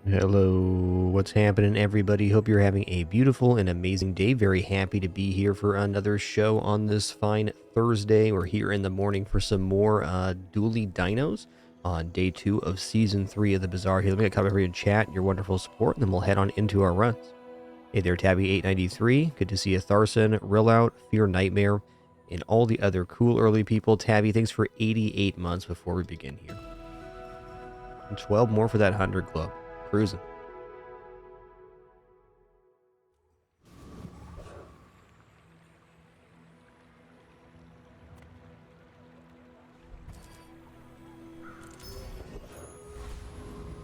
Hello, what's happening, everybody? Hope you're having a beautiful and amazing day. Very happy to be here for another show on this fine Thursday. We're here in the morning for some more Dooley Dinos on day 2 of Season 3 of the Bazaar. Here, let me get a comment for you in chat, your wonderful support, and then we'll head on into our runs. Hey there, Tabby893. Good to see you, Tharson, Rillout, Fear Nightmare, and all the other cool early people. Tabby, thanks for 88 months before we begin here. And 12 more for that 100 club. Cruising.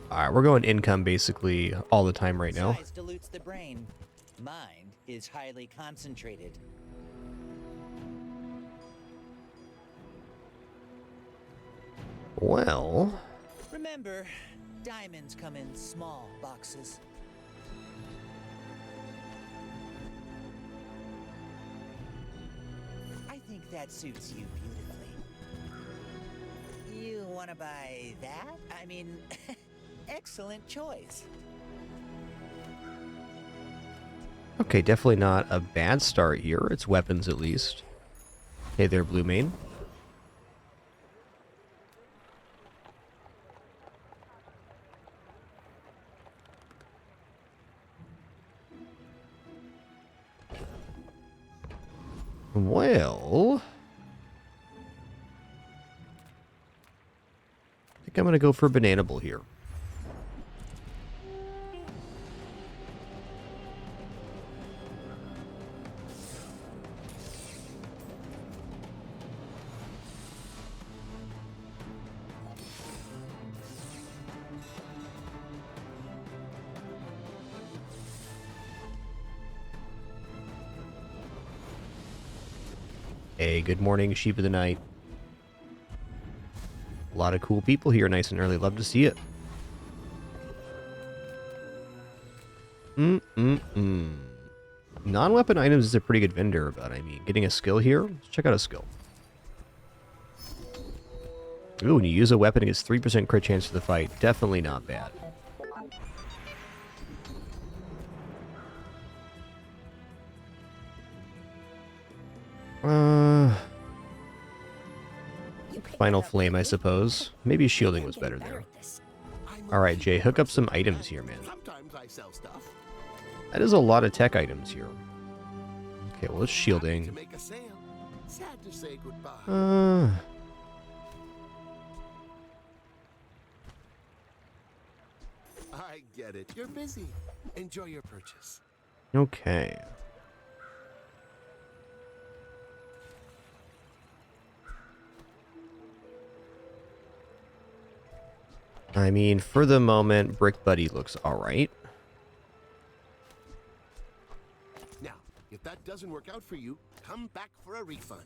Alright, we're going income basically all the time right now. Size dilutes the brain. Mind is highly concentrated. Well... Remember, diamonds come in small boxes. I think that suits you beautifully. You want to buy that? I mean, excellent choice. Okay, definitely not a bad start here. It's weapons at least. Hey there, Blue Mane. Well... I think I'm going to go for Bananable here. Hey, good morning, Sheep of the Night. A lot of cool people here nice and early. Love to see it. Non-weapon items is a pretty good vendor, but I mean, getting a skill here? Let's check out a skill. Ooh, when you use a weapon, it gets 3% crit chance to the fight. Definitely not bad. Final Flame, I suppose. Maybe shielding was better there. Alright, Jay, hook up some items here, man. That is a lot of tech items here. Okay, well, it's shielding. I get it. You're busy. Enjoy your purchase. Okay. I mean, for the moment, Brick Buddy looks alright. Now, if that doesn't work out for you, come back for a refund.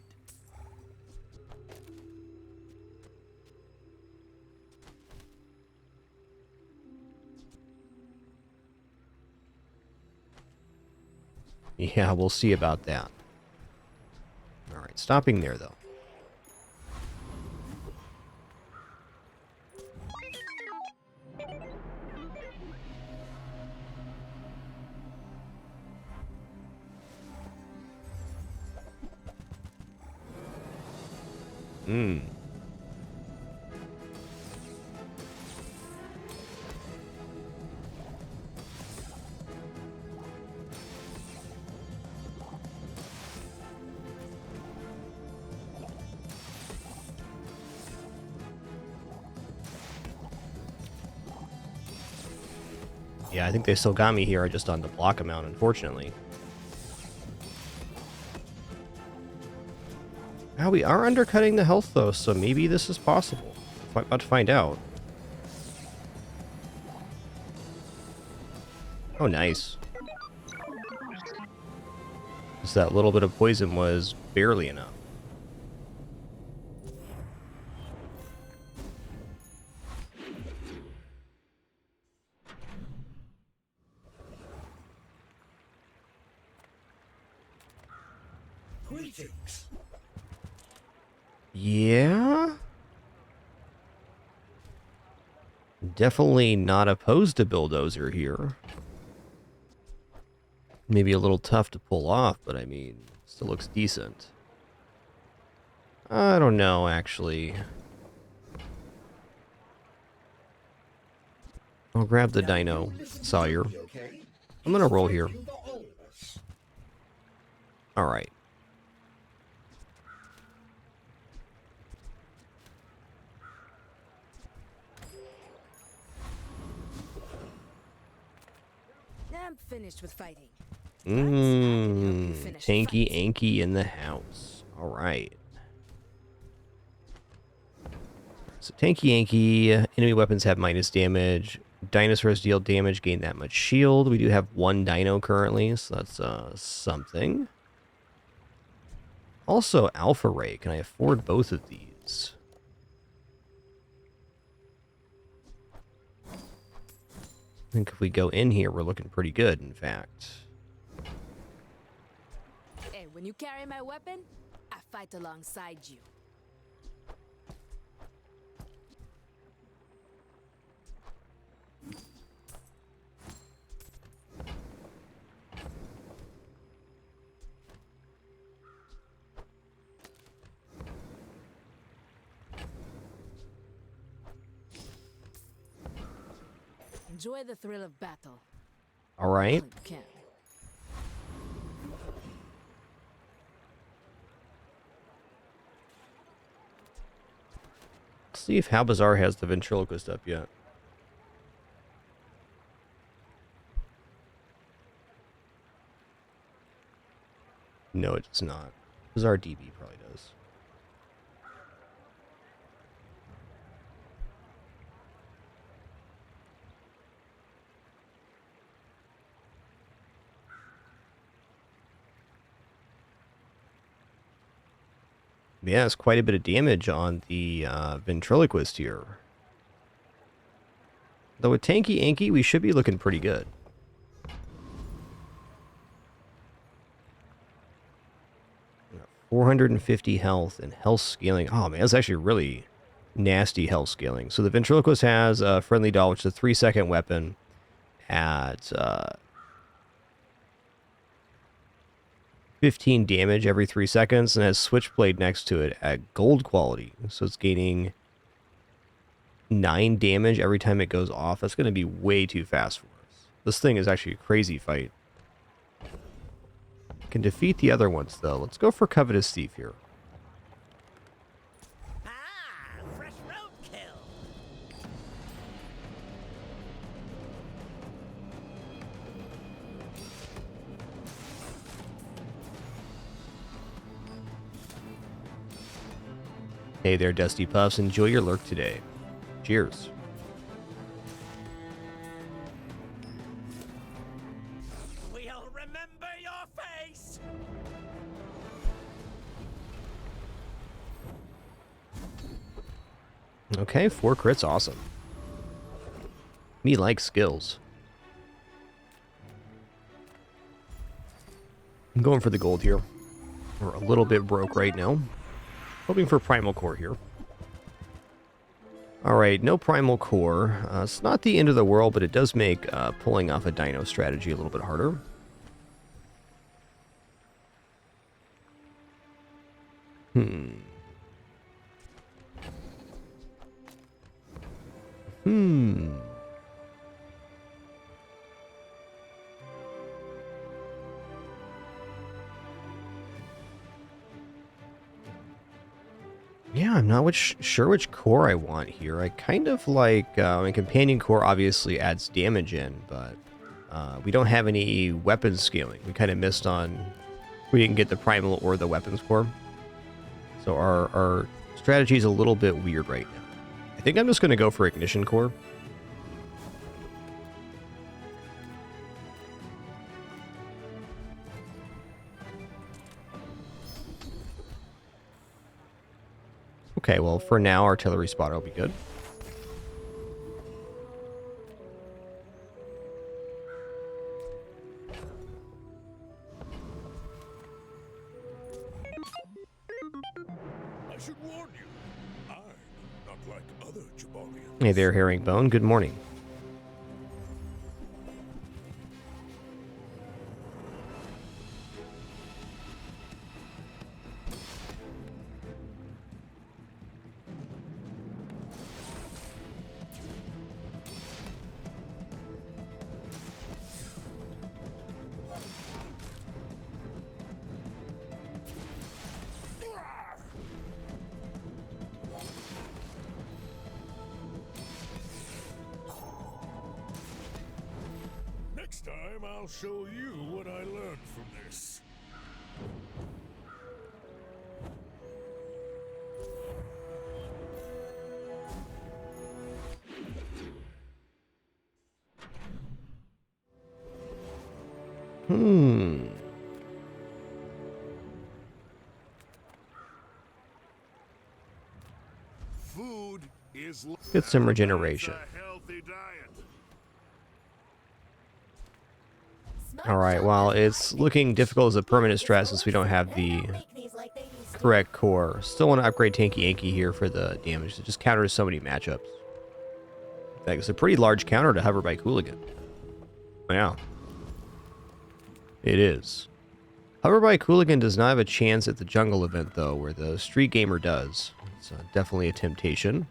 Yeah, we'll see about that. Alright, stopping there, though. Yeah, I think they still got me here, just on the block amount, unfortunately. Now, we are undercutting the health, though, so maybe this is possible. I'm about to find out. Oh, nice. Just that little bit of poison was barely enough. Greetings. Yeah? Definitely not opposed to Bulldozer here. Maybe a little tough to pull off, but I mean, still looks decent. I don't know, actually. I'll grab the Dino Sawyer. I'm gonna roll here. Alright. I'm finished with fighting. Tanky Anky in the house. Alright. So Tanky Yankee, enemy weapons have minus damage. Dinosaurs deal damage, gain that much shield. We do have one dino currently, so that's something. Also, Alpha Ray. Can I afford both of these? I think if we go in here, we're looking pretty good, in fact. Hey, when you carry my weapon, I fight alongside you. Enjoy the thrill of battle. All right. Let's see if How Bizarre has the ventriloquist up yet. No, it does not. Bizarre DB probably does. Yeah, it's quite a bit of damage on the ventriloquist here. Though with Tanky Anky, we should be looking pretty good. We got 450 health and health scaling. Oh man, that's actually really nasty health scaling. So the ventriloquist has a friendly doll, which is a 3-second weapon at 15 damage every 3 seconds, and has Switchblade next to it at gold quality. So it's gaining 9 damage every time it goes off. That's going to be way too fast for us. This thing is actually a crazy fight. Can defeat the other ones, though. Let's go for Covetous Thief here. Ah, fresh roadkill. Hey there, Dusty Puffs. Enjoy your lurk today. Cheers. We'll remember your face. Okay, 4 crits. Awesome. Me like skills. I'm going for the gold here. We're a little bit broke right now. Hoping for Primal Core here. Alright, no Primal Core. It's not the end of the world, but it does make pulling off a Dino strategy a little bit harder. Yeah, I'm not sure which core I want here. I kind of like... my Companion Core obviously adds damage in, but we don't have any weapons scaling. We kind of missed on... We didn't get the Primal or the Weapons Core. So our strategy is a little bit weird right now. I think I'm just going to go for Ignition Core. Okay, well, for now, Artillery Spotter will be good. I should warn you, I'm not like like other Jabarians. Hey there, Herringbone. Good morning. Next time, I'll show you what I learned from this. Hmm. Food is Get some regeneration. a healthy diet. All right, well, it's looking difficult as a permanent stress since we don't have the correct core. Still want to upgrade Tanky Yankee here for the damage. It just counters so many matchups. In fact, it's a pretty large counter to Hover by Cooligan. Yeah. It is. Hover by Cooligan does not have a chance at the jungle event, though, where the Street Gamer does. It's definitely a temptation.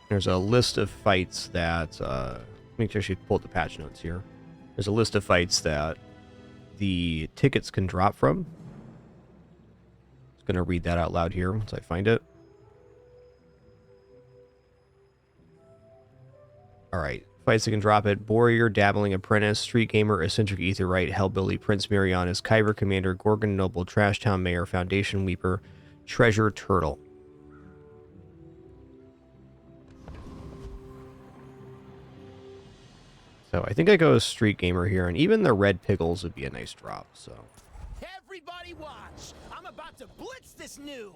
There's a list of fights that... let me actually pull up the patch notes here. There's a list of fights that the tickets can drop from. I'm just going to read that out loud here once I find it. Alright. Fights that can drop it. Warrior, Dabbling Apprentice, Street Gamer, Eccentric Aetherite, Hellbilly, Prince Marianas, Kyber Commander, Gorgon Noble, Trash Town Mayor, Foundation Weeper, Treasure Turtle. So I think I go Street Gamer here, and even the Red Pickles would be a nice drop, so... Everybody watch! I'm about to blitz this noob!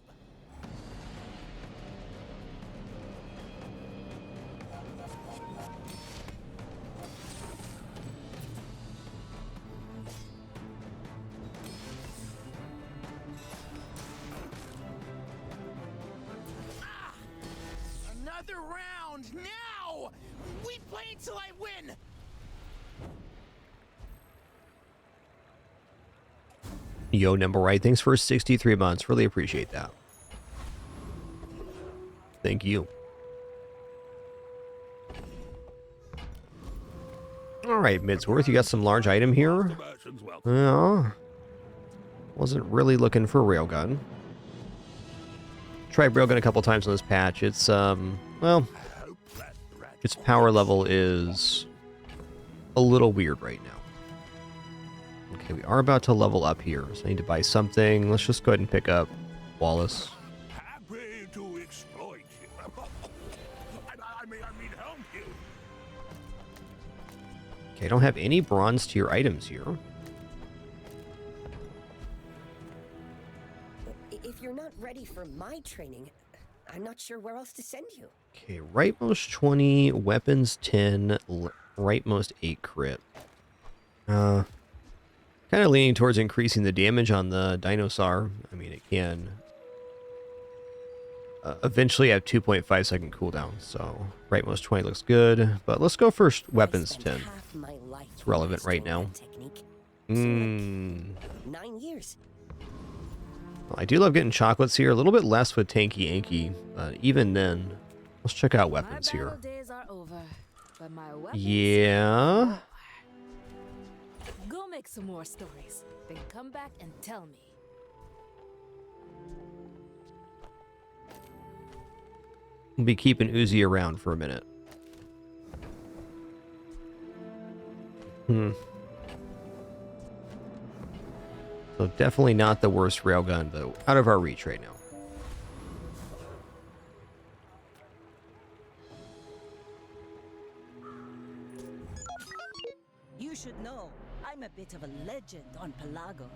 Another round now! We play until I win! Yo, Number Right, thanks for 63 months. Really appreciate that. Thank you. Alright, Midsworth, you got some large item here? Well, wasn't really looking for Railgun. Tried Railgun a couple times on this patch. It's, well, its power level is a little weird right now. Okay, we are about to level up here, so I need to buy something. Let's just go ahead and pick up Wallace. Happy to exploit you. I mean, help you. Okay, I don't have any bronze tier items here. If you're not ready for my training, I'm not sure where else to send you. Okay, rightmost 20, weapons 10, rightmost 8 crit. Kind of leaning towards increasing the damage on the Dinosaur. I mean, it can eventually have 2.5 second cooldown, so rightmost 20 looks good. But let's go for weapons 10. It's relevant right now. 9 years. Well, I do love getting chocolates here. A little bit less with Tanky Yankee, but even then, let's check out weapons here. Days are over, but my Yeah. Go make some more stories, then come back and tell me. We'll be keeping Uzi around for a minute. So definitely not the worst railgun, but out of our reach right now. You should know, I'm a bit of a legend on Pelago.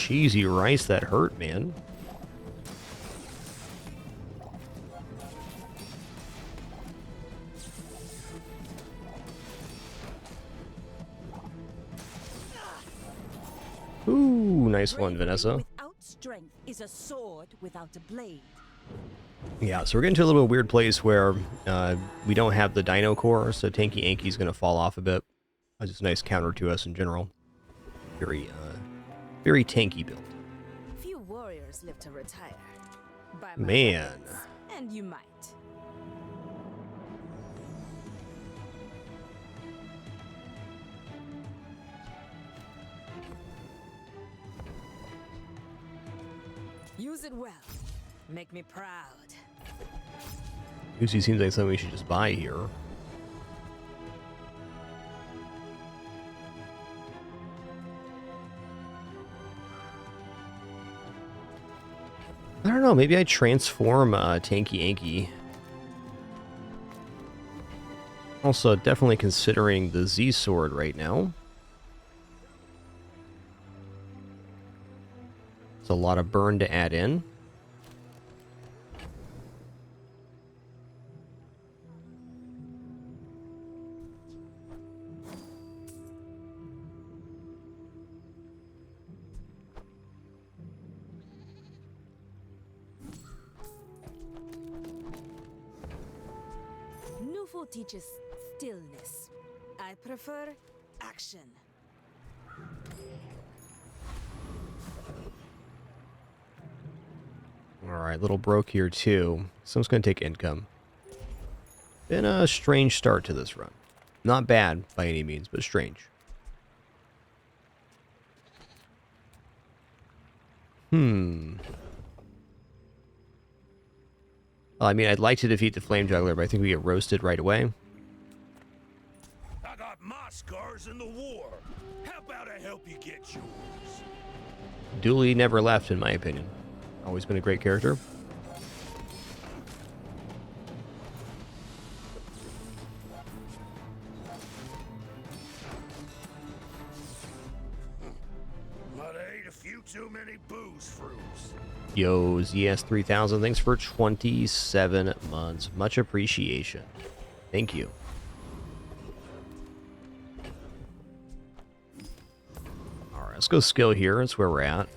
cheesy rice, that hurt, man. Ooh, nice one, Bravery Vanessa. without strength is a sword without a blade. Yeah, so we're getting to a little weird place where we don't have the Dino core, so Tanky Anky's going to fall off a bit. That's just a nice counter to us in general. Very, very tanky build. Few warriors live to retire. By my Man. weapons, and you might. Use it well. Make me proud. Usually seems like something we should just buy here. I don't know, maybe I transform Tanky Anky. Also, definitely considering the Z sword right now. It's a lot of burn to add in. Nufo teaches stillness. I prefer action. Alright, little broke here too. Someone's going to take income. Been a strange start to this run. Not bad by any means, but strange. Well, I mean, I'd like to defeat the Flame Juggler, but I think we get roasted right away. I got my scars in the war. How about I help you get yours? Dooley never left, in my opinion. Always been a great character. But I ate a few too many booze fruits. Yo, ZS3000, thanks for 27 months. Much appreciation. Thank you. Alright, let's go skill here. That's where we're at.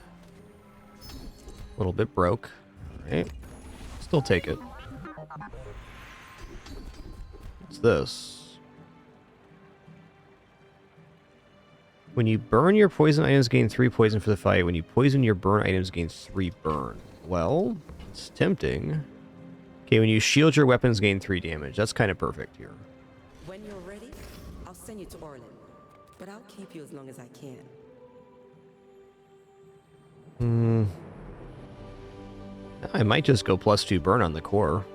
A little bit broke. Alright. Still take it. What's this? When you burn your poison items, gain 3 poison for the fight. When you poison your burn items, gain 3 burn. Well, it's tempting. Okay, when you shield your weapons, gain 3 damage. That's kind of perfect here. When you're ready, I'll send you to Orlin. But I'll keep you as long as I can. I might just go +2 burn on the core.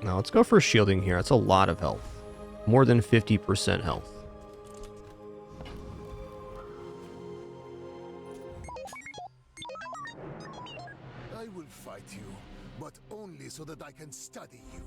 Now, let's go for shielding here. That's a lot of health. More than 50% health. I will fight you, but only so that I can study you.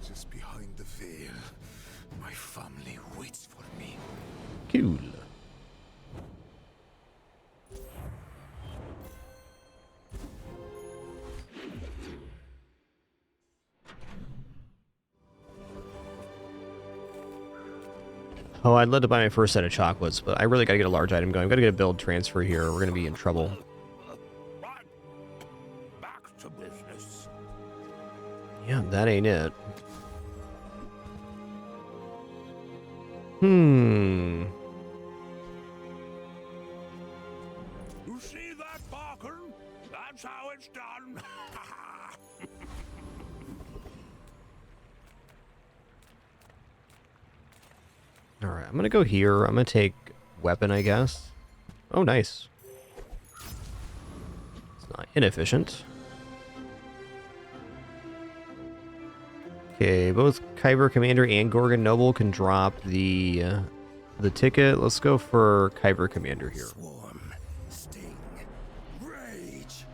Just behind the veil, my family waits for me. Cool. Oh, I'd love to buy my first set of chocolates, but I really gotta get a large item going. I've gotta get a build transfer here. We're gonna be in trouble. Right. Back to business. Yeah, that ain't it. Hmm. You see that, Parker? That's how it's done. Alright, I'm gonna go here. I'm gonna take weapon, I guess. Oh, nice. It's not inefficient. Okay, both Kyber Commander and Gorgon Noble can drop the the ticket. Let's go for Kyber Commander here. Swarm, sting, rage.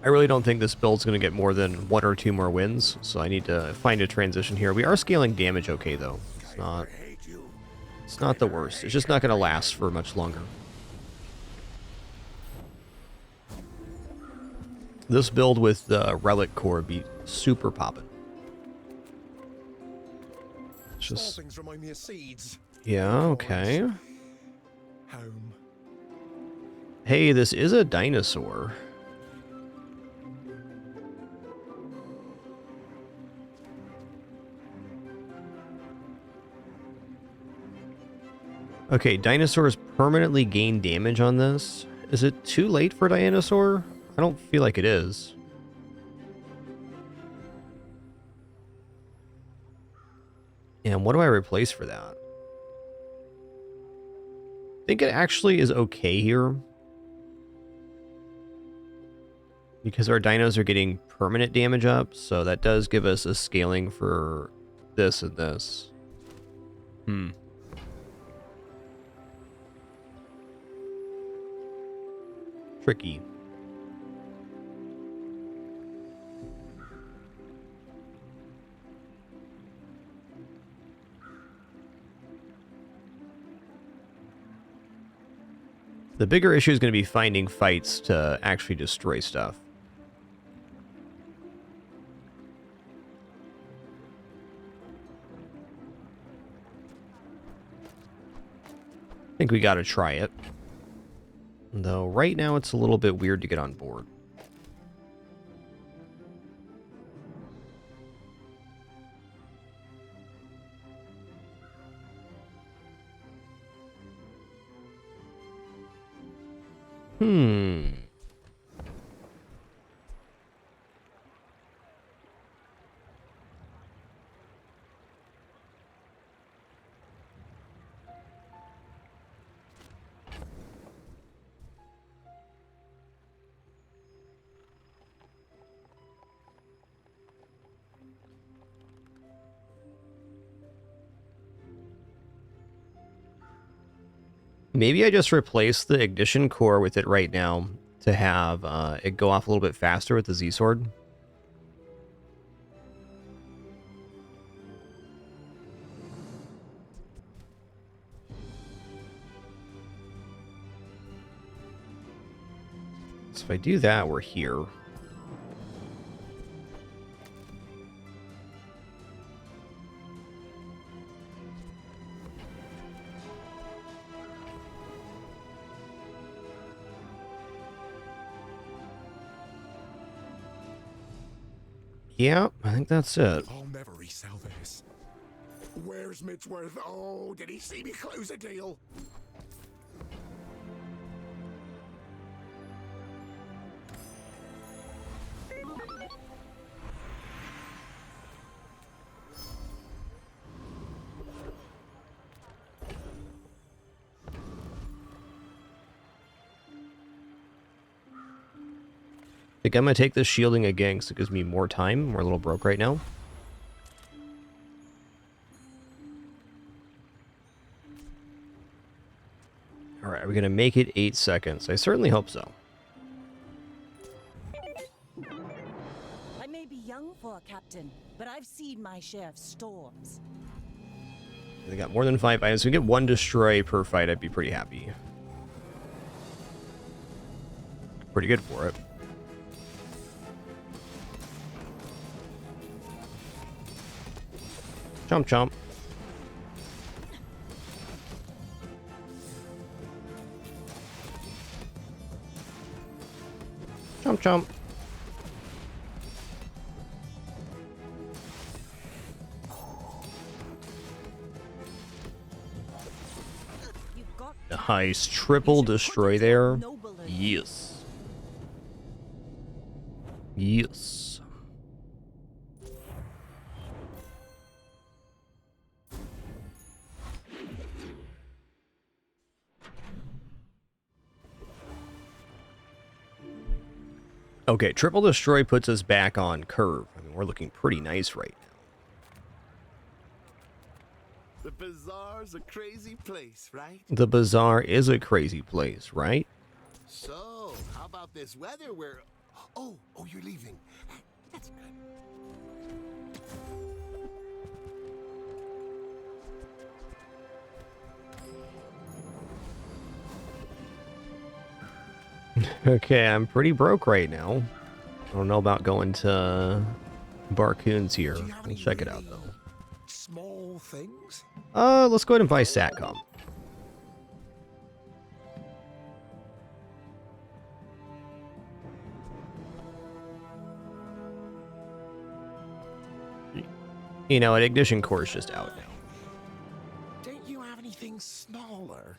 I really don't think this build's going to get more than 1 or 2 more wins, so I need to find a transition here. We are scaling damage okay, though. It's not the worst. It's just not going to last for much longer. This build with the Relic Core would be super poppin'. Just... Things remind me of seeds. Yeah, okay. Home. Hey, this is a dinosaur. Okay, dinosaurs permanently gain damage on this. Is it too late for Dinosaur? I don't feel like it is. And what do I replace for that? I think it actually is okay here. Because our dinos are getting permanent damage up, so that does give us a scaling for this and this. Tricky. The bigger issue is going to be finding fights to actually destroy stuff. I think we got to try it. Though right now it's a little bit weird to get on board. Maybe I just replace the ignition core with it right now to have it go off a little bit faster with the Z-Sword. So if I do that, we're here. Yeah, I think that's it. I'll never resell this. Where's Midsworth? Oh, did he see me close a deal? I think I'm going to take this shielding again because it gives me more time. We're a little broke right now. Alright, are we going to make it 8 seconds? I certainly hope so. I may be young for a captain, but I've seen my share of storms. They got more than 5 items. If we get 1 destroy per fight, I'd be pretty happy. Pretty good for it. Chomp chomp. Chomp chomp. Nice. Triple destroy there. Yes. Yes. Okay, triple destroy puts us back on curve. I mean, we're looking pretty nice right now. The bazaar's a crazy place, right? The bazaar is a crazy place, right? So, how about this weather where... Oh, you're leaving. That's good. Okay, I'm pretty broke right now. I don't know about going to Barcoons here. We'll check it out, though. Small things? Let's go ahead and buy Satcom. You know, an ignition core is just out now. Don't you have anything smaller?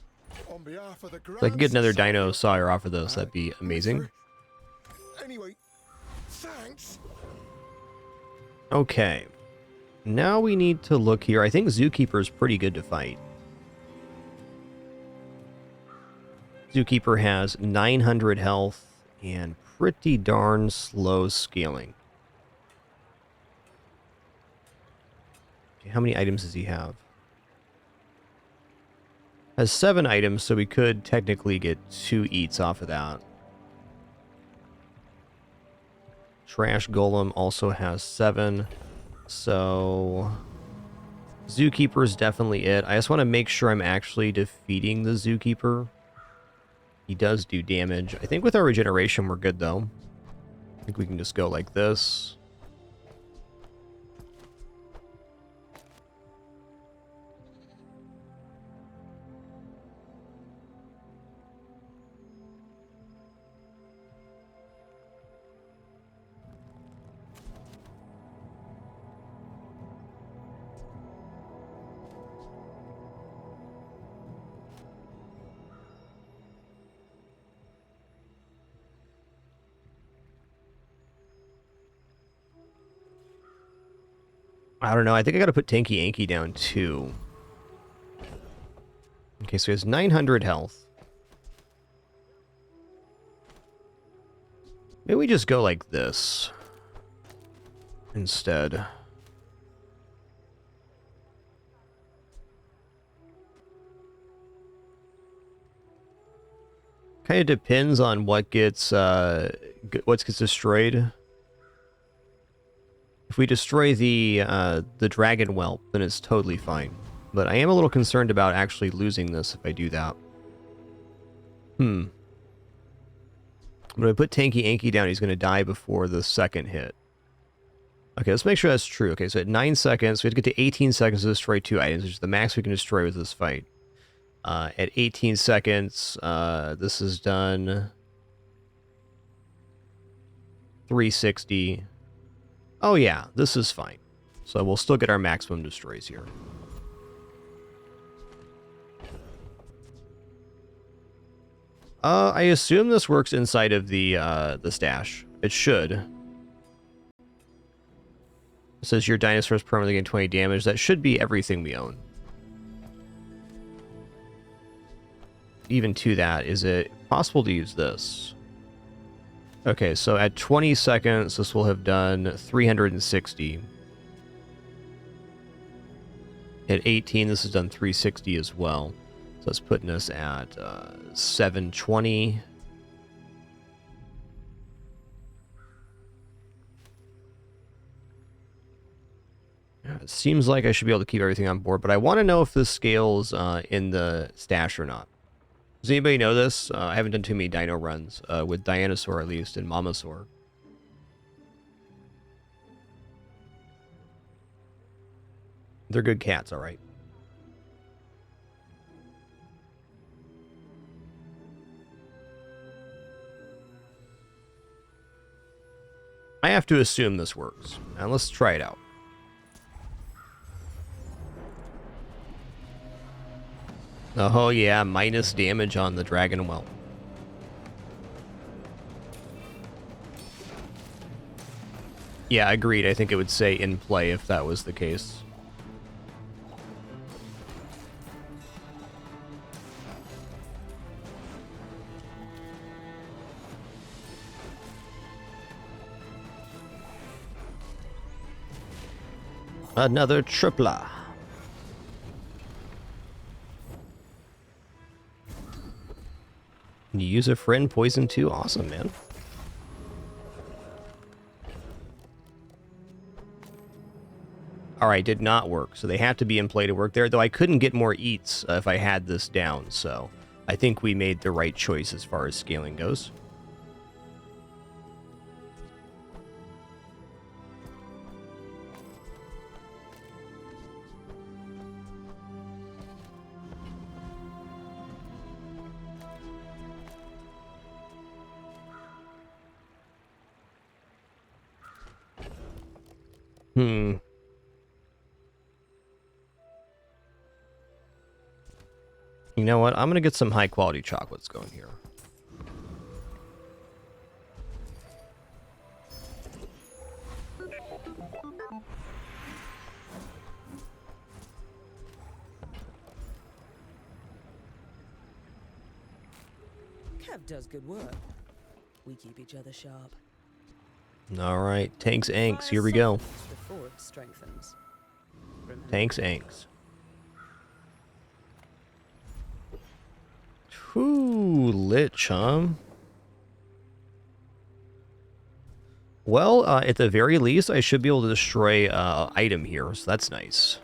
On behalf of the If I could get another Grand Dinosaur off of those, that'd be amazing. Anyway, thanks. Okay. Now we need to look here. I think Zookeeper is pretty good to fight. Zookeeper has 900 health and pretty darn slow scaling. Okay, how many items does he have? Has 7 items, so we could technically get 2 eats off of that. Trash Golem also has 7. So Zookeeper is definitely it. I just want to make sure I'm actually defeating the Zookeeper. He does do damage. I think with our regeneration we're good though. I think we can just go like this. I don't know. I think I got to put Tanky Anky down too. Okay, so he has 900 health. Maybe we just go like this instead. Kind of depends on what gets destroyed. If we destroy the dragon whelp, then it's totally fine. But I am a little concerned about actually losing this if I do that. When I put Tanky Anky down, he's going to die before the second hit. Okay, let's make sure that's true. Okay, so at 9 seconds, we have to get to 18 seconds to destroy 2 items, which is the max we can destroy with this fight. At 18 seconds, this is done 360. Oh yeah, this is fine. So we'll still get our maximum destroys here. I assume this works inside of the stash. It should. It says your dinosaurs permanently gain 20 damage. That should be everything we own. Even to that, is it possible to use this? Okay, so at 20 seconds, this will have done 360. At 18, this has done 360 as well. So that's putting us at 720. Yeah, it seems like I should be able to keep everything on board, but I want to know if this scales in the stash or not. Does anybody know this? I haven't done too many dino runs, with Dinosaur at least, and Mamasaur. They're good cats, alright. I have to assume this works. Now let's try it out. Oh yeah, minus damage on the dragon whelp. Yeah, agreed. I think it would say in play if that was the case. Another tripla. You use a friend poison too? Awesome, man. Alright, did not work. So they have to be in play to work there. Though I couldn't get more eats if I had this down. So I think we made the right choice as far as scaling goes. You know what? I'm going to get some high quality chocolates going here. Kev does good work. We keep each other sharp. All right, Tanks Anks, here we go. Before it strengthens. Tanks Anks. Whew, lit, chum. Well, at the very least, I should be able to destroy item here, so that's nice.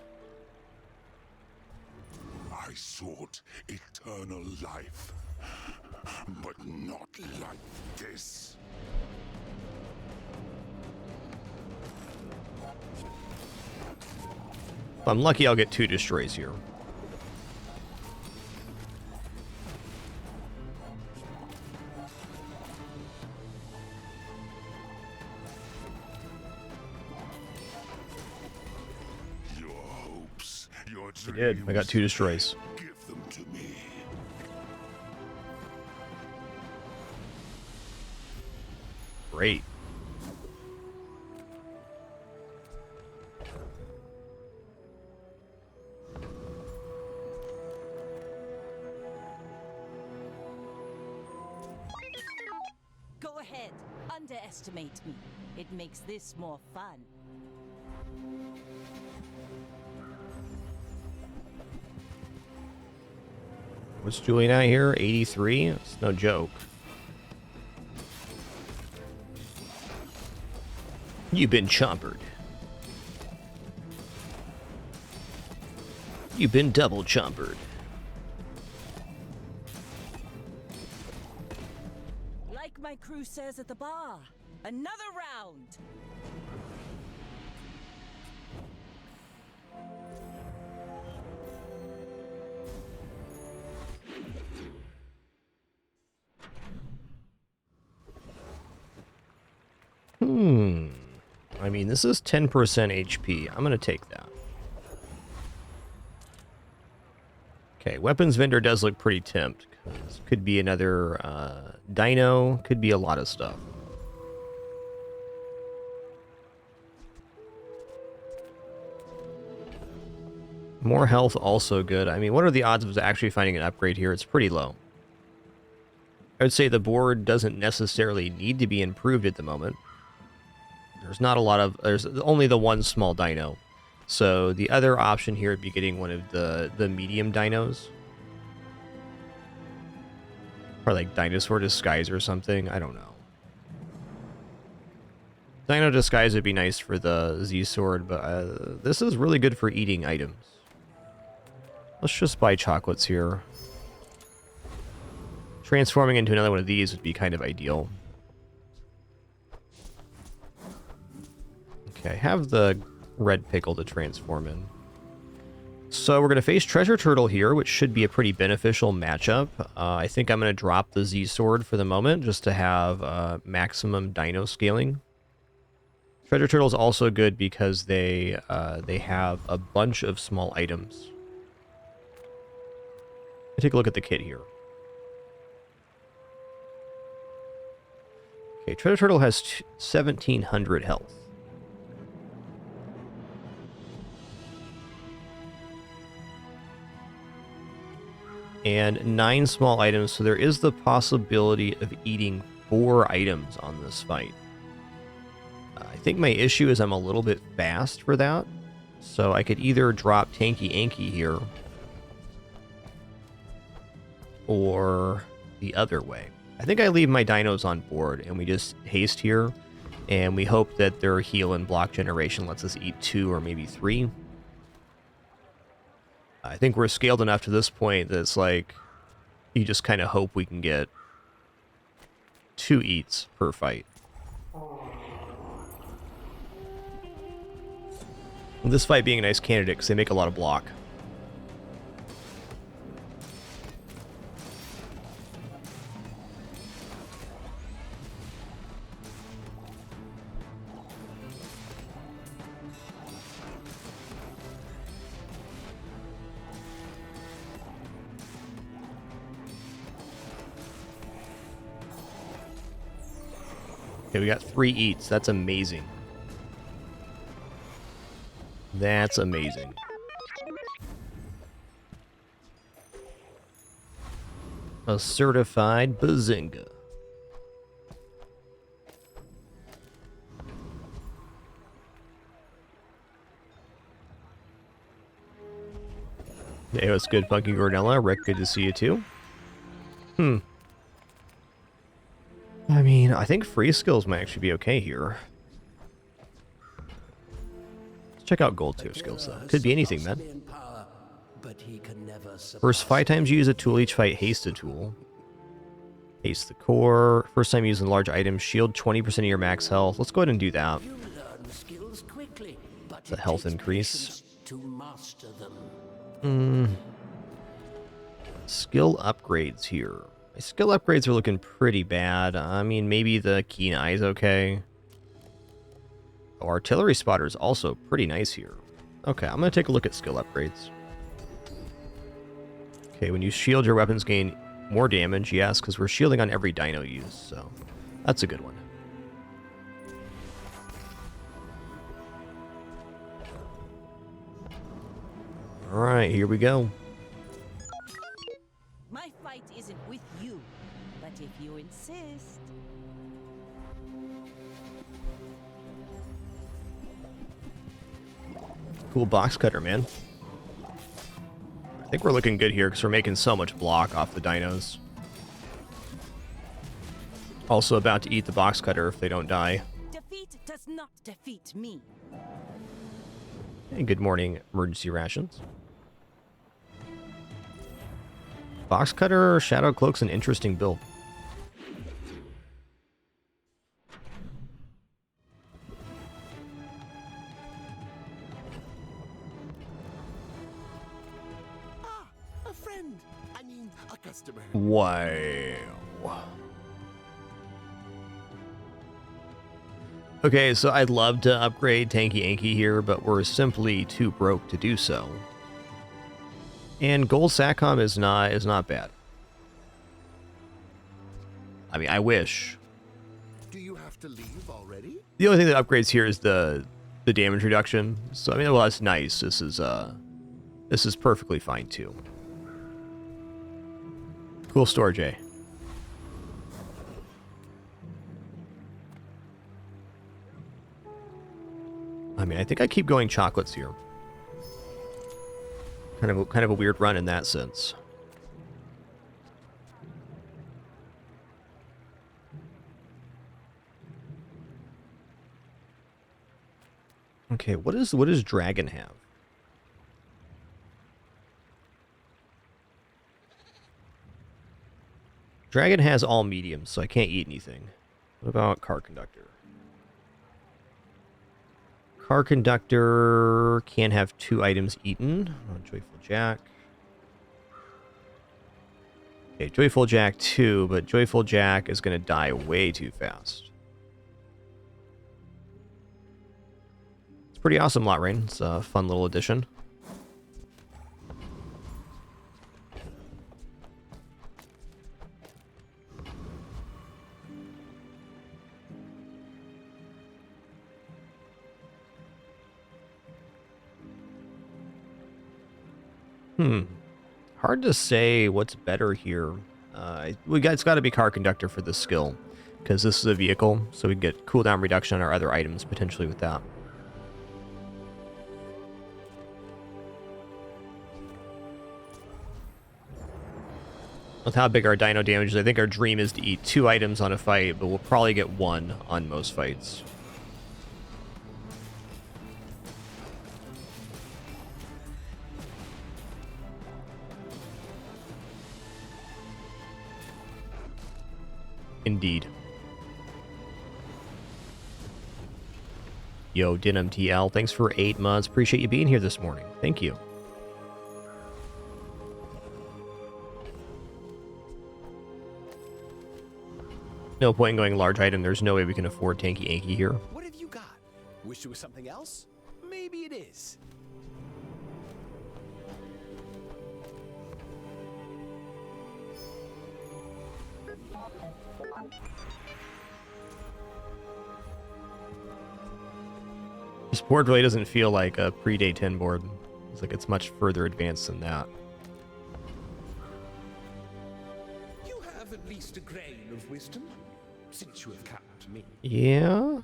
I sought eternal life, but not like this. If I'm lucky, I'll get 2 destroys here. Your hopes, your dreams. I did. I got 2 destroys. Give them to me. Great. Go ahead. Underestimate me. It makes this more fun. What's Julian out here? 83? It's no joke. You've been chompered. You've been double chompered. Like my crew says at the bar, another round. I mean, this is 10% HP. I'm going to take that. Okay, weapons vendor does look pretty tempted. Could be another dino. Could be a lot of stuff. More health also good. I mean, what are the odds of us actually finding an upgrade here? It's pretty low. I would say the board doesn't necessarily need to be improved at the moment. There's not a lot of... There's only the one small dino. So the other option here would be getting one of the medium dinos. Or like Dinosaur Disguise or something. I don't know. Dino Disguise would be nice for the Z-Sword, but this is really good for eating items. Let's just buy chocolates here. Transforming into another one of these would be kind of ideal. Okay, have the red pickle to transform in. So we're going to face Treasure Turtle here, which should be a pretty beneficial matchup. I think I'm going to drop the Z-Sword for the moment, just to have maximum dino scaling. Treasure Turtle is also good because they have a bunch of small items. Take a look at the kit here. Okay, Treasure Turtle has 1,700 health. And 9 small items, so there is the possibility of eating 4 items on this fight. I think my issue is I'm a little bit fast for that. So I could either drop Tanky Anky here, or the other way. I think I leave my dinos on board, and we just haste here, and we hope that their heal and block generation lets us eat 2 or maybe 3. I think we're scaled enough to this point that it's like, you just kind of hope we can get 2 eats per fight. And this fight being a nice candidate because they make a lot of block. Okay, we got 3 eats. That's amazing. That's amazing. A certified bazinga. Hey, what's good, Funky Gordella? Rick, good to see you too. I mean, I think free skills might actually be okay here. Let's check out gold tier skills, though. Could be anything, man. First 5 times you use a tool, each fight haste a tool. Haste the core. First time using large items, shield 20% of your max health. Let's go ahead and do that. It's a health increase. Skill upgrades here. My skill upgrades are looking pretty bad. I mean, maybe the keen eye is okay. Oh, artillery spotter is also pretty nice here. Okay, I'm going to take a look at skill upgrades. Okay, when you shield, your weapons gain more damage. Yes, because we're shielding on every dino used, so that's a good one. Alright, here we go. My fight isn't with you, but if you insist. Cool box cutter, man. I think we're looking good here because we're making so much block off the dinos. Also about to eat the box cutter if they don't die. Defeat does not defeat me. Hey, good morning, emergency rations. Box cutter, shadow cloak's an interesting build. A friend. I mean, a customer. Wow. Okay, so I'd love to upgrade Tanky Anky here, but we're simply too broke to do so. And gold SATCOM is not bad. I mean, I wish. Do you have to leave already? The only thing that upgrades here is the damage reduction. So I mean, well, that's nice. This is perfectly fine too. Cool store, Jay. I mean, I think I keep going chocolates here. Kind of a weird run in that sense. Okay, what does Dragon have? Dragon has all mediums, so I can't eat anything. What about Car Conductor? Car Conductor can have 2 items eaten. Oh, Joyful Jack. Okay, Joyful Jack 2, but Joyful Jack is going to die way too fast. It's pretty awesome, Lot Rain. It's a fun little addition. Hard to say what's better here. It's got to be Car Conductor for this skill, because this is a vehicle, so we get cooldown reduction on our other items potentially with that. With how big our dino damage is, I think our dream is to eat 2 items on a fight, but we'll probably get 1 on most fights. Indeed. Yo, Denim TL, thanks for 8 months. Appreciate you being here this morning. Thank you. No point in going large item. There's no way we can afford Tanky Anky here. What have you got? Wish it was something else? Maybe it is. This board really doesn't feel like a pre-day 10 board. It's like it's much further advanced than that. You have at least a grain of wisdom, since you have come to me. Yeah?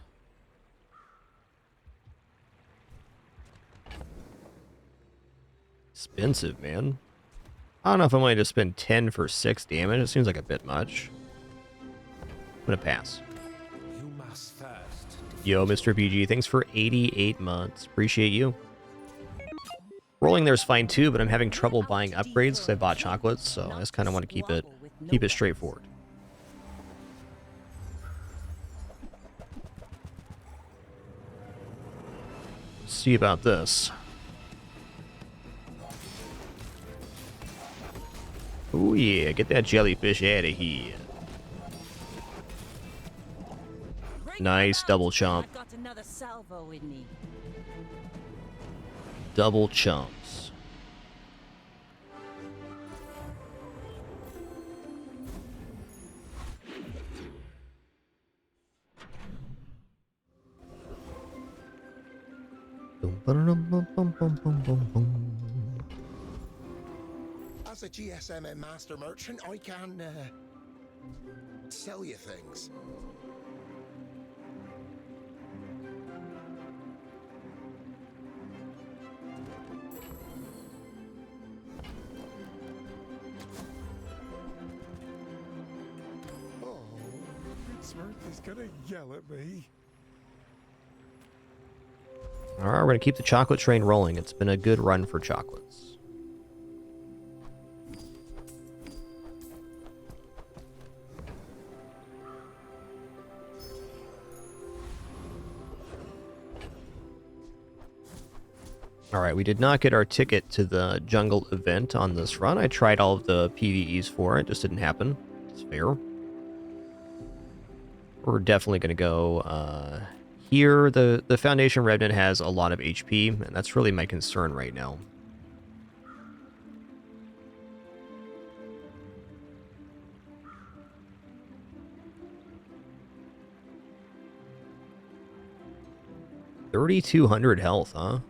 Expensive, man. I don't know if I'm willing to spend 10 for 6 damage. It seems like a bit much. I'm gonna pass. You must first. Yo, Mr. PG, thanks for 88 months. Appreciate you. Rolling there's fine too, but I'm having trouble buying upgrades because I bought chocolates, so I just kind of want to keep it straightforward. See about this. Oh yeah, get that jellyfish out of here. Nice double chomp. I've got another salvo in me. Double chomps. As a GSM and master merchant, I can sell you things. Oh, Smurf is gonna yell at me. Alright, we're going to keep the chocolate train rolling. It's been a good run for chocolates. Alright, we did not get our ticket to the jungle event on this run. I tried all of the PvEs for it, just didn't happen. It's fair. We're definitely going to go here. The Foundation Revenant has a lot of HP, and that's really my concern right now. $3,200 health, huh?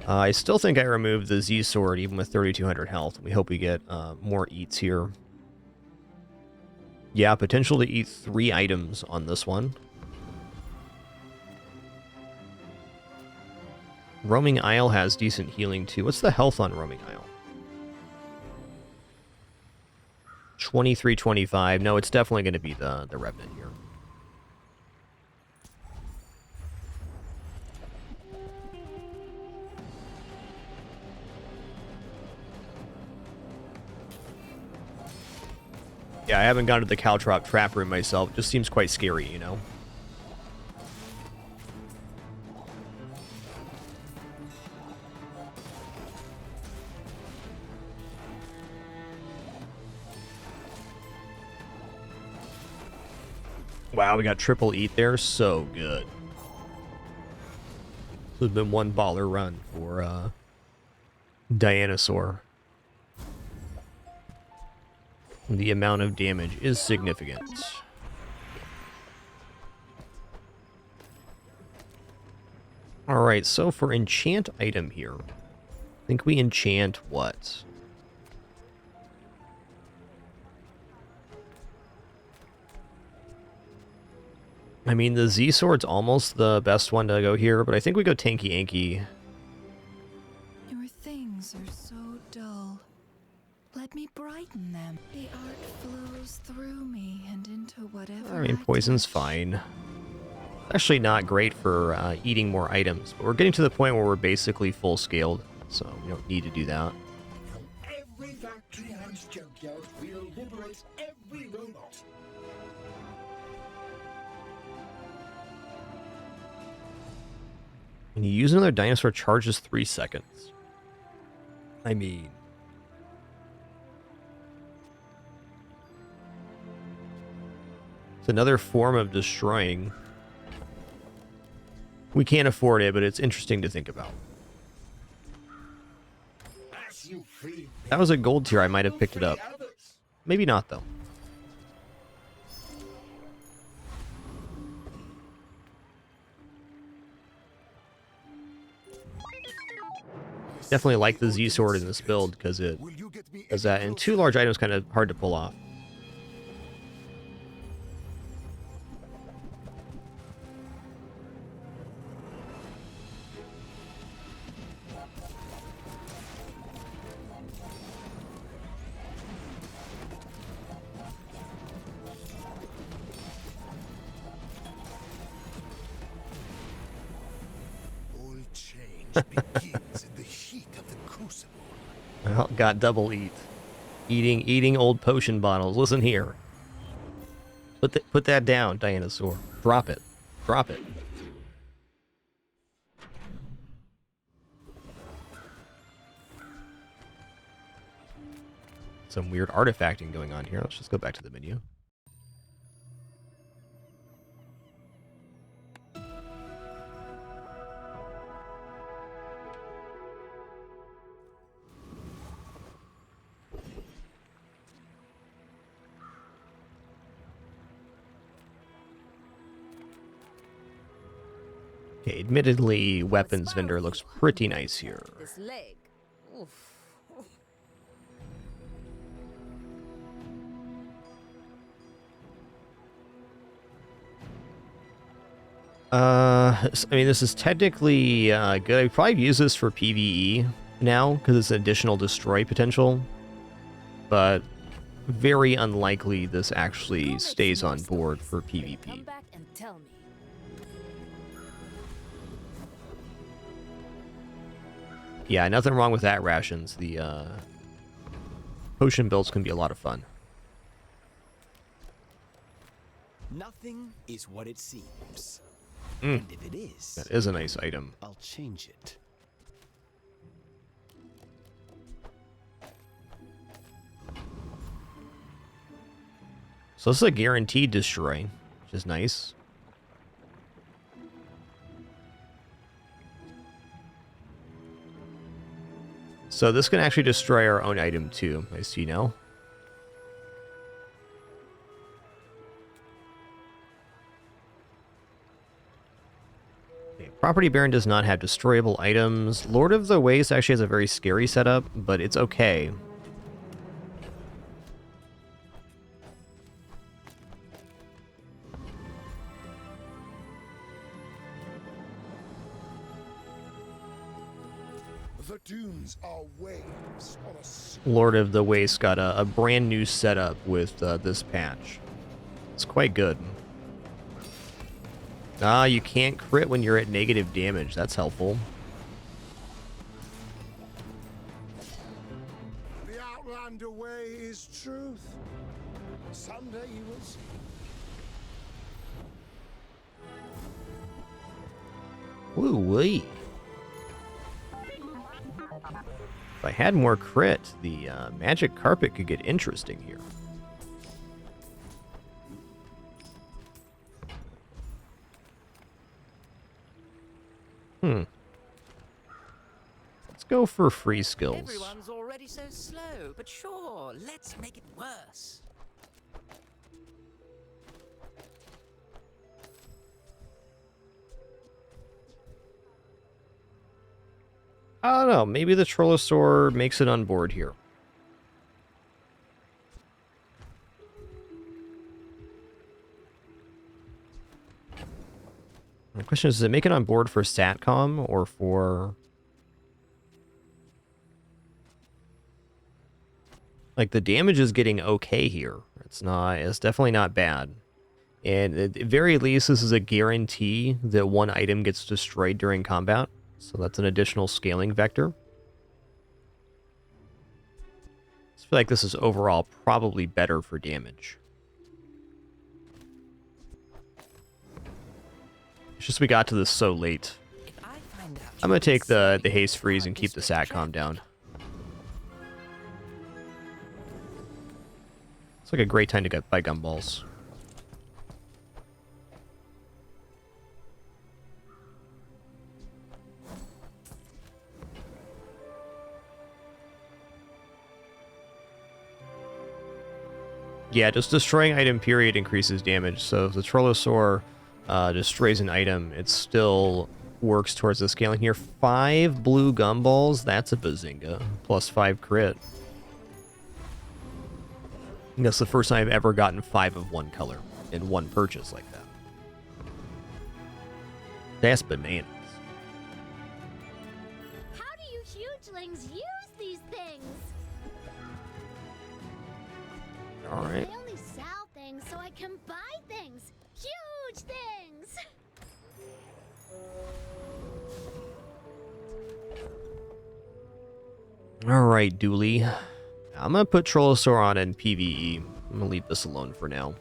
I still think I removed the Z Sword even with 3,200 health. We hope we get more eats here. Yeah, potential to eat 3 items on this one. Roaming Isle has decent healing too. What's the health on Roaming Isle? 2325. No, it's definitely going to be the Revenant here. Yeah, I haven't gone to the Caltrop trap room myself. It just seems quite scary, you know? Wow, we got triple eat there. So good. This has been one baller run for Dinosaur. The amount of damage is significant. Alright, so for enchant item here, I think we enchant what? I mean, the Z Sword's almost the best one to go here, but I think we go Tanky Anky. Your things are so dull. Let me brighten them. The art flows through me and into whatever. I mean, poison's fine. Actually not great for eating more items, but we're getting to the point where we're basically full-scaled, so we don't need to do that. From every factory and junkyard, we'll liberate every robot. When you use another dinosaur, charges 3 seconds. I mean... it's another form of destroying. We can't afford it, but it's interesting to think about. That was a gold tier. I might have picked it up. Maybe not, though. Definitely like the Z sword in this build because it does that, and 2 large items kind of hard to pull off. Begins in the heat of the crucible. Well, got double eat. Eating old potion bottles. Listen here. Put that down, Dinosaur. Drop it. Drop it. Some weird artifacting going on here. Let's just go back to the menu. Okay, admittedly, weapons vendor looks pretty nice here. This leg. Oof. I mean, this is technically good. I'd probably use this for PvE now, because it's an additional destroy potential. But very unlikely this actually stays on board for Come PvP. back and tell me. Yeah, nothing wrong with that, Rations. The potion builds can be a lot of fun. Nothing is what it seems. Mm. And if it is, That is a nice item. I'll change it. So this is a guaranteed destroy, which is nice. So this can actually destroy our own item too, I see now. Okay, Property Baron does not have destroyable items. Lord of the Waste actually has a very scary setup, but it's okay. The dunes are waves on a sea. Lord of the Waste got a brand new setup with this patch. It's quite good. Ah, you can't crit when you're at negative damage. That's helpful. The Outlander way is truth. Someday you will see. Woo-wee. If I had more crit, the magic carpet could get interesting here. Let's go for free skills. Everyone's already so slow, but sure, let's make it worse. I don't know. Maybe the Trollosaur makes it on board here. The question is, does it make it on board for SATCOM or for... Like, the damage is getting okay here. It's definitely not bad. And at the very least, this is a guarantee that one item gets destroyed during combat. So that's an additional scaling vector. I feel like this is overall probably better for damage. It's just we got to this so late. I'm going to take the haste freeze and keep the SATCOM down. It's like a great time to get buy gumballs. Yeah, just destroying item period increases damage. So if the Trollosaur destroys an item, it still works towards the scaling here. 5 blue gumballs, that's a bazinga. Plus 5 crit. And that's the first time I've ever gotten 5 of one color in one purchase like that. That's bananas. How do you hugelings use these things? Alright. I only sell things so I can buy things. Huge things! Alright, Dooley. I'm going to put Trollosaur on in PvE. I'm going to leave this alone for now.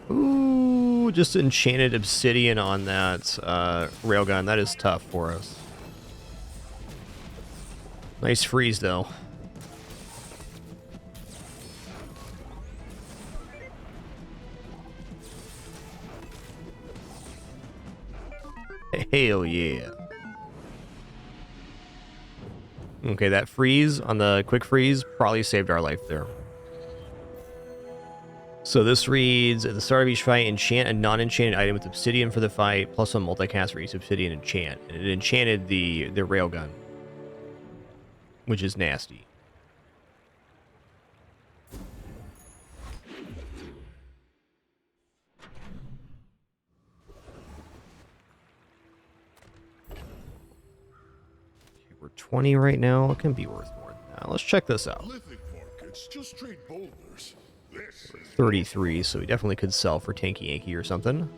Ooh, just enchanted obsidian on that railgun. That is tough for us. Nice freeze, though. Hell yeah. Okay, that freeze on the quick freeze probably saved our life there. So this reads, at the start of each fight, enchant a non-enchanted item with obsidian for the fight, plus 1 multicast for each obsidian enchant. And it enchanted the railgun, which is nasty. We're 20 right now. It can be worth more than that. Let's check this out. Lithic markets, just straight boulders. This is 33, so we definitely could sell for Tanky Yankee or something.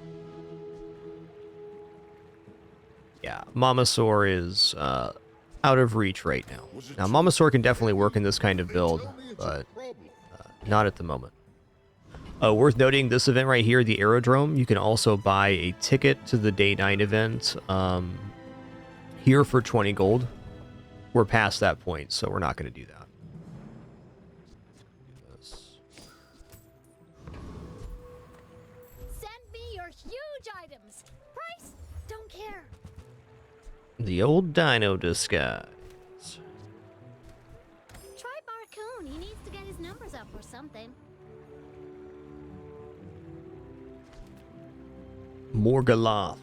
Yeah, Mamasaur is out of reach right now. Now, Mamasaur can definitely work in this kind of build, but not at the moment. Worth noting, this event right here, the Aerodrome, you can also buy a ticket to the Day 9 event here for 20 gold. We're past that point, so we're not going to do that. Send me your huge items. Price? Don't care. The old Dino disguise. Try Barcoon. He needs to get his numbers up or something. Morgaloth.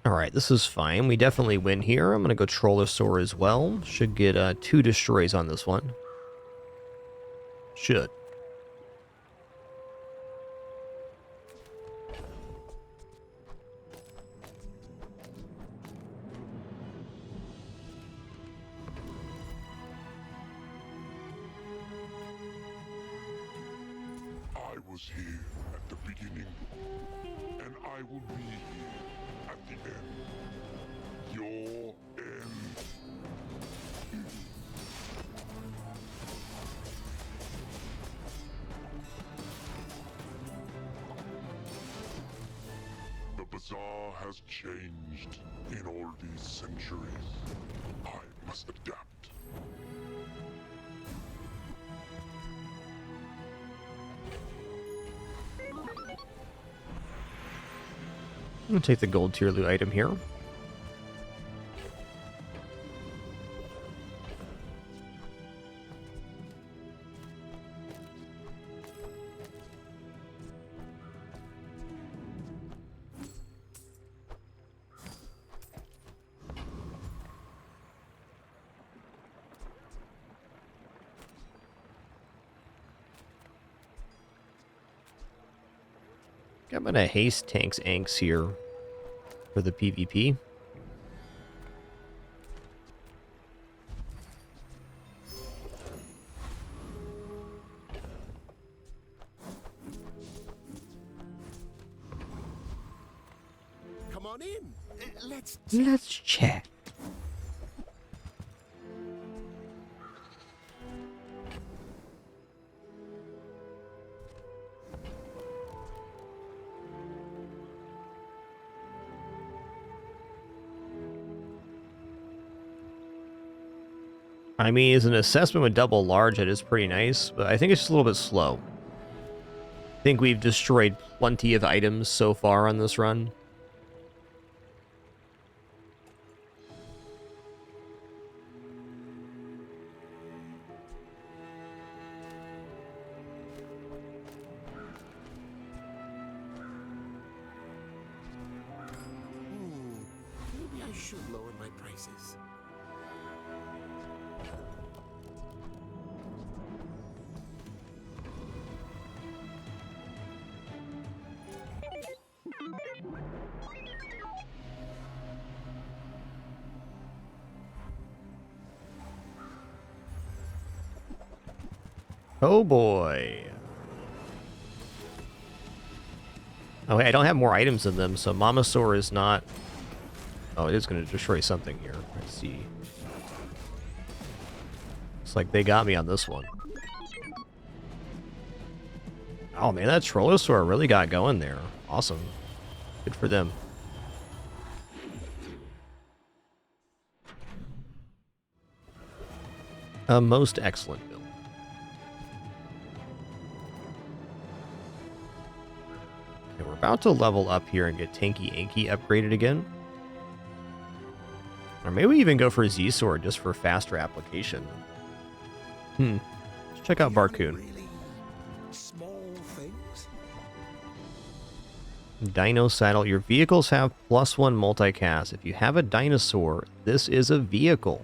Alright, this is fine. We definitely win here. I'm going to go Trollosaur as well. Should get 2 destroys on this one. Should. I was here at the beginning, and I will be here at the end. Your end. The bazaar has changed in all these centuries. I must adapt. I'm going to take the gold tier loot item here. I'm gonna haste Tank's Anks here for the PvP. Come on in. Let's Let's chat. I mean, as an assessment with double large, it is pretty nice, but I think it's just a little bit slow. I think we've destroyed plenty of items so far on this run. Maybe I should lower my prices. Oh boy. Oh, hey, I don't have more items in them, so Mamasaur is not... Oh, it is going to destroy something here. Let's see. It's like they got me on this one. Oh man, that Trollosaur really got going there. Awesome. Good for them. A most excellent build. Okay, we're about to level up here and get Tanky Anky upgraded again. Or maybe we even go for Z-Sword just for faster application. Let's check out Barcoon. Really small things? Dino Saddle. Your vehicles have +1 multicast. If you have a Dinosaur, this is a vehicle.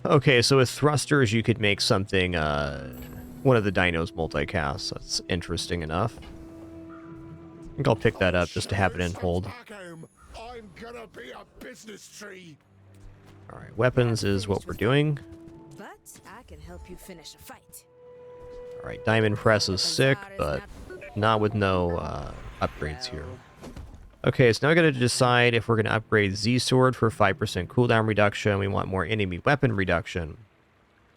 Okay, so with thrusters, you could make something, one of the Dinos multicast. That's interesting enough. I think I'll pick that up just to have it in hold. I'm gonna be a business tree. Alright, weapons is what we're doing. But I can help you finish a fight. Alright, Diamond Press is sick, but not with no upgrades here. Okay, so now I gotta decide if we're gonna upgrade Z-Sword for 5% cooldown reduction. We want more enemy weapon reduction.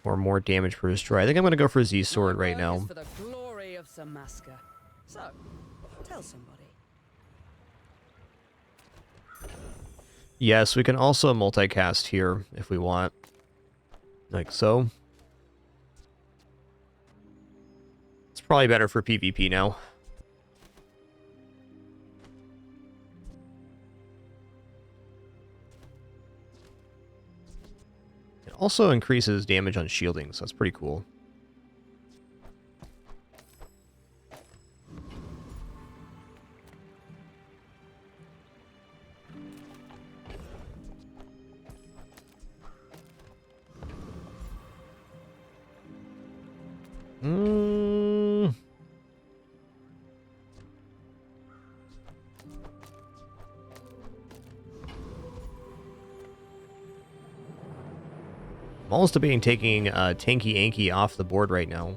Or more damage per destroy. I think I'm gonna go for Z-Sword right now. For the glory of Samaska. So, tell somebody. Yes, we can also multicast here if we want. Like so. It's probably better for PvP now. It also increases damage on shielding, so that's pretty cool. I'm almost debating taking Tanky Anky off the board right now.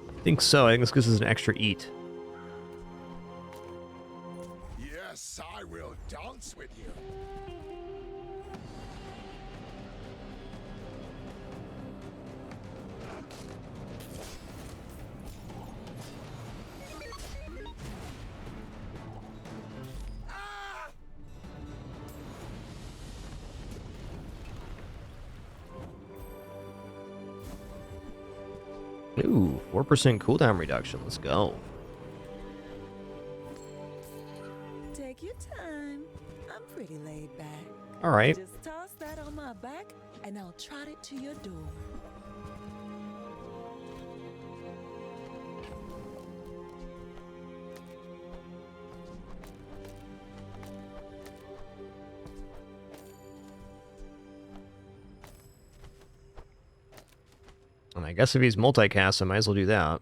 I think so. I think this gives us an extra eat. Yes, I will dance with you. Ooh, 4% cooldown reduction. Let's go. Take your time. I'm pretty laid back. All right. Just toss that on my back, and I'll trot it to your door. I guess if he's multicast, I might as well do that.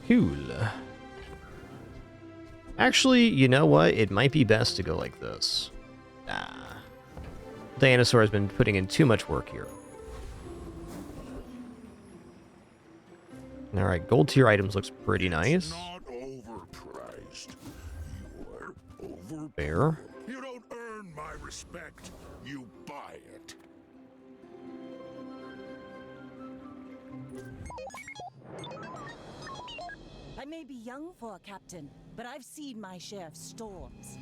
Cool. Actually, you know what? It might be best to go like this. Dinosaur has been putting in too much work here. Alright, gold tier items looks pretty nice. Not overpriced. You're over. Fair. You don't earn my respect. You buy it. I may be young for a captain, but I've seen my share of storms.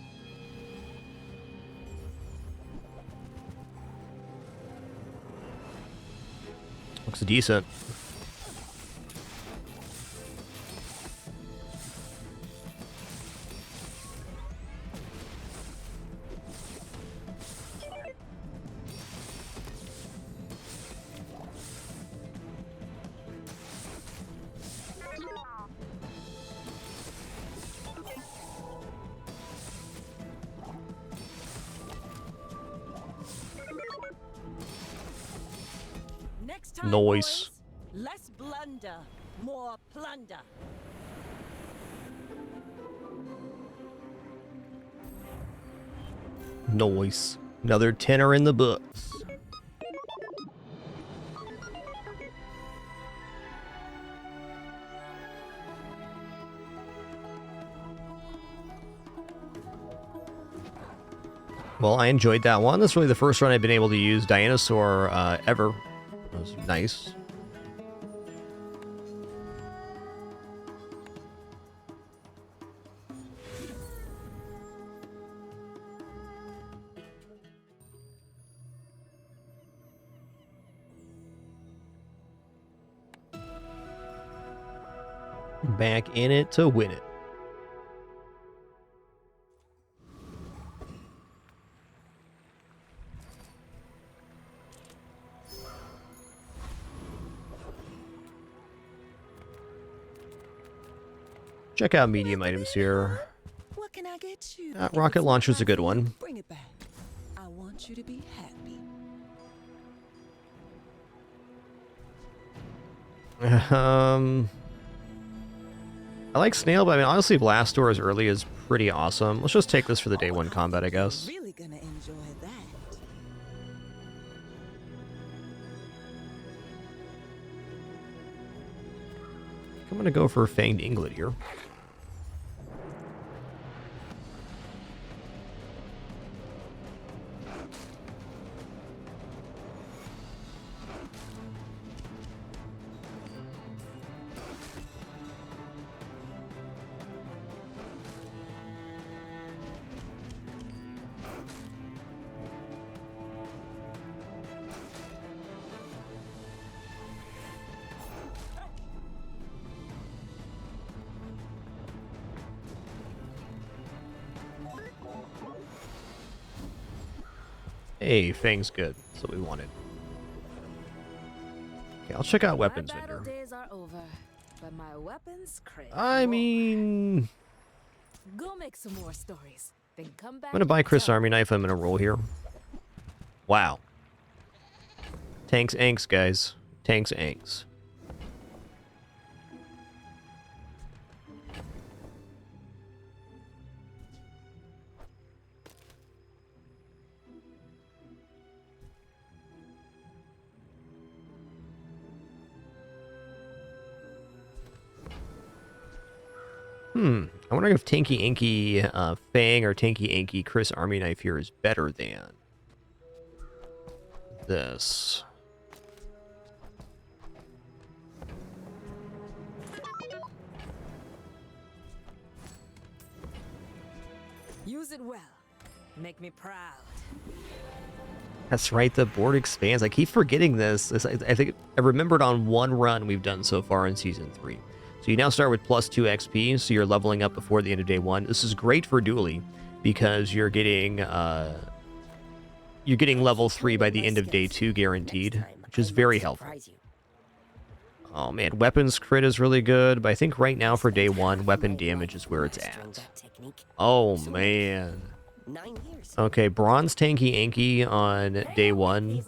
Looks decent. Next time, Noise. boys, less blunder, more plunder. Noise. Another tenner in the books. Well, I enjoyed that one. That's really the first run I've been able to use Dinosaur ever. That was nice. Back in it to win it. Check out medium items here. What can I get you? Rocket launcher's a good one. Bring it back. I want you to be happy. I like Snail, but I mean, honestly, Blastor as early is pretty awesome. Let's just take this for the day one combat, I guess. Really gonna enjoy that. I'm gonna go for Fanged Inglet here. Hey, Fang's good. That's what we wanted. Okay, I'll check out weapons My vendor. battle days are over, but my weapons crave I more. mean, Go make some more stories, then come back. I'm gonna buy and Chris tell Army Knife. I'm gonna roll here. Wow. Tanks Anks, guys. Tanks Anks. I wonder if Tanky Inky Fang or Tanky Inky Chris Army Knife here is better than this. Use it well. Make me proud. That's right, the board expands. I keep forgetting this. I think I remembered on one run we've done so far in Season 3. So you now start with plus 2 XP, so you're leveling up before the end of day 1. This is great for Dooley, because you're getting level 3 by the end of day 2 guaranteed, which is very helpful. Oh man, weapons crit is really good, but I think right now for day 1, weapon damage is where it's at. Oh man. 9 years. Okay, Bronze Tanky Anky on day 1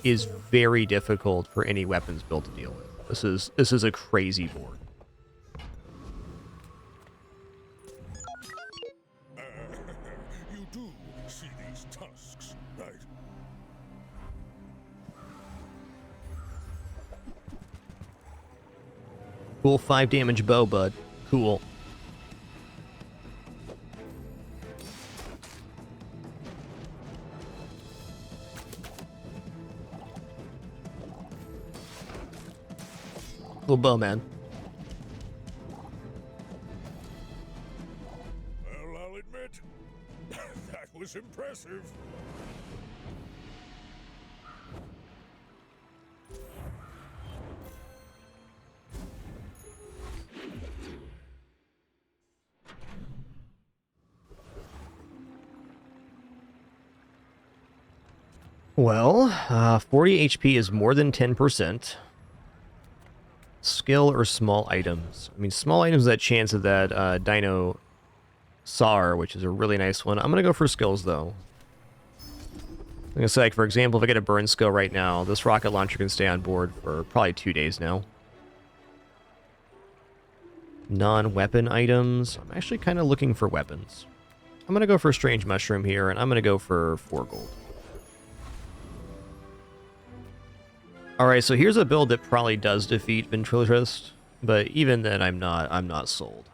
is very difficult for any weapons build to deal with. This is a crazy board. You do see these tusks, right? Cool 5 damage bow, bud. Cool. Little bow, man. Well, I'll admit, that was impressive. Well, 40 HP is more than 10%. Skill or small items. I mean, small items, that chance of that Dinosaur, which is a really nice one. I'm going to go for skills, though. I'm going to say, like, for example, if I get a burn skill right now, this rocket launcher can stay on board for probably 2 days now. Non-weapon items. I'm actually kind of looking for weapons. I'm going to go for Strange Mushroom here, and I'm going to go for 4 gold. Alright, so here's a build that probably does defeat Ventriloquist, but even then I'm not sold.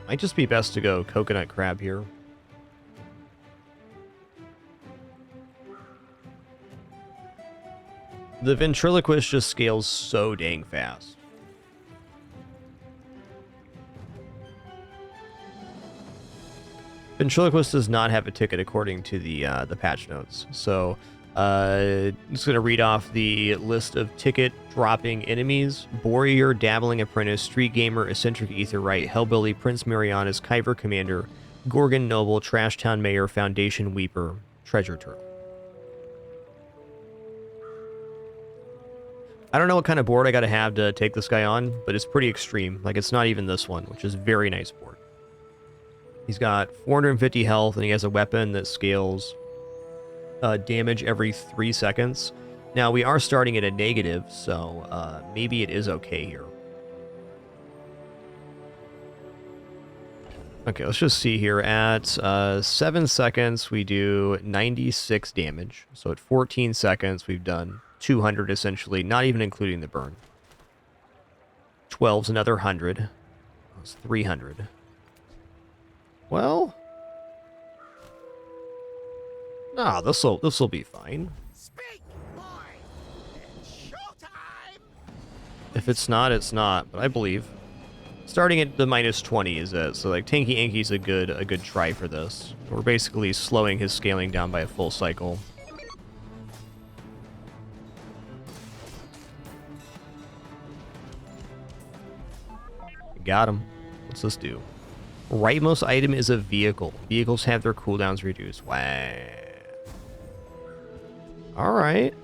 Might just be best to go Coconut Crab here. The Ventriloquist just scales so dang fast. Ventriloquist does not have a ticket according to the patch notes. So I'm just going to read off the list of ticket dropping enemies. Warrior, Dabbling Apprentice, Street Gamer, Eccentric Aetheryte, Hellbilly, Prince Marianas, Kyver Commander, Gorgon Noble, Trashtown Mayor, Foundation Weeper, Treasure Turtle. I don't know what kind of board I gotta have to take this guy on, but it's pretty extreme. Like, it's not even this one, which is a very nice board. He's got 450 health, and he has a weapon that scales damage every 3 seconds. Now, we are starting at a negative, so maybe it is okay here. Okay, let's just see here. At 7 seconds, we do 96 damage. So at 14 seconds, we've done 200 essentially, not even including the burn. 12's another 100. That's 300. Well, nah, this'll be fine. Speak, boy. It's showtime. If it's not, it's not. But I believe starting at the -20 is it. So like Tanky Anky's a good try for this. We're basically slowing his scaling down by a full cycle. Got him. What's this do? Rightmost item is a vehicle. Vehicles have their cooldowns reduced. Wow. Alright.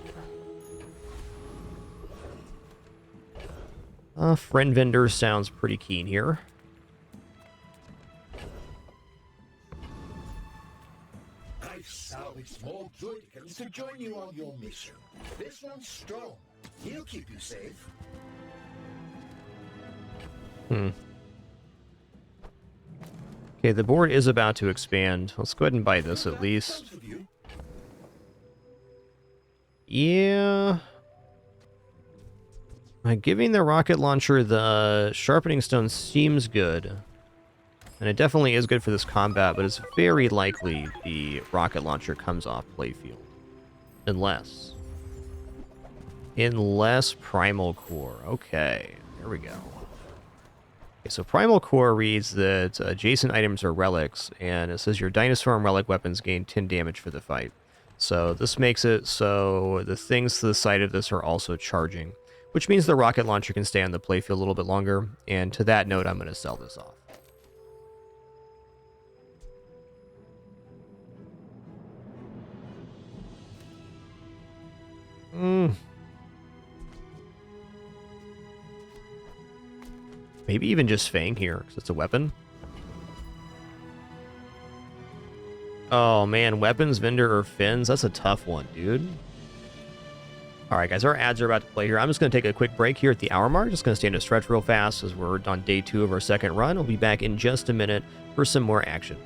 Friend vendor sounds pretty keen here. I've salvaged more Droidicans to join you on your mission. This one's strong. He'll keep you safe. Okay, the board is about to expand. Let's go ahead and buy this at least. Yeah. Giving the rocket launcher the sharpening stone seems good. And it definitely is good for this combat, but it's very likely the rocket launcher comes off playfield. Unless Primal Core. Okay, there we go. Okay, so Primal Core reads that adjacent items are relics, and it says your dinosaur and relic weapons gain 10 damage for the fight. So this makes it so the things to the side of this are also charging, which means the rocket launcher can stay on the playfield a little bit longer, and to that note, I'm going to sell this off. Maybe even just Fang here, because it's a weapon. Oh man, weapons vendor or fins? That's a tough one, dude. Alright guys, our ads are about to play here. I'm just going to take a quick break here at the hour mark. Just going to stand to stretch real fast as we're on day 2 of our second run. We'll be back in just a minute for some more action.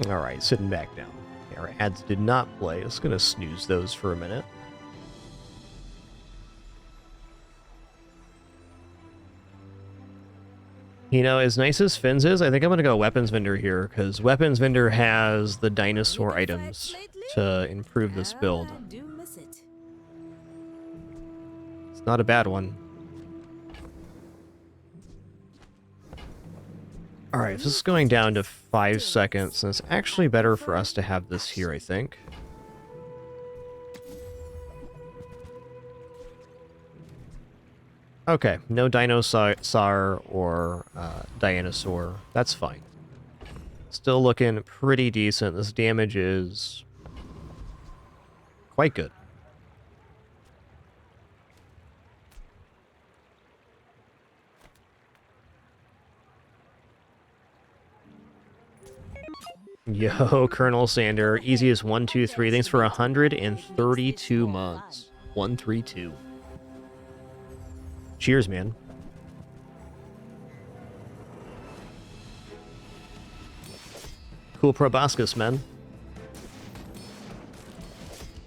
Alright, sitting back down. Okay, our ads did not play. Just going to snooze those for a minute. You know, as nice as Fins is, I think I'm going to go Weapons Vendor here, because Weapons Vendor has the Dinosaur items to improve this build. It's not a bad one. Alright, this is going down to 5 seconds, and it's actually better for us to have this here, I think. Okay, no Dinosaur or Dinosaur. That's fine. Still looking pretty decent. This damage is quite good. Yo, Colonel Sander, easiest 1, 2, 3. Thanks for 132 months. 132. Cheers, man. Cool proboscis, man.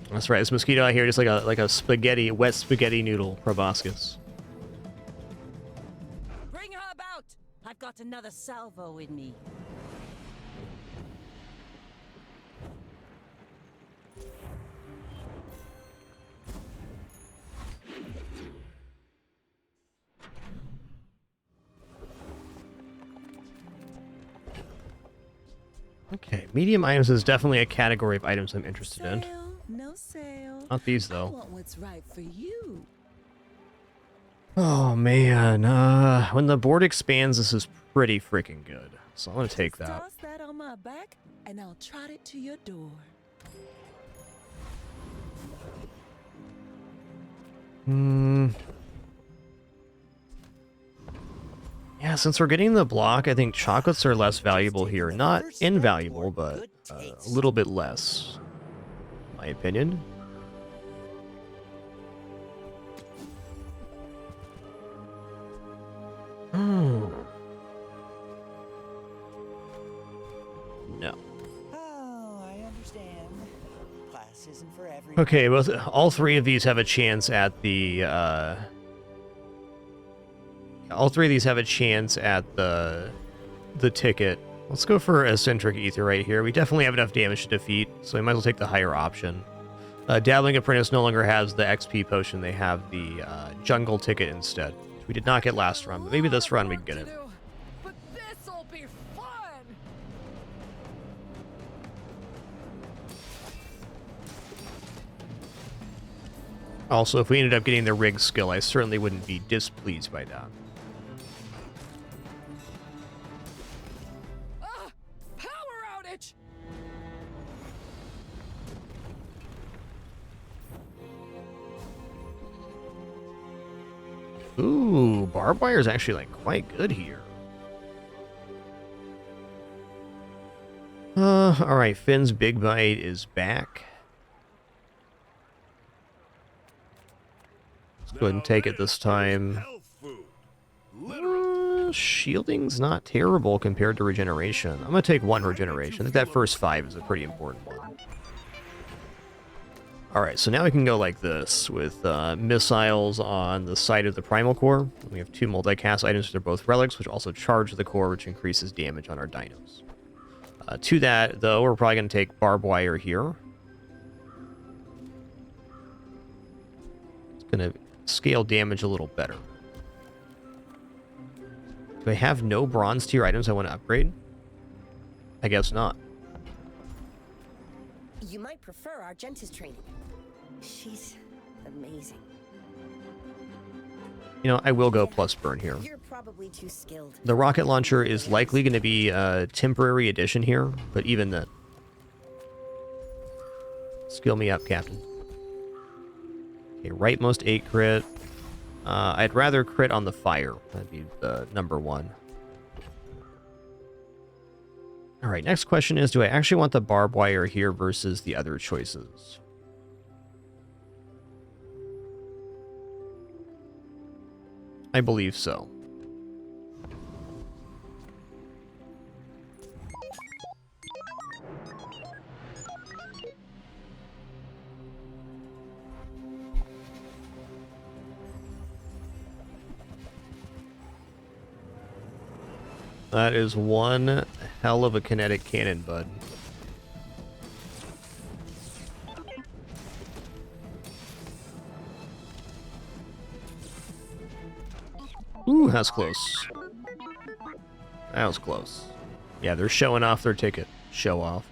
That's right. This mosquito out here just like a spaghetti, wet spaghetti noodle proboscis. Bring her about. I've got another salvo in me. Okay, medium items is definitely a category of items I'm interested in. No sale. Not these, though. I want what's right for you. Oh, man. When the board expands, this is pretty freaking good. So I'm going to take that. Toss that on my back, and I'll trot it to your door. Yeah, since we're getting the block, I think chocolates are less valuable here. Not invaluable, but a little bit less, in my opinion. No. Oh, I understand. Class isn't for everyone. Okay, well, all three of these have a chance at the all three of these have a chance at the ticket. Let's go for Eccentric Ether right here. We definitely have enough damage to defeat, so we might as well take the higher option. Dabbling Apprentice no longer has the XP potion. They have the Jungle ticket instead, which we did not get last run, but maybe this run we can get it. But this'll be fun! Also, if we ended up getting the rig skill, I certainly wouldn't be displeased by that. Power outage! Ooh, barbed wire is actually like quite good here. All right, Finn's Big Bite is back. Let's go ahead and take it this time. Shielding's not terrible compared to regeneration. I'm gonna take 1 regeneration. I think that first 5 is a pretty important one. Alright, so now we can go like this, with missiles on the side of the Primal Core. We have 2 multicast items, which are both relics, which also charge the core, which increases damage on our dinos. To that, though, we're probably going to take barbed wire here. It's going to scale damage a little better. Do I have no bronze tier items I want to upgrade? I guess not. You might prefer Argenta's training. She's amazing. You know, I will go plus burn here. You're probably too skilled. The rocket launcher is likely going to be a temporary addition here, but even then. Skill me up, Captain. Okay, rightmost 8 crit. I'd rather crit on the fire. That'd be the number 1. Alright, next question is, do I actually want the barbed wire here versus the other choices? I believe so. That is one hell of a kinetic cannon, bud. Ooh, that's close. That was close. Yeah, they're showing off their ticket. Show off.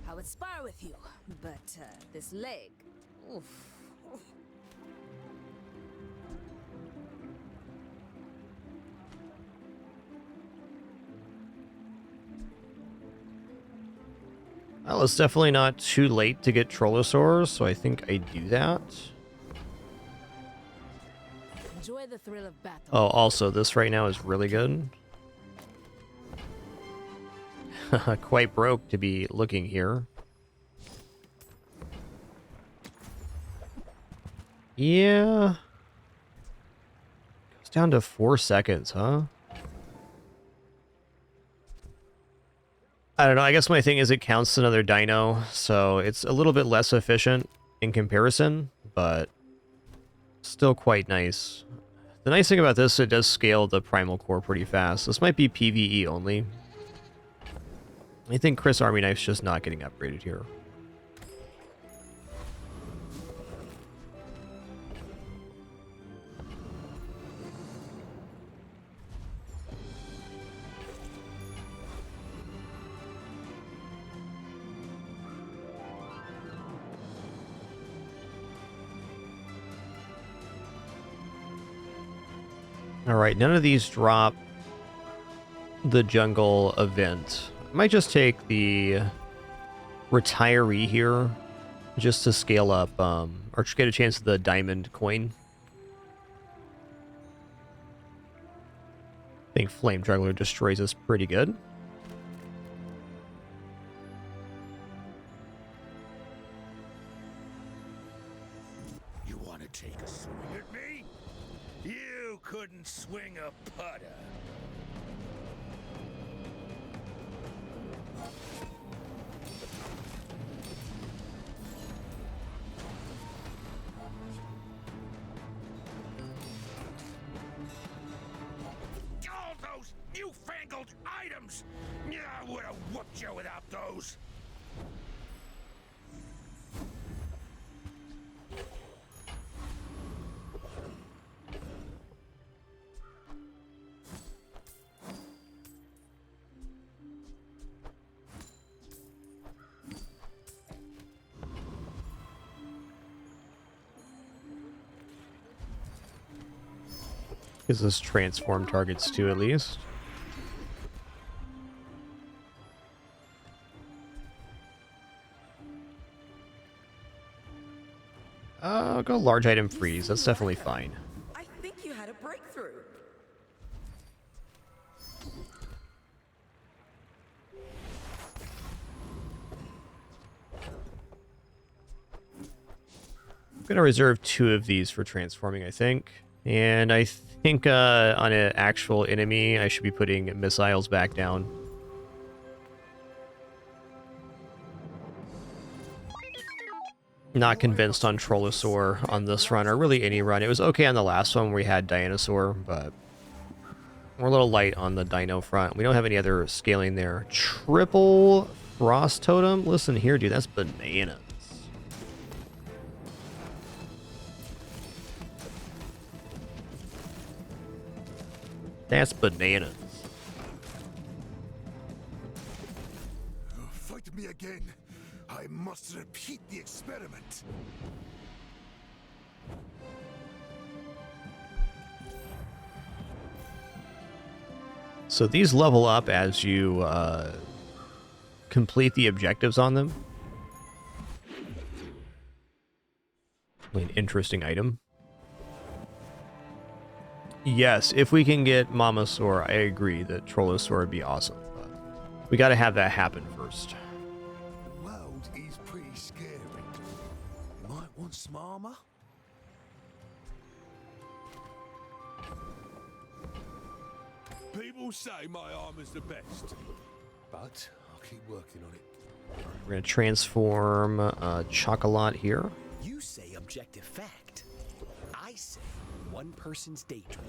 I would spar with you, but this leg, oof. Well, it's definitely not too late to get Trollosaurs, so I think I do that. Enjoy the thrill of battle. Oh, also, this right now is really good. Quite broke to be looking here. Yeah. Goes down to 4 seconds, huh? I don't know, I guess my thing is it counts as another dino, so it's a little bit less efficient in comparison, but still quite nice. The nice thing about this, it does scale the Primal Core pretty fast. This might be PvE only. I think Chris Army Knife's just not getting upgraded here. Alright, none of these drop the jungle event. I might just take the retiree here just to scale up, or just get a chance at the diamond coin. I think Flame Juggler destroys us pretty good. You want to take a swing at me? You couldn't swing a putter. All those newfangled items! Yeah, I would have whooped you without those. Gives us transform targets too, at least. I'll go large item freeze. That's definitely fine. I think you had a breakthrough. I'm gonna reserve 2 of these for transforming, I think. And I think on an actual enemy, I should be putting missiles back down. Not convinced on Trollosaur on this run, or really any run. It was okay on the last one where we had Dinosaur, but we're a little light on the Dino front. We don't have any other scaling there. Triple Frost Totem? Listen here, dude, that's bananas. That's bananas. Fight me again. I must repeat the experiment. So these level up as you complete the objectives on them. An interesting item. Yes, if we can get Mamasaur, I agree that Trollosaur would be awesome. But we got to have that happen first. The world is pretty scary. You might want some armor. People say my armor's the best, but I'll keep working on it. We're going to transform Chocolat here. You say objective fact. I say one person's daydream.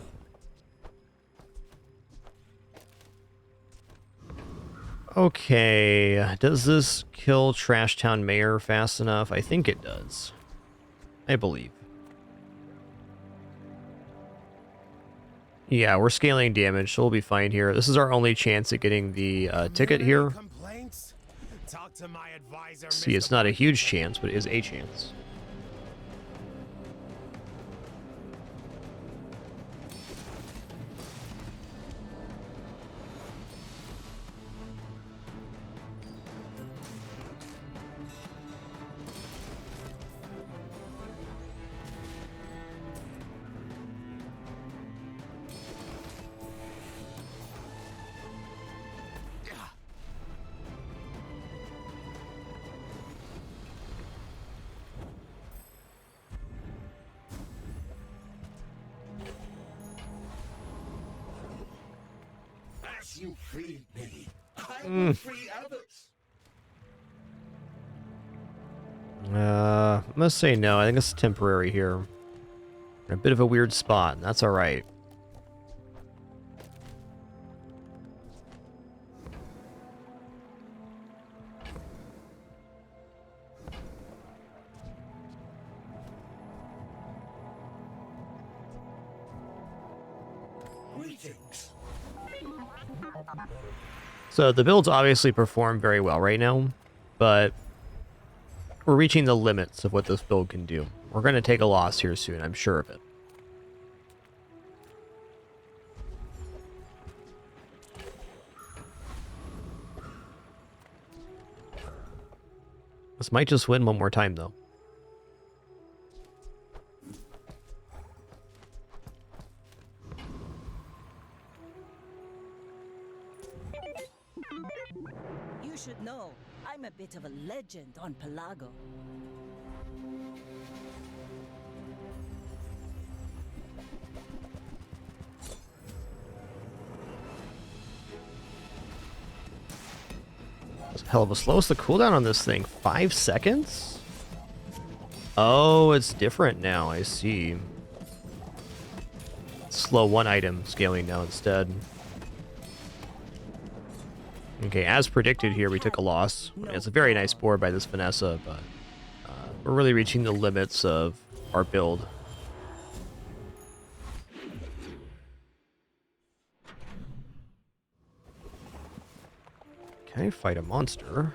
Okay, does this kill Trash Town Mayor fast enough? I think it does. I believe. Yeah, we're scaling damage, so we'll be fine here. This is our only chance at getting the ticket here. Talk to my advisor, See, it's not a huge chance, but it is a chance. As you freed me, I will free others. I must say no. I think it's temporary here. In a bit of a weird spot, and that's all right. Greetings. So the builds obviously perform very well right now, but we're reaching the limits of what this build can do. We're going to take a loss here soon, I'm sure of it. This might just win one more time, though. You should know, I'm a bit of a legend on Pelago. That's a hell of a slow. What's the cooldown on this thing? 5 seconds? Oh, it's different now. I see. Slow one item scaling now instead. Okay, as predicted here, we took a loss. It's a very nice board by this Vanessa, but we're really reaching the limits of our build. Okay, fight a monster.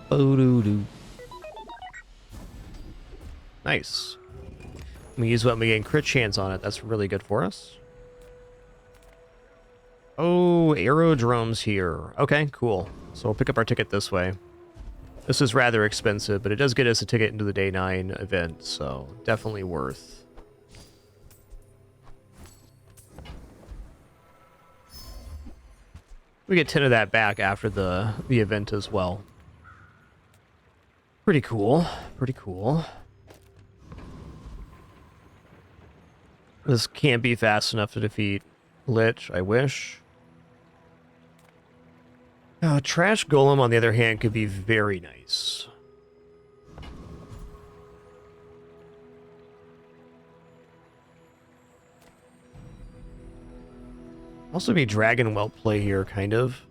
Doo-doo. Nice. We use what we gain crit chance on it. That's really good for us. Oh, aerodromes here. Okay, cool. So we'll pick up our ticket this way. This is rather expensive, but it does get us a ticket into the day 9 event, so definitely worth. We get 10 of that back after the event as well. Pretty cool. Pretty cool. This can't be fast enough to defeat Lich, I wish. Trash Golem, on the other hand, could be very nice. Also be Dragon Whelp play here, kind of.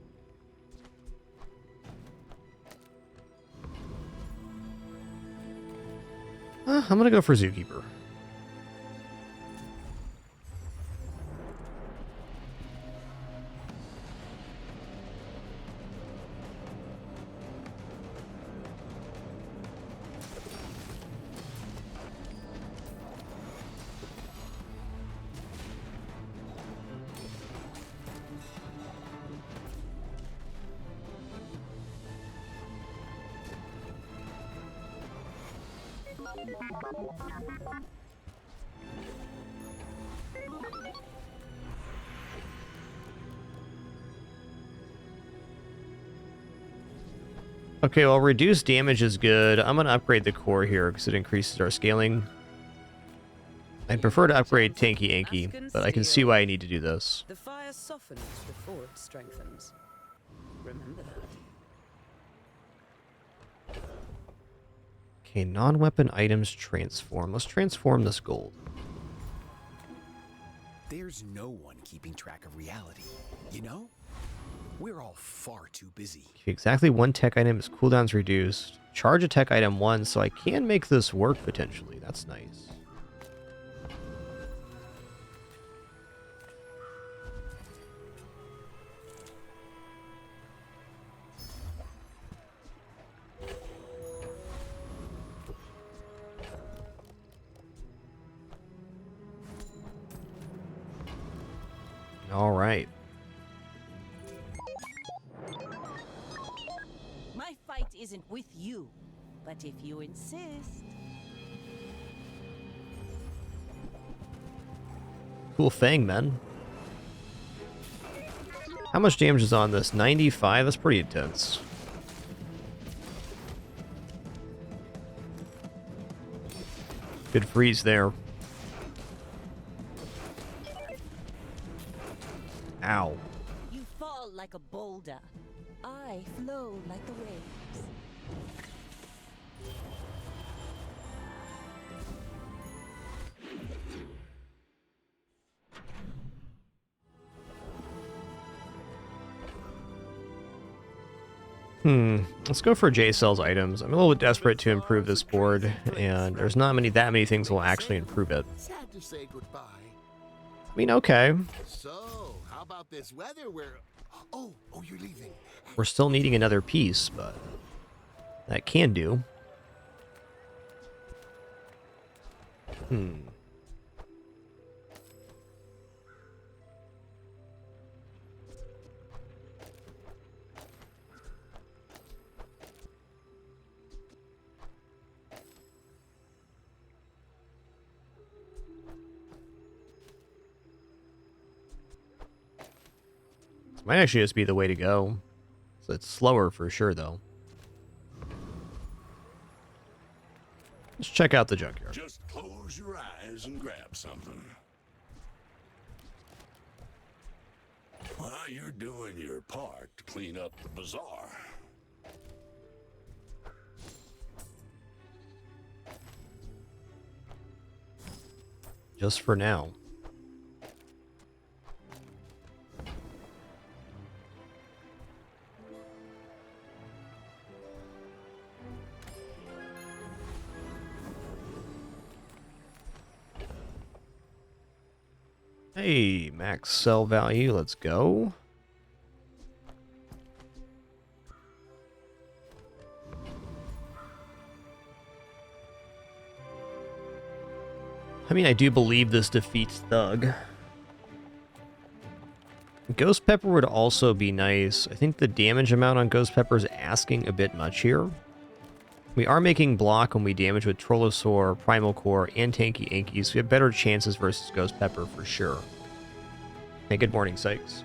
I'm gonna go for Zookeeper. Okay, well, reduced damage is good. I'm going to upgrade the core here because it increases our scaling. I'd prefer to upgrade Tanky Anky, but I can see why I need to do this. The fire softens before it strengthens. Remember that. Okay, non-weapon items transform. Let's transform this gold. There's no one keeping track of reality, you know? We're all far too busy. Okay, exactly one tech item is cooldowns reduced. Charge a tech item once, so I can make this work potentially. That's nice. All right. My fight isn't with you, but if you insist. Cool thing, man. How much damage is on this? 95? That's pretty intense. Good freeze there. Ow. You fall like a boulder. I flow like the waves. Let's go for J-Cell's items. I'm a little bit desperate to improve this board, and there's not that many things that will actually improve it. Sad to say goodbye. I mean, okay. So, how about this weather where... Oh, you're leaving. We're still needing another piece, but that can do. Might actually just be the way to go. So it's slower for sure, though. Let's check out the junkyard. Just close your eyes and grab something. While you're doing your part to clean up the bazaar. Just for now. Hey, max sell value, let's go. I mean, I do believe this defeats Thug. Ghost Pepper would also be nice. I think the damage amount on Ghost Pepper is asking a bit much here. We are making block when we damage with Trollosaur, Primal Core, and Tanky Anky, so we have better chances versus Ghost Pepper for sure. Hey, good morning, Sykes.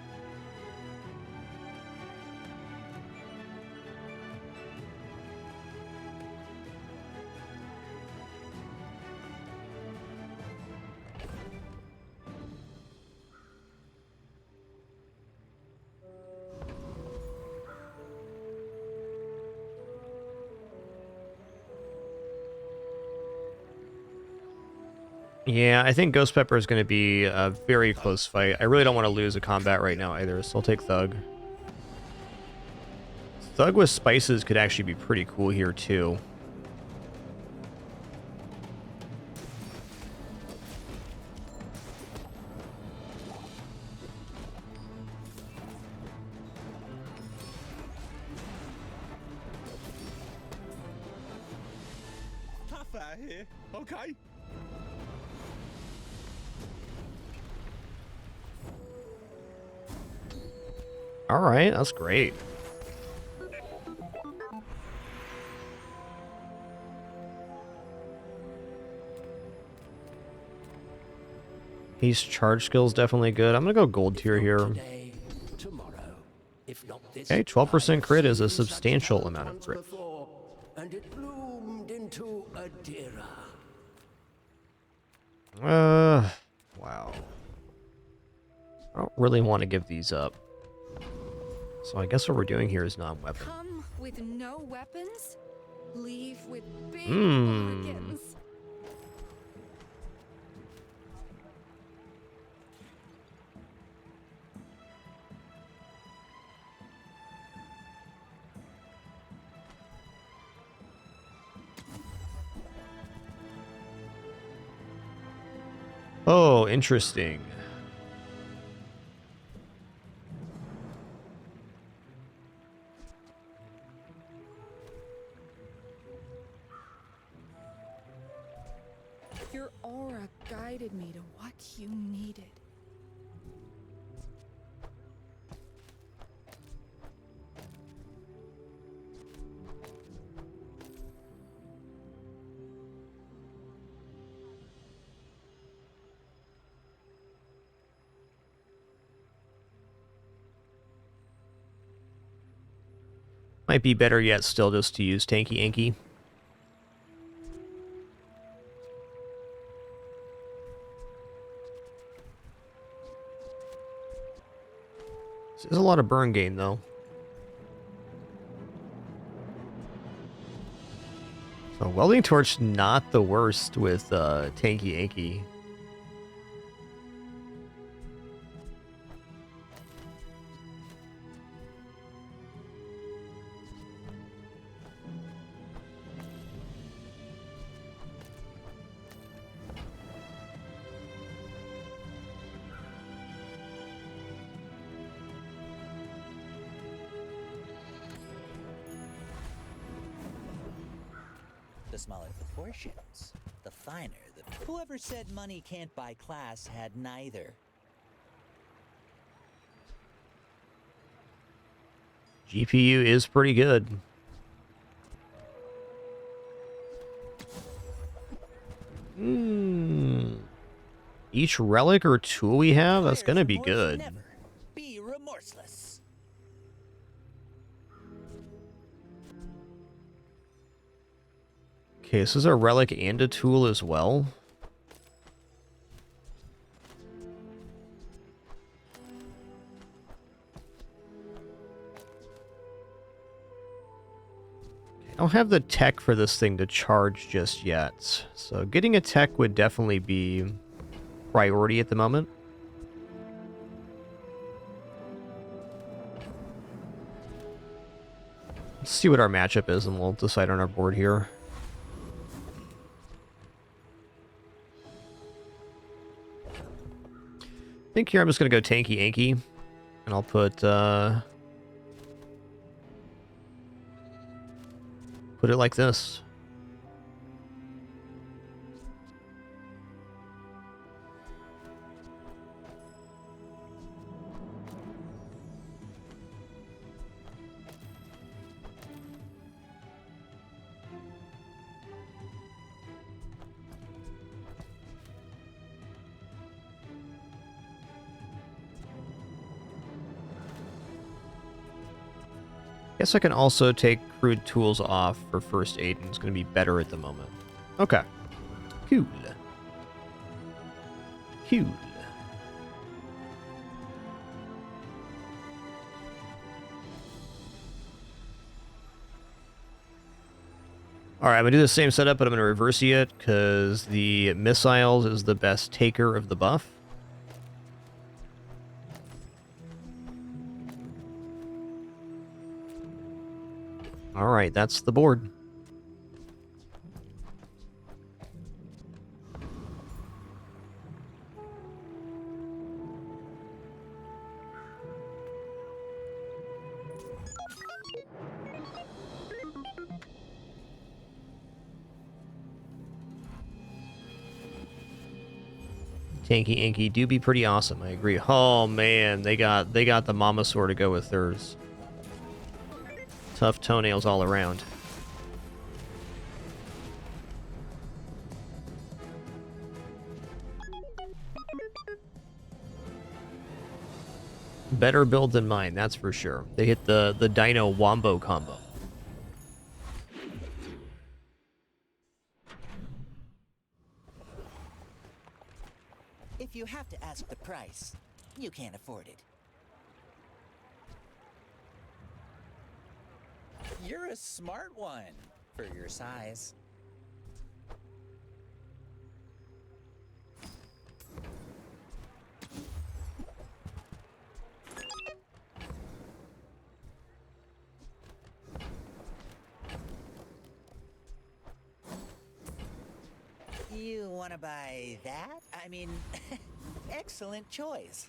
Yeah, I think Ghost Pepper is going to be a very close fight. I really don't want to lose a combat right now either, so I'll take Thug. Thug with spices could actually be pretty cool here too. Tough out here, okay? All right, that's great. His charge skill's definitely good. I'm gonna go gold tier here. Okay, 12% crit is a substantial amount of crit. And it bloomed into a Dira. Wow. I don't really want to give these up. So I guess what we're doing here is non-weapon. Come with no weapons, leave with big bargains. Oh, interesting. Your aura guided me to what you needed. Might be better yet still just to use Tanky Anky. This is a lot of burn gain, though. So Welding Torch, not the worst with Tanky Anky. The smaller the portions, the finer the... Whoever said money can't buy class had neither. GPU is pretty good. Each relic or tool we have, that's gonna be good. Never be remorseless. Okay, so this is a relic and a tool as well. I don't have the tech for this thing to charge just yet. So getting a tech would definitely be priority at the moment. Let's see what our matchup is and we'll decide on our board here. I think here I'm just going to go tanky Anky. And I'll put it like this. Guess I can also take crude tools off for first aid, and it's going to be better at the moment. Okay. Cool. Cool. Alright, I'm going to do the same setup, but I'm going to reverse it, because the missiles is the best taker of the buff. Alright, that's the board. Tanky Inky do be pretty awesome, I agree. Oh man, they got the Mamasaur to go with theirs. Tough toenails all around. Better build than mine, that's for sure. They hit the Dino Wombo combo. If you have to ask the price, you can't afford it. You're a smart one for your size. You want to buy that? I mean, excellent choice.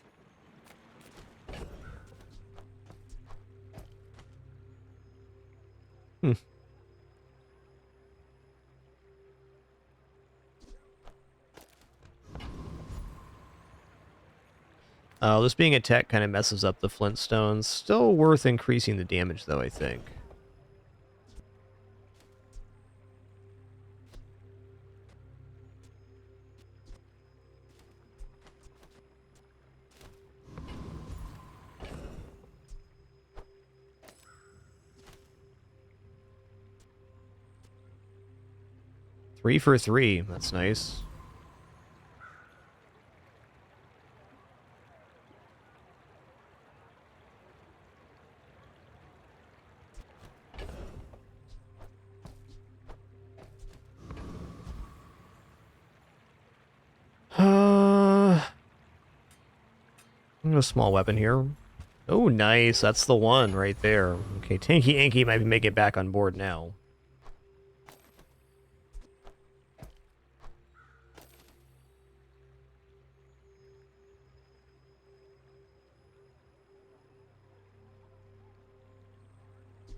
This being a tech kind of messes up the Flintstones. Still worth increasing the damage, though, I think. Three for three. That's nice. A small weapon here. Oh, nice. That's the one right there. Okay, Tanky Anky might be making it back on board now.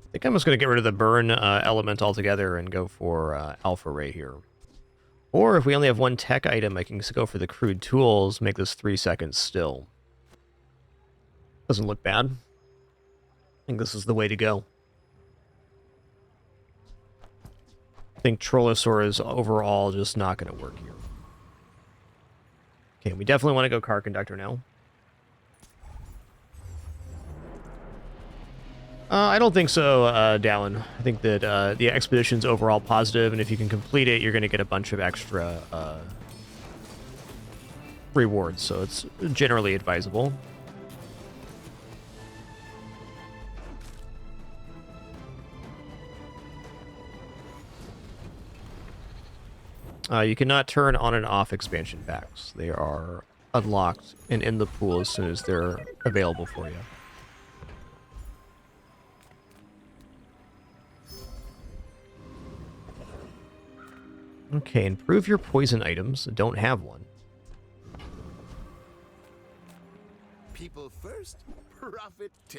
I think I'm just going to get rid of the burn element altogether and go for Alpha Ray here. Or if we only have one tech item, I can just go for the crude tools, make this 3 seconds still. Doesn't look bad. I think this is the way to go. I think Trollosaur is overall just not going to work here. Okay, we definitely want to go Car Conductor now. I don't think so, Dallin. I think that the expedition's overall positive, and if you can complete it, you're going to get a bunch of extra rewards, so it's generally advisable. You cannot turn on and off expansion packs. They are unlocked and in the pool as soon as they're available for you. Okay, improve your poison items. Don't have one. People first, profit 10th.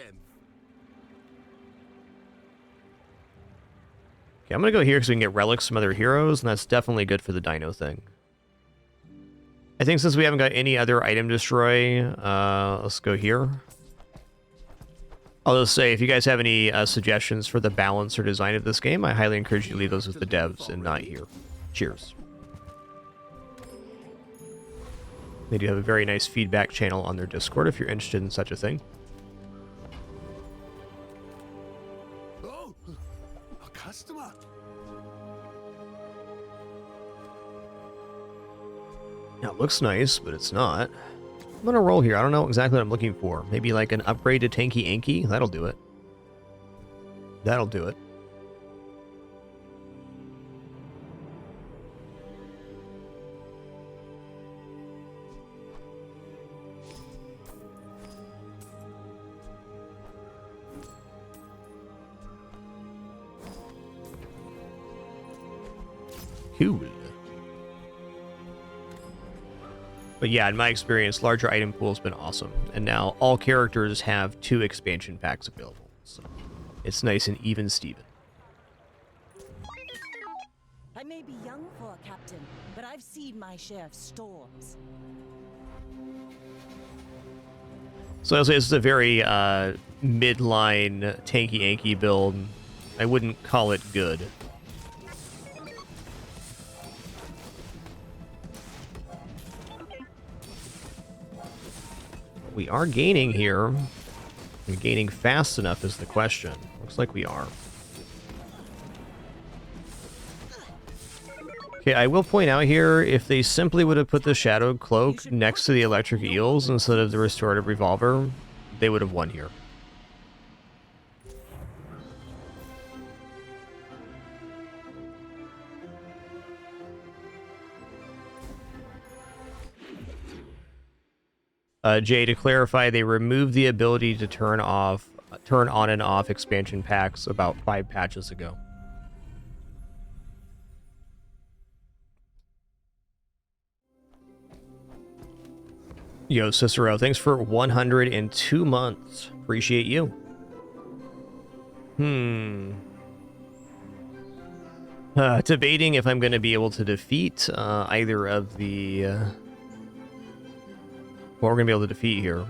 Okay, I'm gonna go here because we can get relics from other heroes, and that's definitely good for the dino thing. I think since we haven't got any other item destroy, let's go here. I'll just say, if you guys have any suggestions for the balance or design of this game, I highly encourage you to leave those with the devs and not here. Cheers. They do have a very nice feedback channel on their Discord if you're interested in such a thing. Oh, a customer. Now, it looks nice, but it's not. I'm gonna roll here. I don't know exactly what I'm looking for. Maybe like an upgrade to Tanky Anky? That'll do it. That'll do it. Cool. But yeah, in my experience, larger item pool has been awesome. And now all characters have 2 expansion packs available. So it's nice and even Steven. I may be young for a captain, but I've seen my share of storms. So I'll say this is a very midline Tanky Anky build. I wouldn't call it good. We are gaining here. We're gaining fast enough is the question. Looks like we are. Okay, I will point out here, if they simply would have put the Shadowed Cloak next to the Electric Eels instead of the Restorative Revolver, they would have won here. Jay, to clarify, they removed the ability to turn on and off expansion packs about 5 patches ago. Yo, Cicero, thanks for 102 months. Appreciate you. Debating if I'm going to be able to defeat either of the... what we're going to be able to defeat here.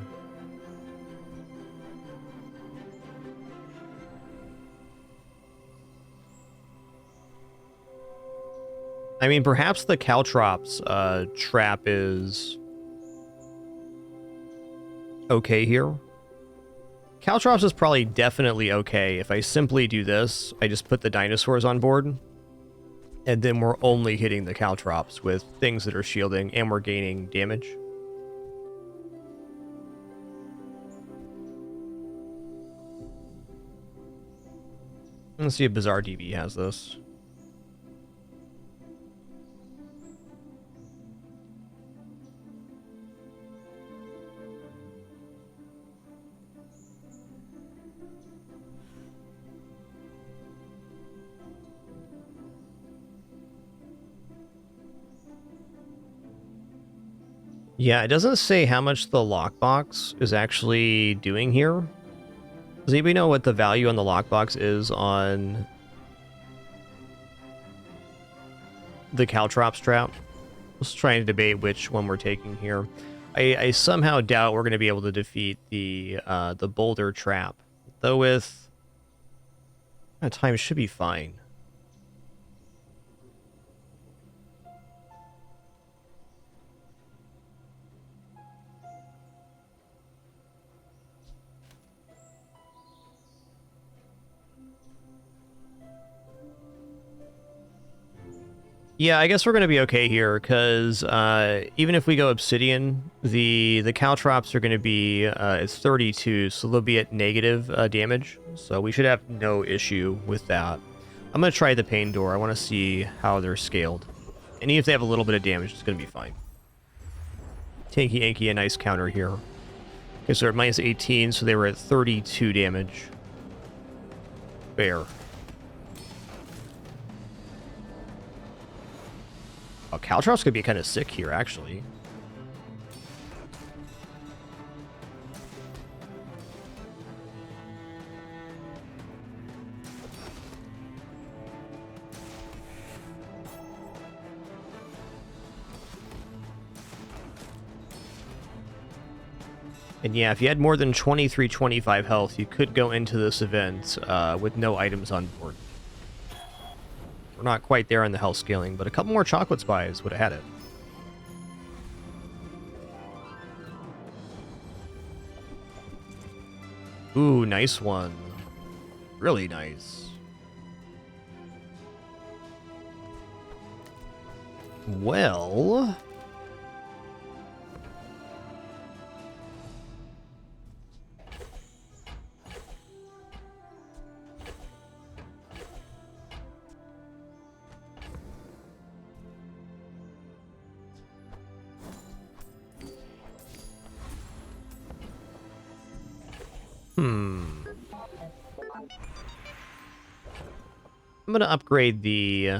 I mean, perhaps the Caltrops trap is okay here. Caltrops is probably definitely okay. If I simply do this, I just put the dinosaurs on board, and then we're only hitting the Caltrops with things that are shielding, and we're gaining damage. Let's see if Bizarre DB has this. Yeah, it doesn't say how much the lockbox is actually doing here. Does anybody know what the value on the lockbox is on the Caltrops trap? Let's try and debate which one we're taking here. I somehow doubt we're going to be able to defeat the boulder trap, though with time should be fine. Yeah, I guess we're going to be okay here, because even if we go Obsidian, the Caltrops are going to be, it's 32, so they'll be at negative damage, so we should have no issue with that. I'm going to try the Pain Door. I want to see how they're scaled. And even if they have a little bit of damage, it's going to be fine. Tanky Anky, a nice counter here. Okay, so they're at minus 18, so they were at 32 damage. Fair. Oh, Caltrops could be kind of sick here, actually. And yeah, if you had more than 23, 25 health, you could go into this event with no items on board. We're not quite there on the health scaling, but a couple more chocolate spies would have had it. Ooh, nice one. Really nice. Well... I'm gonna upgrade the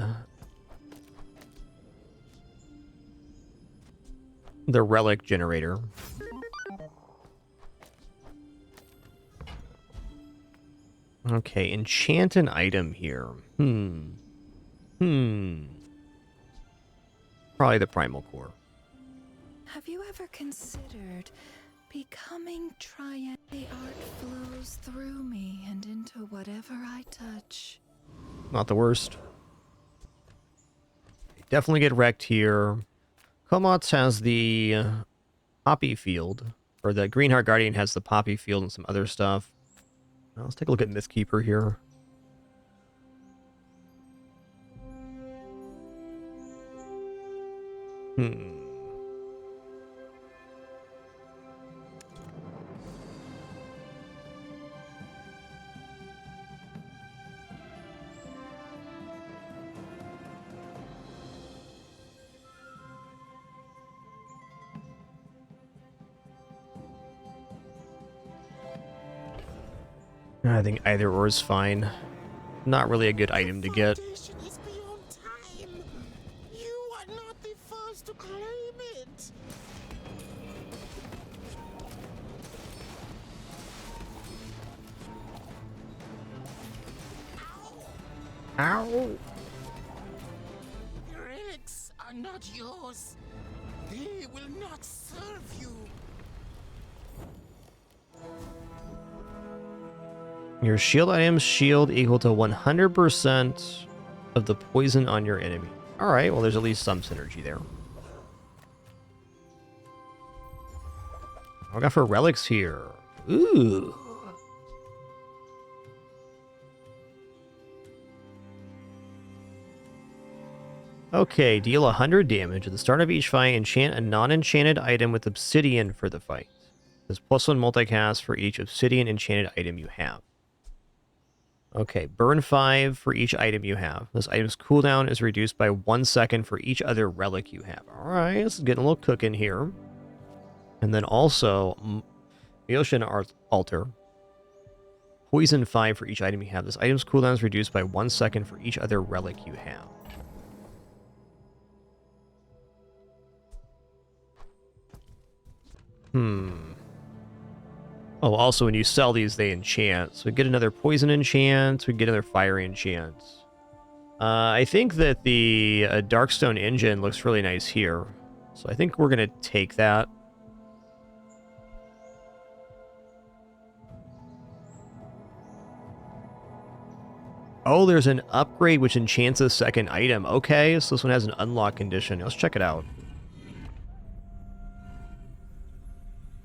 relic generator. Okay, enchant an item here. Probably the primal core. Have you ever considered becoming triad? The art flows through me and into whatever I touch. Not the worst. Definitely get wrecked here. Komats has the poppy field, or the Greenheart Guardian has the poppy field and some other stuff. Now, let's take a look at Mythkeeper here. I think either or is fine. Not really a good item to get. Is beyond time. You are not the first to claim it. Ow! Your relics are not yours. They will not serve you. Your shield items shield equal to 100% of the poison on your enemy. Alright, well there's at least some synergy there. I got for relics here. Ooh. Okay, deal 100 damage. At the start of each fight, enchant a non-enchanted item with obsidian for the fight. There's +1 multicast for each obsidian enchanted item you have. Okay, burn 5 for each item you have. This item's cooldown is reduced by 1 second for each other relic you have. Alright, this is getting a little cooking here. And then also, Ocean Altar. Poison 5 for each item you have. This item's cooldown is reduced by 1 second for each other relic you have. Oh, also when you sell these, they enchant. So we get another poison enchant, we get another fire enchant. I think that the Darkstone engine looks really nice here. So I think we're going to take that. Oh, there's an upgrade which enchants a second item. Okay, so this one has an unlock condition. Let's check it out.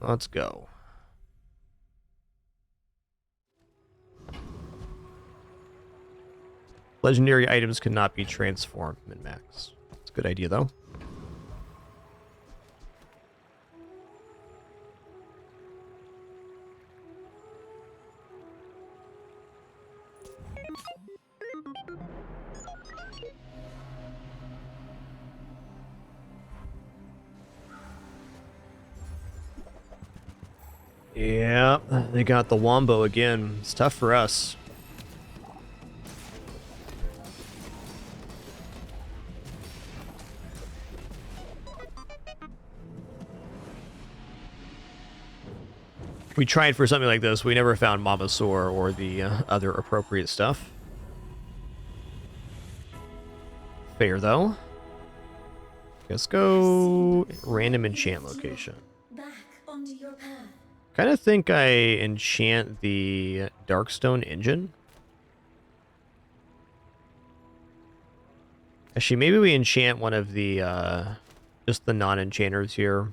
Let's go. Legendary items cannot be transformed, min-max. Good idea, though. Yeah, they got the Wombo again. It's tough for us. We tried for something like this. We never found Mamasaur or the other appropriate stuff. Fair, though. Let's go random enchant location. Back onto your path. Kind of think I enchant the Darkstone engine. Actually, maybe we enchant one of the, just the non-enchanters here.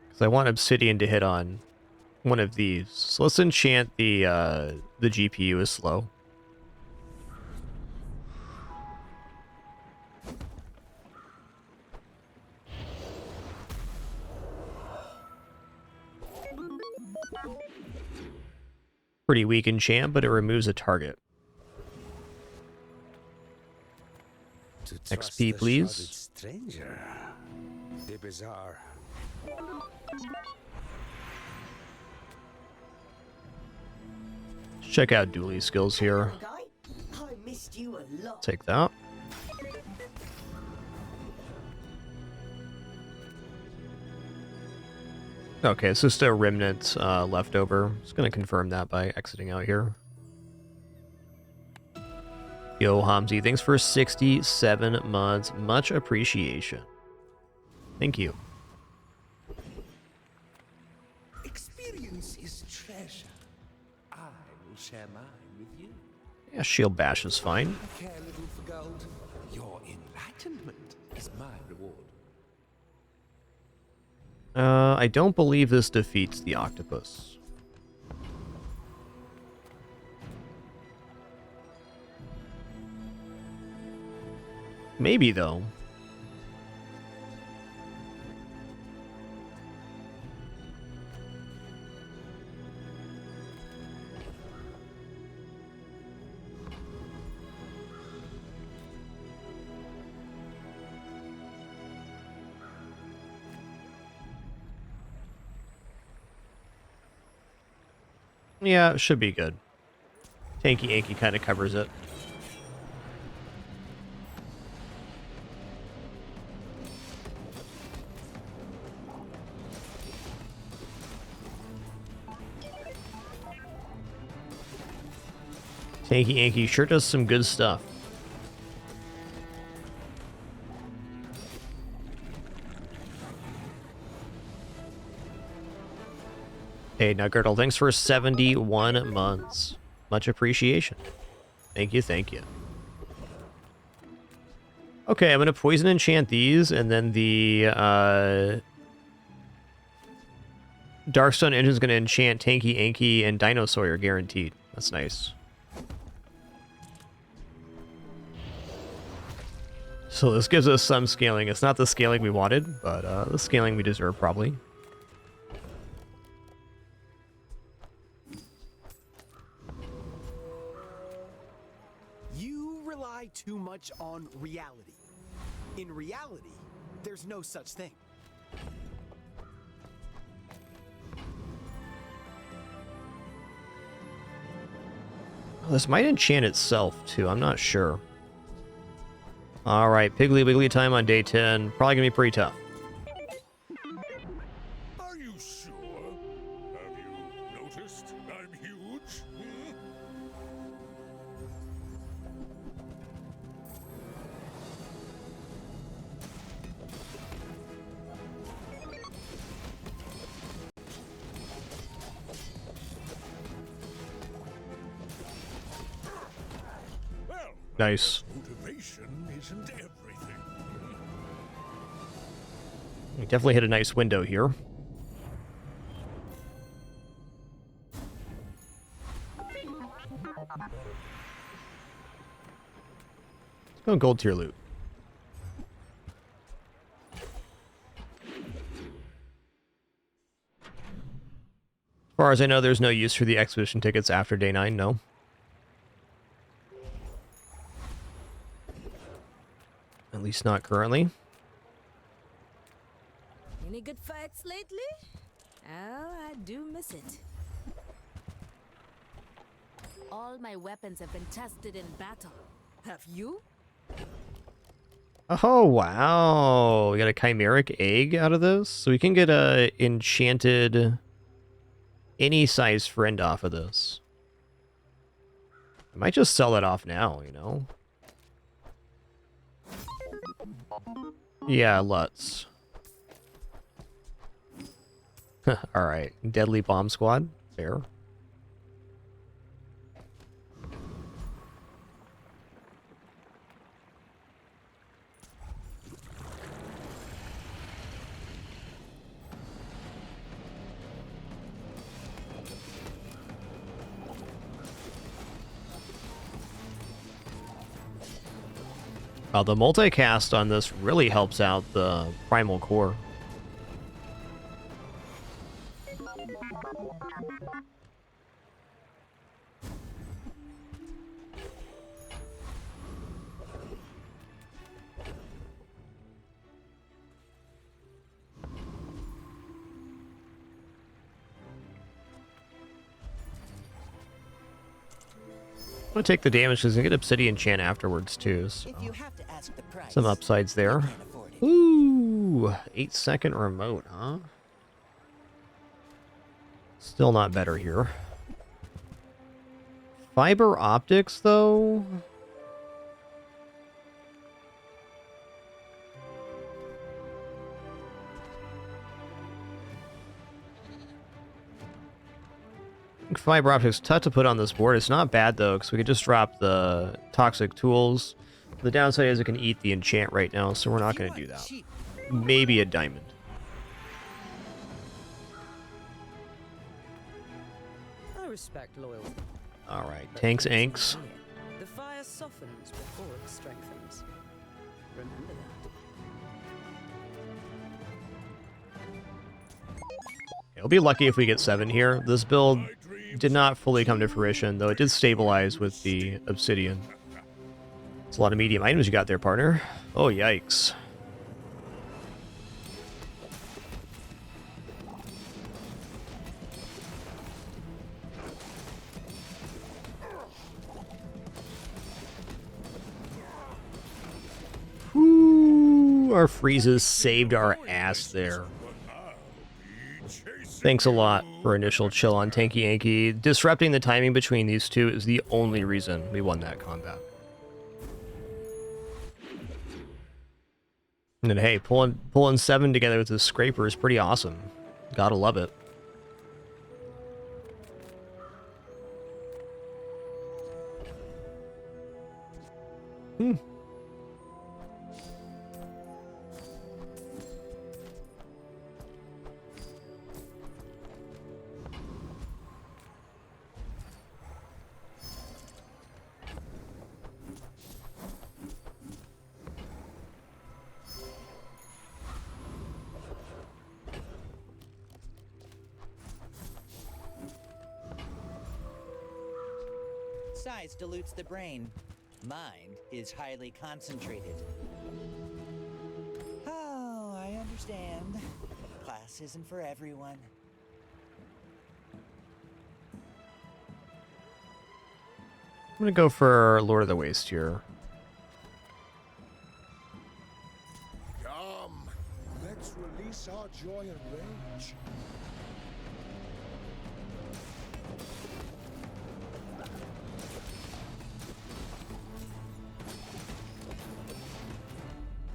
Because I want Obsidian to hit on one of these. So let's enchant the GPU is slow. Pretty weak enchant, but it removes a target. XP, please. Stranger. The bizarre. Check out Dooley's skills here. I missed you a lot. Take that. Okay, it's just a remnant leftover. Just gonna confirm that by exiting out here. Yo, Hamzi, thanks for 67 months. Much appreciation. Thank you. Experience is treasure. I will share mine with you. Yeah, shield bash is fine. I care little for gold. Your enlightenment is my reward. I don't believe this defeats the octopus. Maybe, though. Yeah, it should be good. Tanky Anky kind of covers it. Tanky Anky sure does some good stuff. Hey, Nuggertle, thanks for 71 months. Much appreciation. Thank you, thank you. Okay, I'm going to poison enchant these, and then the Darkstone Engine's going to enchant Tanky Anky and Dinosaur, guaranteed. That's nice. So this gives us some scaling. It's not the scaling we wanted, but the scaling we deserve, probably. Too much on reality. In reality, there's no such thing. This might enchant itself, too. I'm not sure. Alright, Piggly Wiggly time on day 10. Probably gonna be pretty tough. Are you sure? Have you noticed I'm huge? Nice. Motivation isn't everything. We definitely hit a nice window here. Go gold tier loot. As far as I know, there's no use for the exhibition tickets after day 9, no. At least not currently. Any good fights lately? Oh, I do miss it. All my weapons have been tested in battle. Have you? Oh, wow. We got a chimeric egg out of this. So we can get a enchanted any size friend off of this. I might just sell it off now, you know? Yeah, let's. Alright. Deadly Bomb Squad. Fair. The multicast on this really helps out the Primal Core. I'm gonna take the damage because I get Obsidian Chant afterwards too, so If you have to ask the price, some upsides there. I can't afford it. Ooh, 8-second remote, huh? Still not better here. Fiber optics, though? Fiber optics tough to put on this board. It's not bad though, because we could just drop the toxic tools. The downside is it can eat the enchant right now, so we're not going to do that. Maybe a diamond. I respect loyalty. All right, tanks, anks. The fire softens before it strengthens. Remember that. We'll be lucky if we get 7 here. This build did not fully come to fruition, though it did stabilize with the obsidian. It's a lot of medium items you got there, partner. Oh, yikes. Whew, our freezes saved our ass there. Thanks a lot for initial chill on Tanky Yankee. Disrupting the timing between these two is the only reason we won that combat. And then, hey, pulling 7 together with this scraper is pretty awesome. Gotta love it. Size dilutes the brain. Mind is highly concentrated. Oh, I understand. Class isn't for everyone. I'm gonna go for Lord of the Waste here. Come, let's release our joy and rage.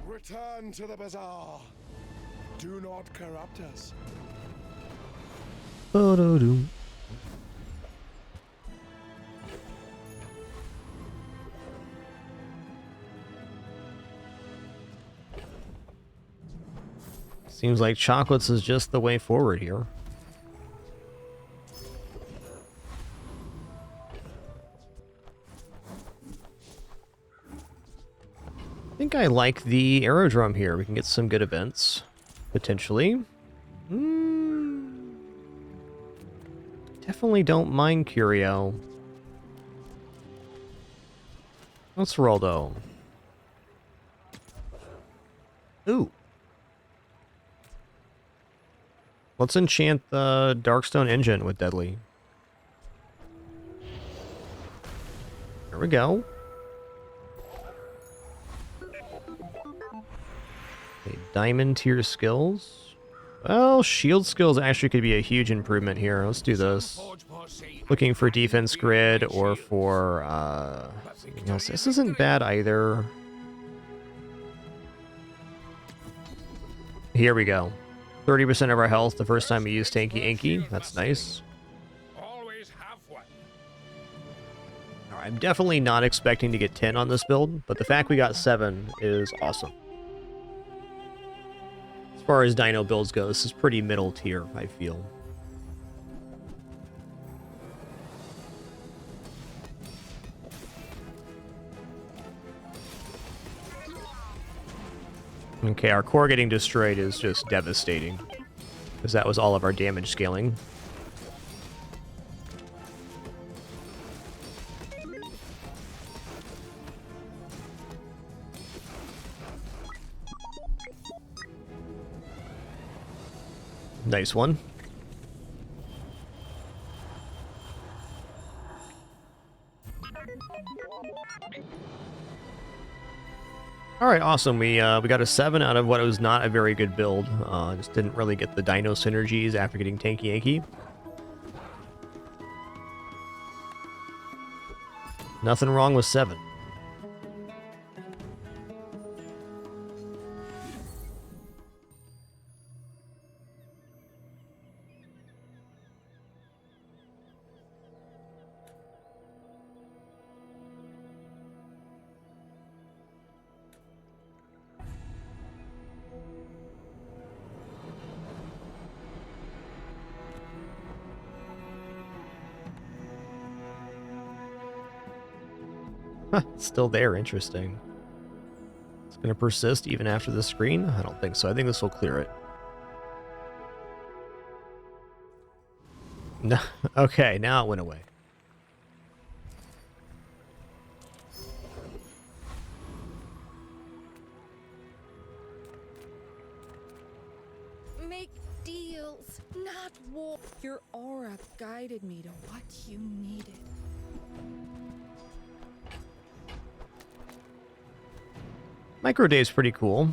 Return to the bazaar. Do not corrupt us. Ba-do-doo. Seems like chocolates is just the way forward here. think I like the aerodrome here. We can get some good events, potentially. Definitely don't mind Curio. Let's roll, though. Ooh. Let's enchant the Darkstone engine with Deadly. There we go. Okay, diamond tier skills. Well, shield skills actually could be a huge improvement here. Let's do this. Looking for defense grid or for something else. This isn't bad either. Here we go. 30% of our health the first time we use Tanky Inky. That's nice. I'm definitely not expecting to get 10 on this build, but the fact we got 7 is awesome. As far as dino builds go, this is pretty middle tier, I feel. Okay, our core getting destroyed is just devastating, because that was all of our damage scaling. Nice one. Alright, awesome. We got a 7 out of what was not a very good build. Just didn't really get the dino synergies after getting Tanky Yankee. Nothing wrong with 7. Huh, it's still there. Interesting. It's going to persist even after the screen? I don't think so. I think this will clear it. No. Okay, now it went away. Make deals, not war. Your aura guided me to what you needed. Microday's pretty cool.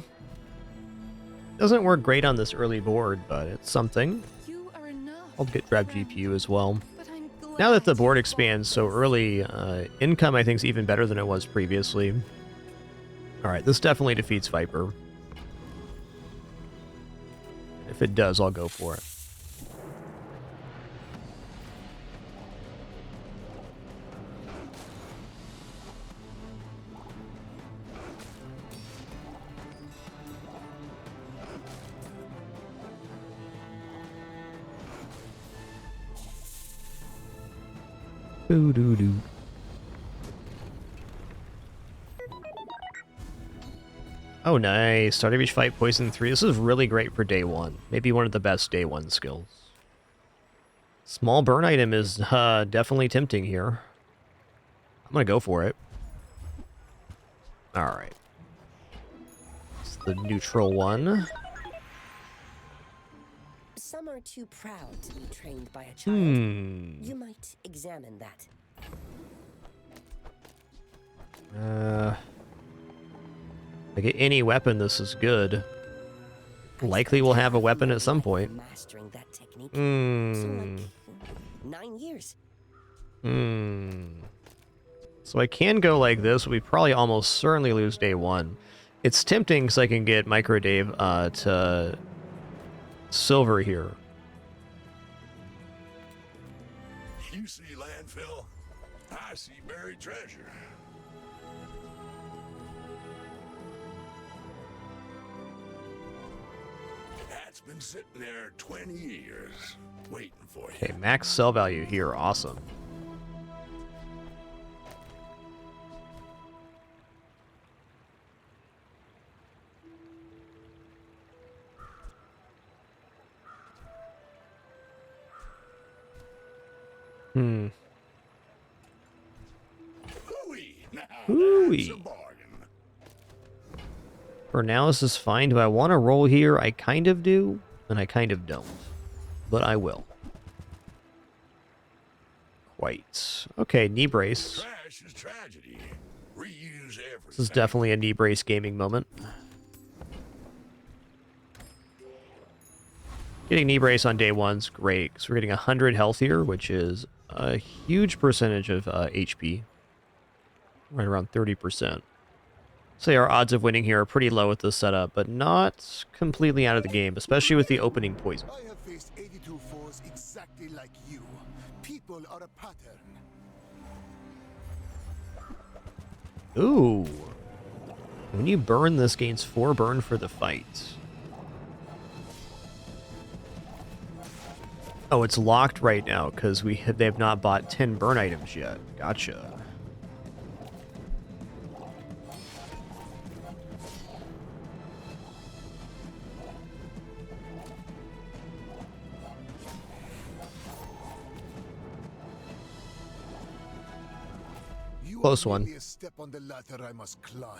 Doesn't work great on this early board, but it's something. I'll get grab GPU as well. Now that the board expands so early, income I think is even better than it was previously. Alright, this definitely defeats Viper. If it does, I'll go for it. Boo-doo-doo. Oh, nice. Start of each fight, poison 3. This is really great for day 1. Maybe one of the best day 1 skills. Small burn item is definitely tempting here. I'm going to go for it. Alright. It's the neutral one. Some are too proud to be trained by a child. You might examine that. If I get any weapon, this is good. Likely we'll have a weapon at some point. Mastering that technique. So like 9 years. So I can go like this, but we probably almost certainly lose day 1. It's tempting because I can get Micro Dave to silver here. You see landfill, I see buried treasure. That's been sitting there 20 years, waiting for you. Okay, max sell value here, awesome. Hmm. Hooey! Now Hooey. that's a bargain. For now, this is fine. Do I want to roll here? I kind of do, and I kind of don't. But I will. Quite. Okay, knee brace. Trash is tragedy. Reuse everything. This is definitely a knee brace gaming moment. Getting knee brace on day one's great, because we're getting 100 health here, which is a huge percentage of HP. Right around 30%. Say our odds of winning here are pretty low with this setup, but not completely out of the game, especially with the opening poison. I have faced 82 foes exactly like you. People are a pattern. Ooh. When you burn, this gains 4 burn for the fight. Oh, it's locked right now because they have not bought 10 burn items yet. Gotcha. Close one. A step on the ladder I must climb.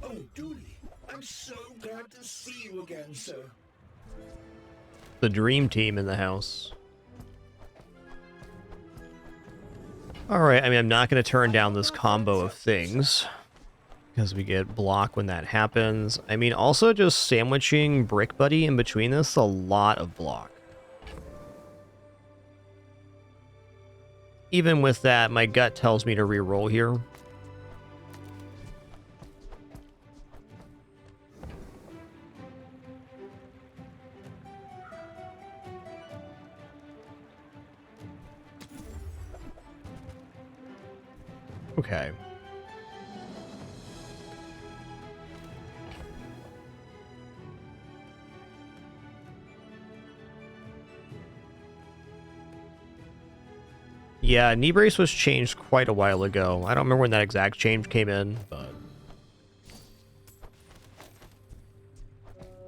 Oh, Dooley, I'm so glad to see you again, sir. The dream team in the house. Alright, I mean, I'm not going to turn down this combo of things, because we get block when that happens. I mean, also just sandwiching Brick Buddy in between this, a lot of block. Even with that, my gut tells me to re-roll here. Okay. Yeah, knee brace was changed quite a while ago. I don't remember when that exact change came in, but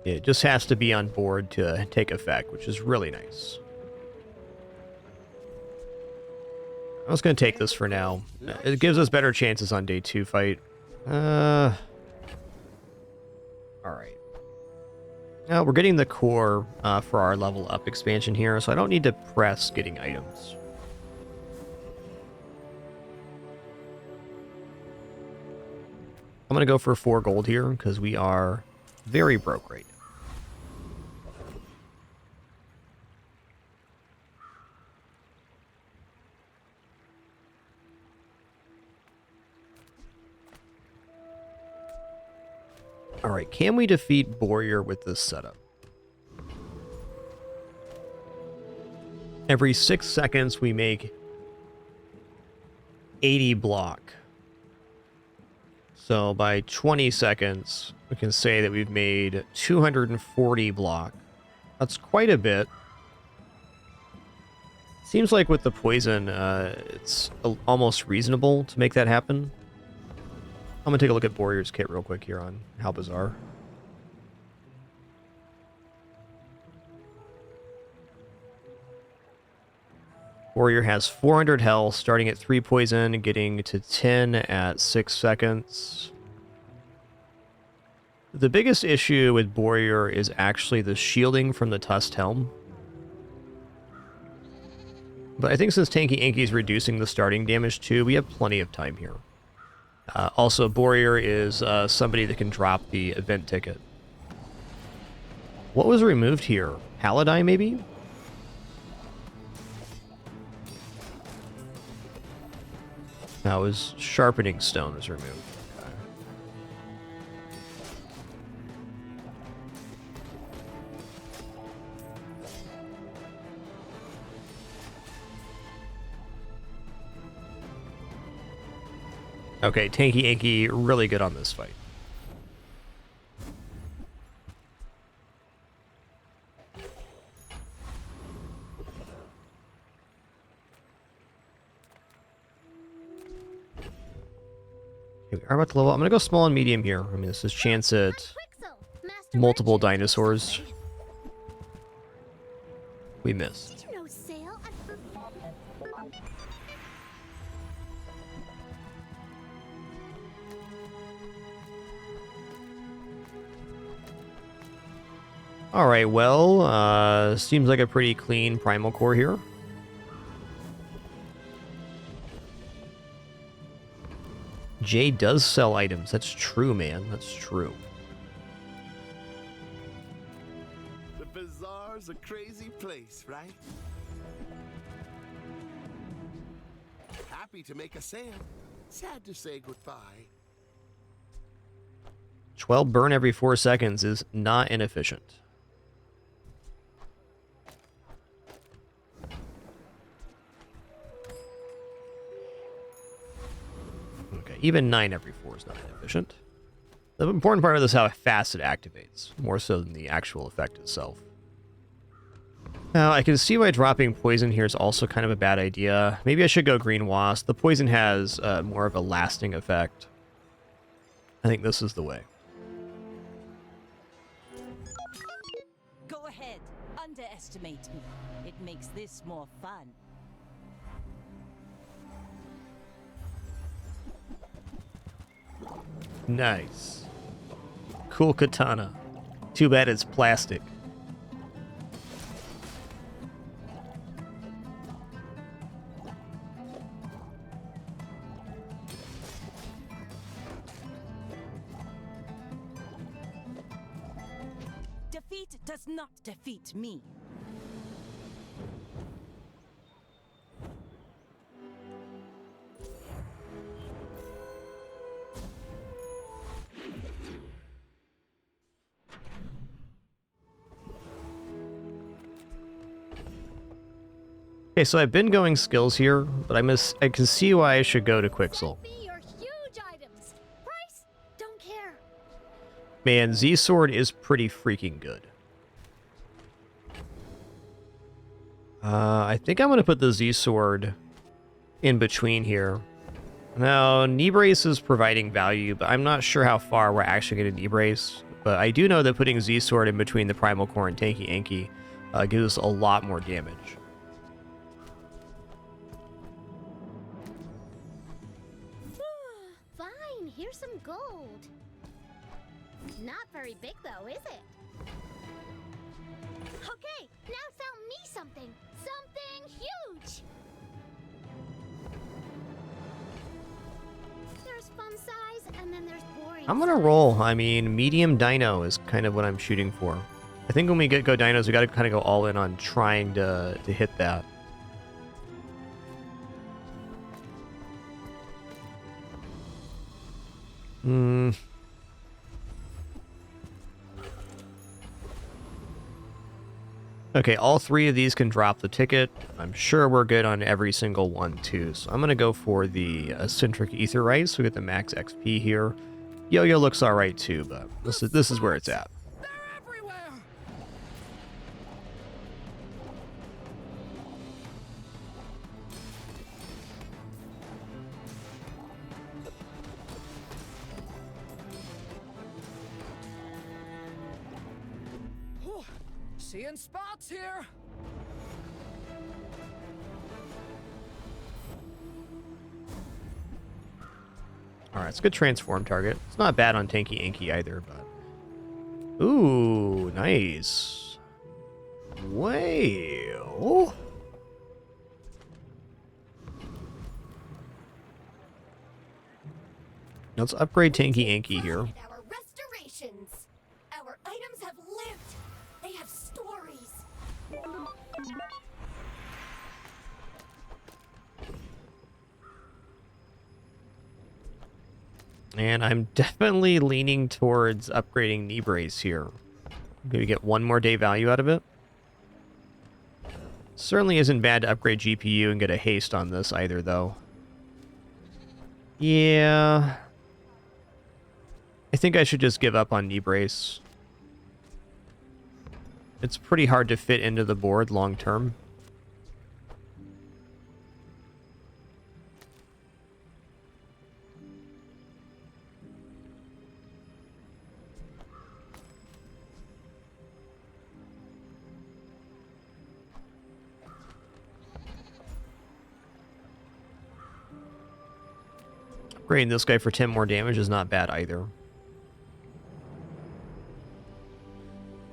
it just has to be on board to take effect, which is really nice. I was going to take this for now. It gives us better chances on day 2 fight. Alright. Now, we're getting the core for our level up expansion here, so I don't need to press getting items. I'm going to go for 4 gold here, because we are very broke right now. Alright, can we defeat Warrior with this setup? Every 6 seconds we make 80 block. So by 20 seconds, we can say that we've made 240 block. That's quite a bit. Seems like with the poison, it's almost reasonable to make that happen. I'm going to take a look at Warrior's kit real quick here on how bizarre. Warrior has 400 health, starting at 3 poison, getting to 10 at 6 seconds. The biggest issue with Warrior is actually the shielding from the Tusked Helm. But I think since Tanky Inky's reducing the starting damage too, we have plenty of time here. Also, Warrior is somebody that can drop the event ticket. What was removed here? Paladine, maybe? That was Sharpening Stone was removed. Okay, Tanky Inky, really good on this fight. Okay, we are about to level. I'm gonna go small and medium here. I mean, this is chance at multiple dinosaurs. We missed. Did you know sale at Alright, well, seems like a pretty clean primal core here. Jay does sell items. That's true, man. That's true. The bazaar's a crazy place, right? Happy to make a sale. Sad to say goodbye. 12 burn every 4 seconds is not inefficient. Okay, even 9 every 4 is not inefficient. The important part of this is how fast it activates, more so than the actual effect itself. Now, I can see why dropping poison here is also kind of a bad idea. Maybe I should go green wasp. The poison has more of a lasting effect. I think this is the way. Go ahead. Underestimate me. It makes this more fun. Nice. Cool katana. Too bad it's plastic. Defeat does not defeat me. Okay, so I've been going skills here, but I can see why I should go to Quixel. your huge items? Price? Don't care. Man, Z-Sword is pretty freaking good. I think I'm going to put the Z-Sword in between here. Now, Knee Brace is providing value, but I'm not sure how far we're actually going to Knee Brace. But I do know that putting Z-Sword in between the Primal Core and Tanky Anki gives us a lot more damage. Fine, here's some gold. Not very big though, is it? Okay, now sell me something. Something huge! There's fun size, and then there's boring I'm going to roll. I mean, medium dino is kind of what I'm shooting for. I think when we go dinos, we got to kind of go all in on trying to hit that. Okay, all 3 of these can drop the ticket. I'm sure we're good on every single one, too. So I'm going to go for the Eccentric Ether Rice. We get the max XP here. Yo-Yo looks alright, too, but this is where it's at. Seeing spots here. Alright, it's a good transform target. It's not bad on Tanky Anki either, but... Ooh, nice. Well... Let's upgrade Tanky Anki here. Our restorations. Our items have lived. They have stories. And I'm definitely leaning towards upgrading Knee Brace here. Maybe get 1 more day value out of it. Certainly isn't bad to upgrade GPU and get a haste on this either, though. Yeah... I think I should just give up on Knee Brace. It's pretty hard to fit into the board long term. upgrading this guy for 10 more damage is not bad either.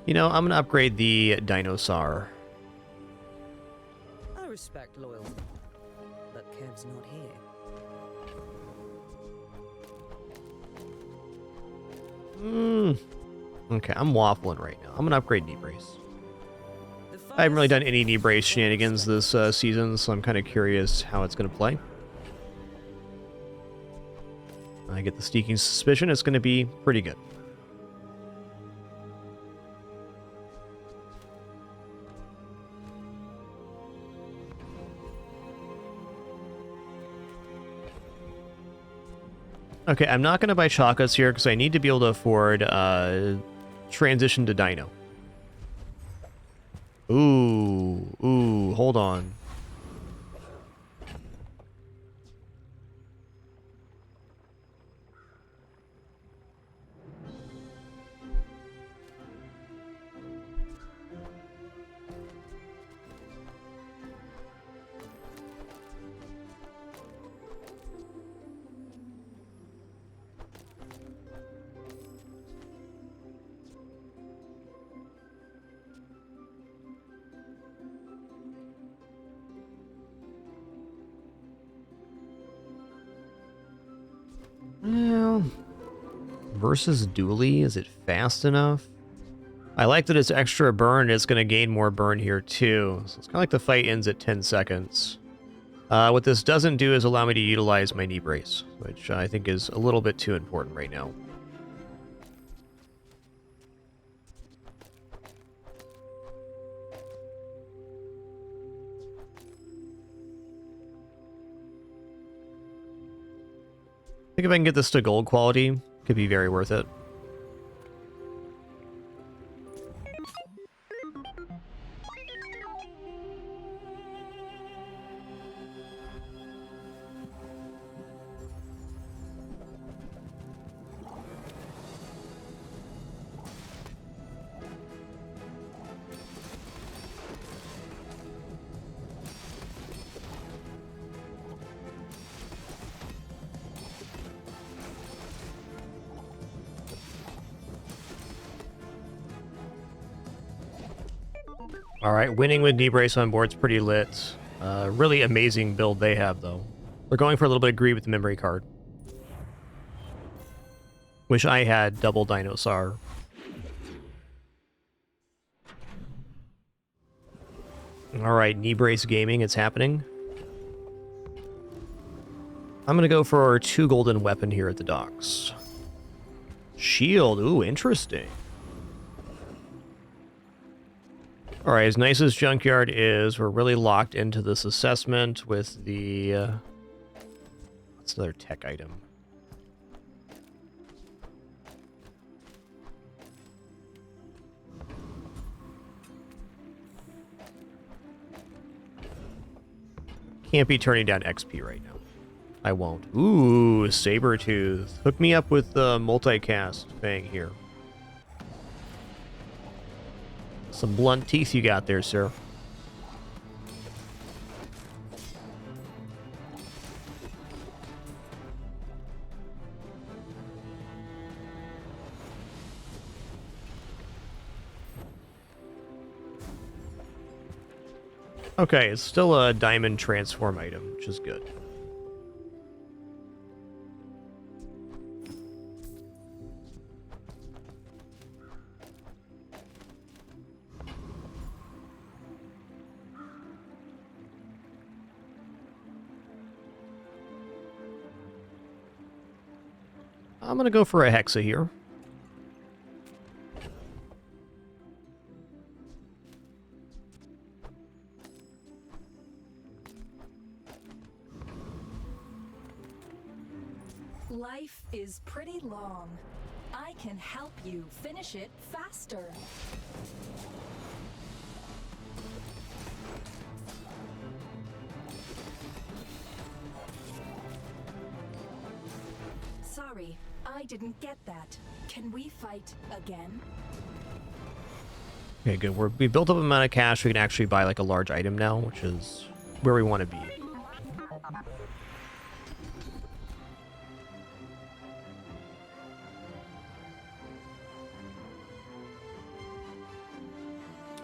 You know, I'm going to upgrade the Dinosaur. I respect loyalty, but Kev's not here. Okay, I'm waffling right now. I'm going to upgrade Knee Brace. I haven't really done any Knee Brace shenanigans this season, so I'm kind of curious how it's going to play. I get the sneaking suspicion it's going to be pretty good. Okay, I'm not going to buy chocolates here because I need to be able to afford transition to Dino. Ooh, hold on. Well, versus Dooley, is it fast enough? I like that it's extra burn. It's going to gain more burn here too. So it's kind of like the fight ends at 10 seconds. What this doesn't do is allow me to utilize my knee brace, which I think is a little bit too important right now. I think if I can get this to gold quality, could be very worth it. Alright, winning with knee brace on board's pretty lit. Really amazing build they have, though. They're going for a little bit of greed with the memory card. Wish I had double Dinosaur. Alright, knee brace gaming, it's happening. I'm gonna go for our 2 golden weapon here at the docks. Shield, ooh, interesting. Alright, as nice as Junkyard is, we're really locked into this assessment with the... what's another tech item? Can't be turning down XP right now. I won't. Ooh, Sabertooth. Hook me up with the multicast thing here. Some blunt teeth you got there, sir. Okay, it's still a diamond transform item, which is good. I'm going to go for a Hexa here. Life is pretty long. I can help you finish it faster. Sorry, I didn't get that. Can we fight again? Okay, good. We built up an amount of cash. We can actually buy like a large item now, which is where we want to be.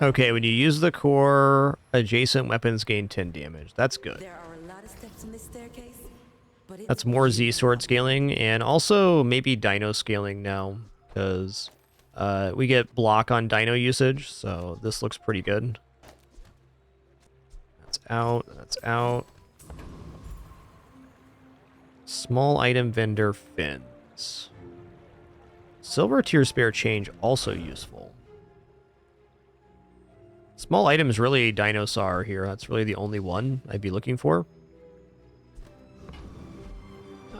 Okay, when you use the core, adjacent weapons gain 10 damage. That's good. There are a lot of steps in this staircase, but it's That's more Z-Sword scaling, and also maybe Dino scaling now, because we get block on Dino usage, so this looks pretty good. That's out, that's out. Small item vendor fins. Silver tier spare change also useful. Small item is really Dinosaur here. That's really the only one I'd be looking for.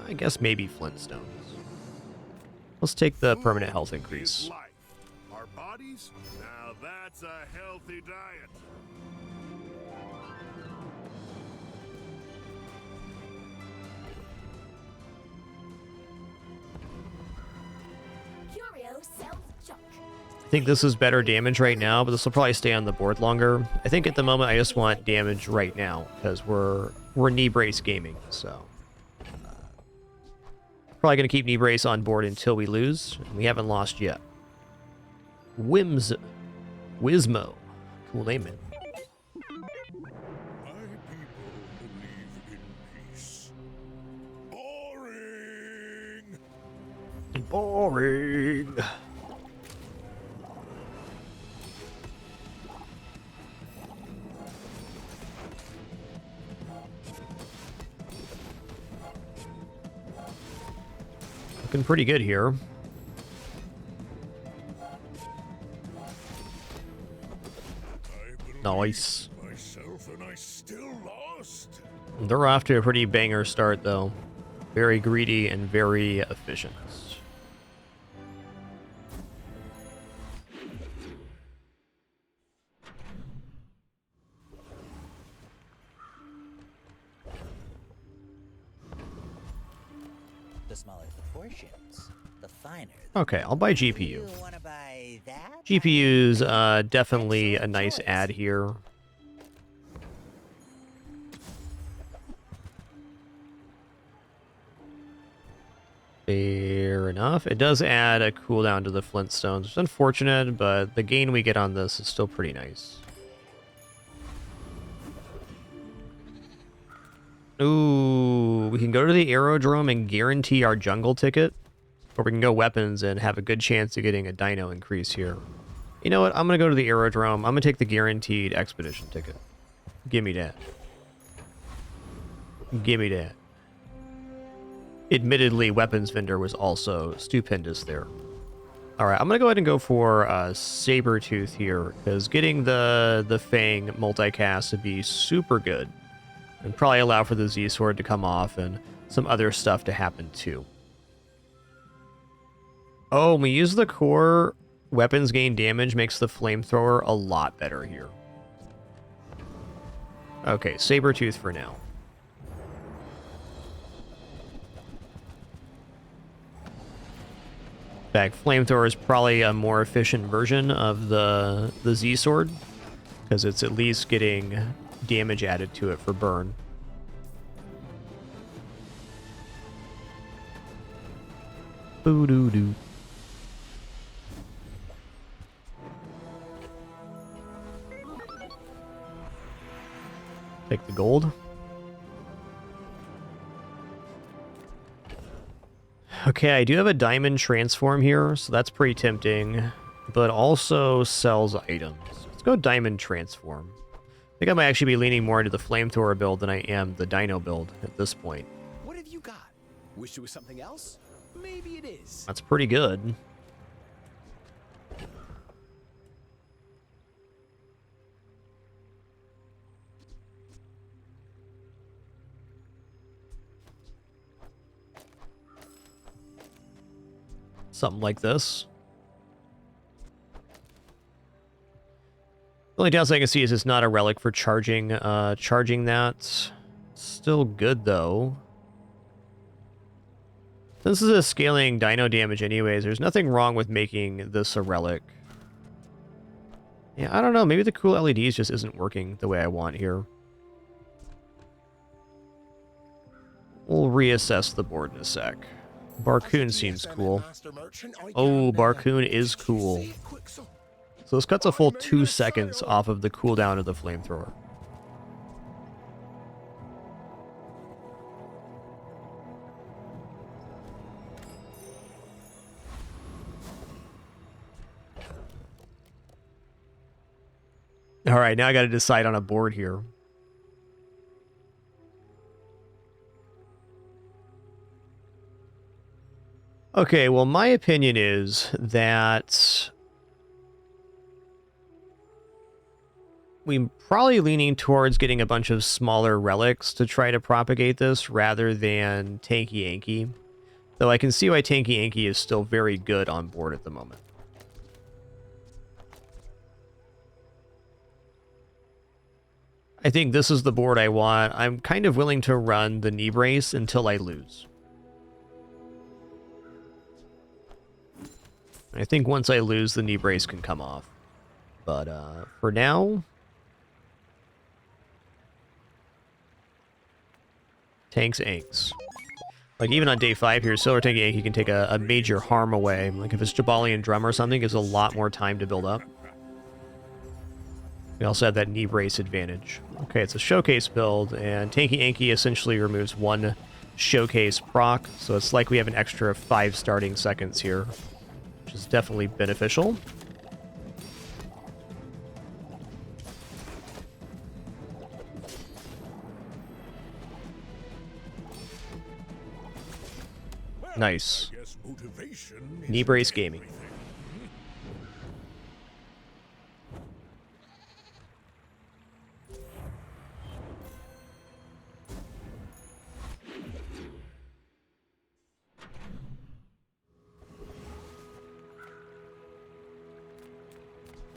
I guess maybe Flintstones. Let's take the permanent health increase. Our bodies? Now that's a healthy diet. Curio sells junk. I think this is better damage right now, but this will probably stay on the board longer. I think at the moment I just want damage right now because we're knee brace gaming, so probably gonna keep knee brace on board until we lose. We haven't lost yet. Whismo, cool name, man. My people believe in peace. Boring. Boring. Looking pretty good here. Nice. Myself and I still lost. They're off to a pretty banger start, though. Very greedy and very efficient. The smaller the portions, the finer. Okay, I'll buy GPU. You wanna buy that? GPU's definitely a nice add here. Fair enough. It does add a cooldown to the Flintstones. It's unfortunate, but the gain we get on this is still pretty nice. Ooh, we can go to the aerodrome and guarantee our jungle ticket. Or we can go weapons and have a good chance of getting a dino increase here. You know what? I'm going to go to the aerodrome. I'm going to take the guaranteed expedition ticket. Give me that. Give me that. Admittedly, weapons vendor was also stupendous there. Alright, I'm going to go ahead and go for Sabertooth here, because getting the Fang multicast would be super good. And probably allow for the Z-Sword to come off and some other stuff to happen too. Oh, when we use the core, weapons gain damage makes the flamethrower a lot better here. Okay, Sabertooth for now. In fact, flamethrower is probably a more efficient version of the Z-Sword, because it's at least getting damage added to it for burn. Boo-doo-doo. Take the gold. Okay, I do have a diamond transform here, so that's pretty tempting, but also sells items. Let's go diamond transform. I think I might actually be leaning more into the flamethrower build than I am the dino build at this point. What have you got? Wish it was something else? Maybe it is. That's pretty good. Something like this. The only downside I can see is it's not a relic for charging that. Still good though. This is a scaling dino damage anyways. There's nothing wrong with making this a relic. Yeah, I don't know. Maybe the cool LEDs just isn't working the way I want here. We'll reassess the board in a sec. Barcoon seems cool. Oh, Barcoon is cool. So this cuts a full 2 seconds off of the cooldown of the flamethrower. All right, now I got to decide on a board here. Okay, well, my opinion is that we're probably leaning towards getting a bunch of smaller relics to try to propagate this rather than Tanky Yankee. Though I can see why Tanky Yankee is still very good on board at the moment. I think this is the board I want. I'm kind of willing to run the knee brace until I lose. I think once I lose, the knee brace can come off. But for now, tanks Anks. Like even on day 5 here, Silver Tank Yankee can take a major harm away. Like if it's Jabalian Drum or something, it gives a lot more time to build up. We also have that knee brace advantage. Okay, it's a showcase build, and Tanky Yankee essentially removes 1 showcase proc, so it's like we have an extra 5 starting seconds here, which is definitely beneficial. Nice. Knee brace gaming.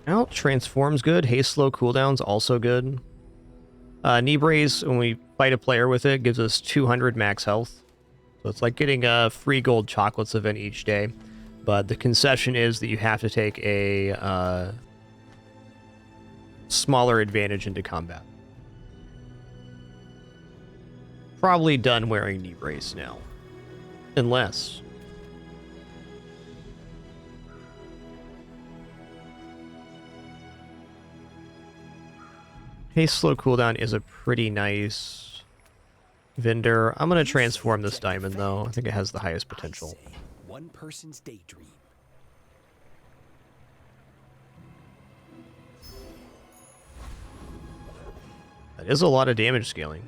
Well, transforms good. Haste slow cooldowns also good. Knee brace, when we fight a player with it, gives us 200 max health. So it's like getting a free gold chocolates event each day. But the concession is that you have to take a smaller advantage into combat. Probably done wearing knee brace now. Unless... Haste slow cooldown is a pretty nice vendor. I'm going to transform this diamond, though. I think it has the highest potential. One person's daydream. That is a lot of damage scaling.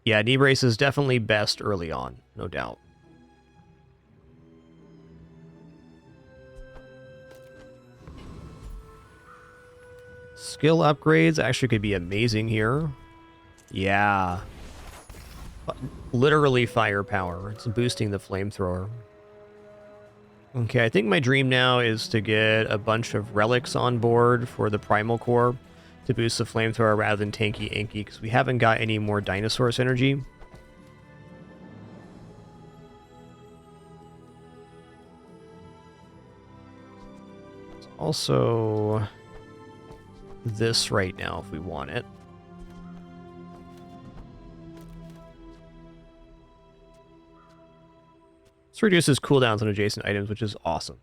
Yeah, knee brace is definitely best early on, no doubt. Skill upgrades actually could be amazing here. Yeah. Literally firepower. It's boosting the flamethrower. Okay, I think my dream now is to get a bunch of relics on board for the primal core to boost the flamethrower rather than Tanky Yankee, because we haven't got any more Dinosaur synergy. It's also this right now if we want it. This reduces cooldowns on adjacent items, which is awesome.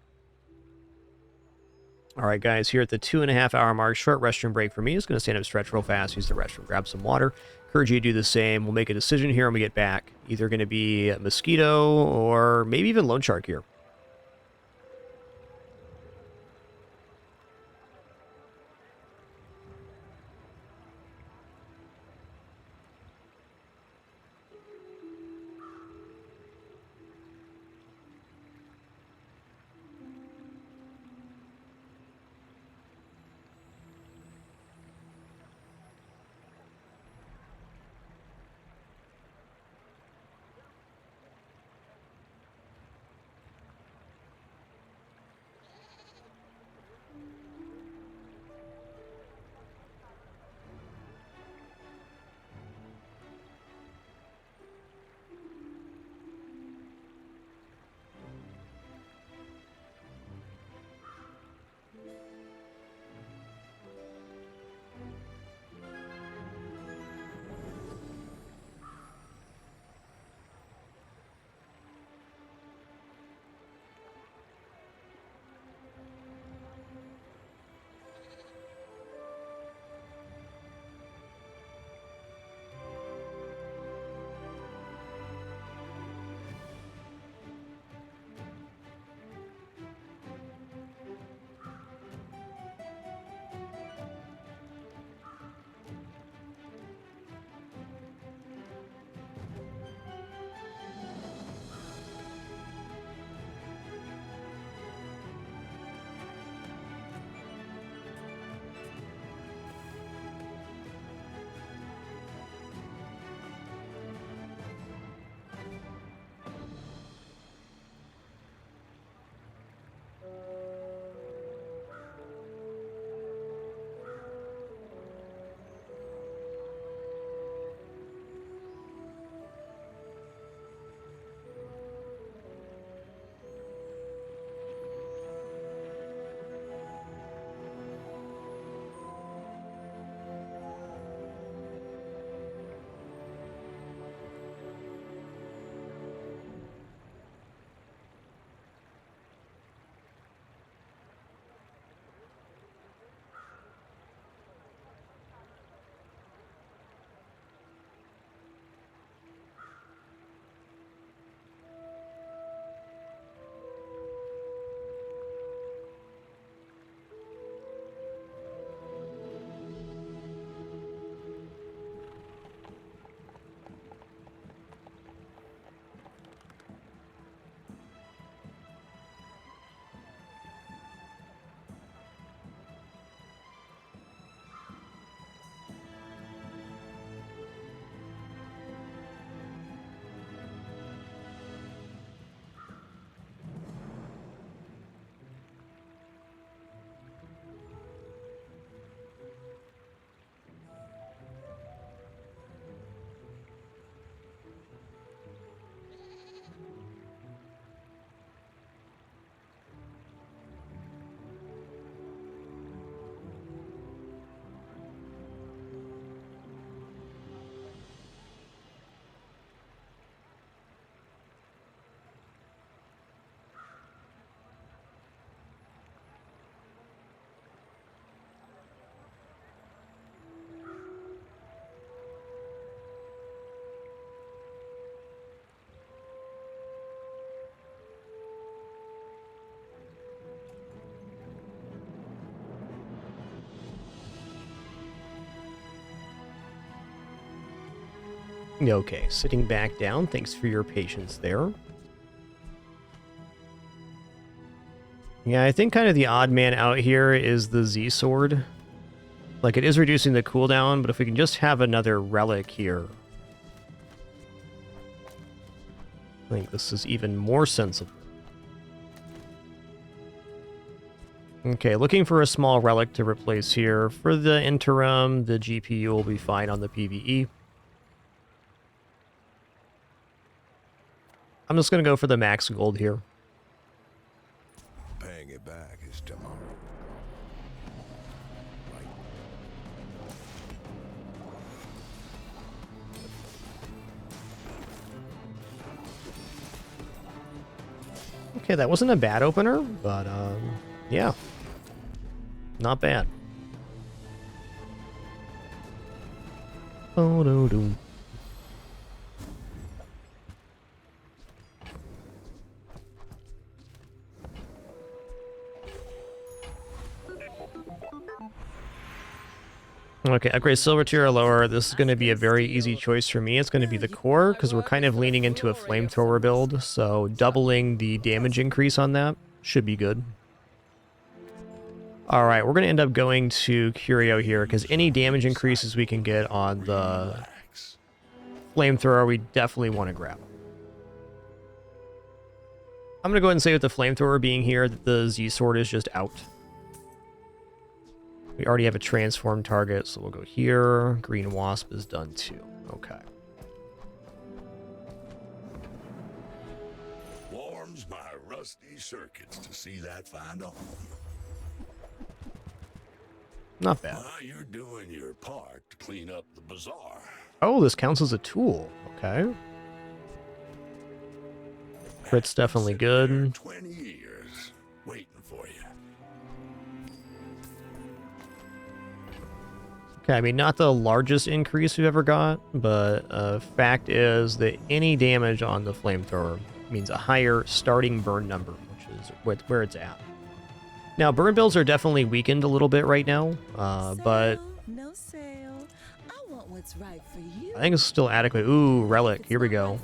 All right, guys, here at the 2.5 hour mark, short restroom break for me. Just going to stand up, stretch real fast, use the restroom, grab some water. Encourage you to do the same. We'll make a decision here when we get back. Either going to be Mosquito or maybe even Lone Shark here. Okay, sitting back down. Thanks for your patience there. Yeah, I think kind of the odd man out here is the Z sword. Like, it is reducing the cooldown, but if we can just have another relic here, I think this is even more sensible. Okay, looking for a small relic to replace here. For the interim, the GPU will be fine on the PvE. I'm just going to go for the max gold here. Paying it back is tomorrow. Okay, that wasn't a bad opener, but yeah, not bad. Oh no, do. Okay, upgrade silver tier or lower. This is going to be a very easy choice for me. It's going to be the core, because we're kind of leaning into a flamethrower build, so doubling the damage increase on that should be good. Alright, we're going to end up going to Curio here, because any damage increases we can get on the flamethrower, we definitely want to grab. I'm going to go ahead and say with the flamethrower being here, that the Z-Sword is just out. We already have a transform target, so we'll go here. Green Wasp is done too. Okay. Warms my rusty circuits to see that find a home. Not bad. Well, you're doing your part to clean up the bazaar. Oh, this counts as a tool. Okay. Crit's definitely good. 20 years waiting for you. Okay, I mean, not the largest increase we've ever got, but fact is that any damage on the flamethrower means a higher starting burn number, which is where it's at. Now, burn builds are definitely weakened a little bit right now, but No sale. I want what's right for you. I think it's still adequate. Ooh, relic. Here we go.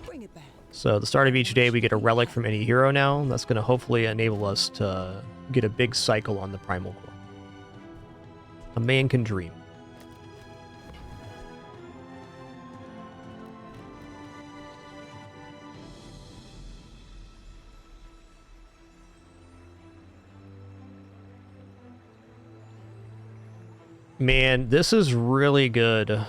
Bring it back. So at the start of each day, we get a relic from any hero now. That's going to hopefully enable us to get a big cycle on the Primal Core. A man can dream. Man, this is really good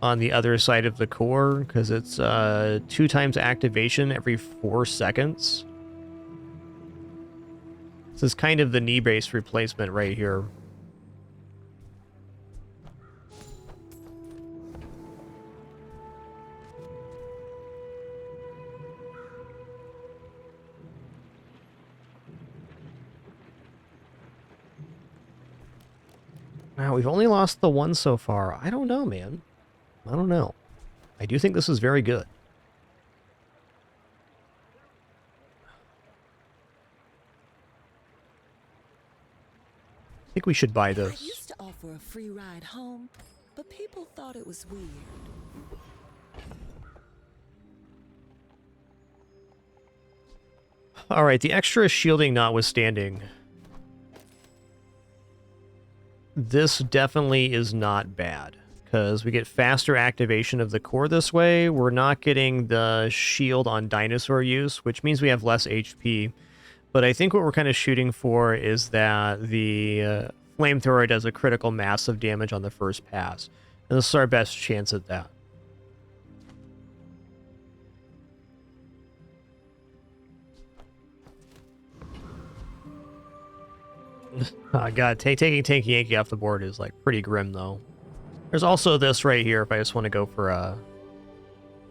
on the other side of the core, because it's 2 times activation every 4 seconds. This is kind of the knee brace replacement right here. Wow, we've only lost the one so far. I don't know, man. I don't know. I do think this is very good. I think we should buy this. I used to offer a free ride home, but people thought it was weird. All right, the extra shielding notwithstanding, this definitely is not bad, because we get faster activation of the core this way. We're not getting the shield on Dinosaur use, which means we have less HP. But I think what we're kind of shooting for is that the flamethrower does a critical mass of damage on the first pass. And this is our best chance at that. Oh, God, taking Tanky Yankee off the board is, like, pretty grim, though. There's also this right here if I just want to go for a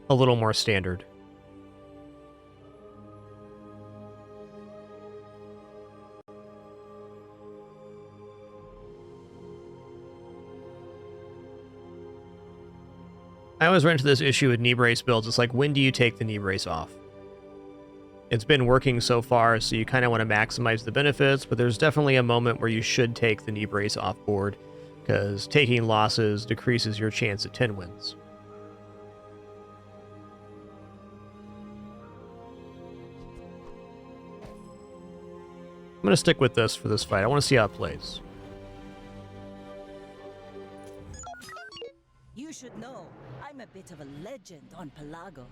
little more standard. I always run into this issue with knee brace builds. It's like, when do you take the knee brace off? It's been working so far, so you kind of want to maximize the benefits, but there's definitely a moment where you should take the knee brace off board, because taking losses decreases your chance at 10 wins. I'm going to stick with this for this fight. I want to see how it plays. You should know, I'm a bit of a legend on Pelago.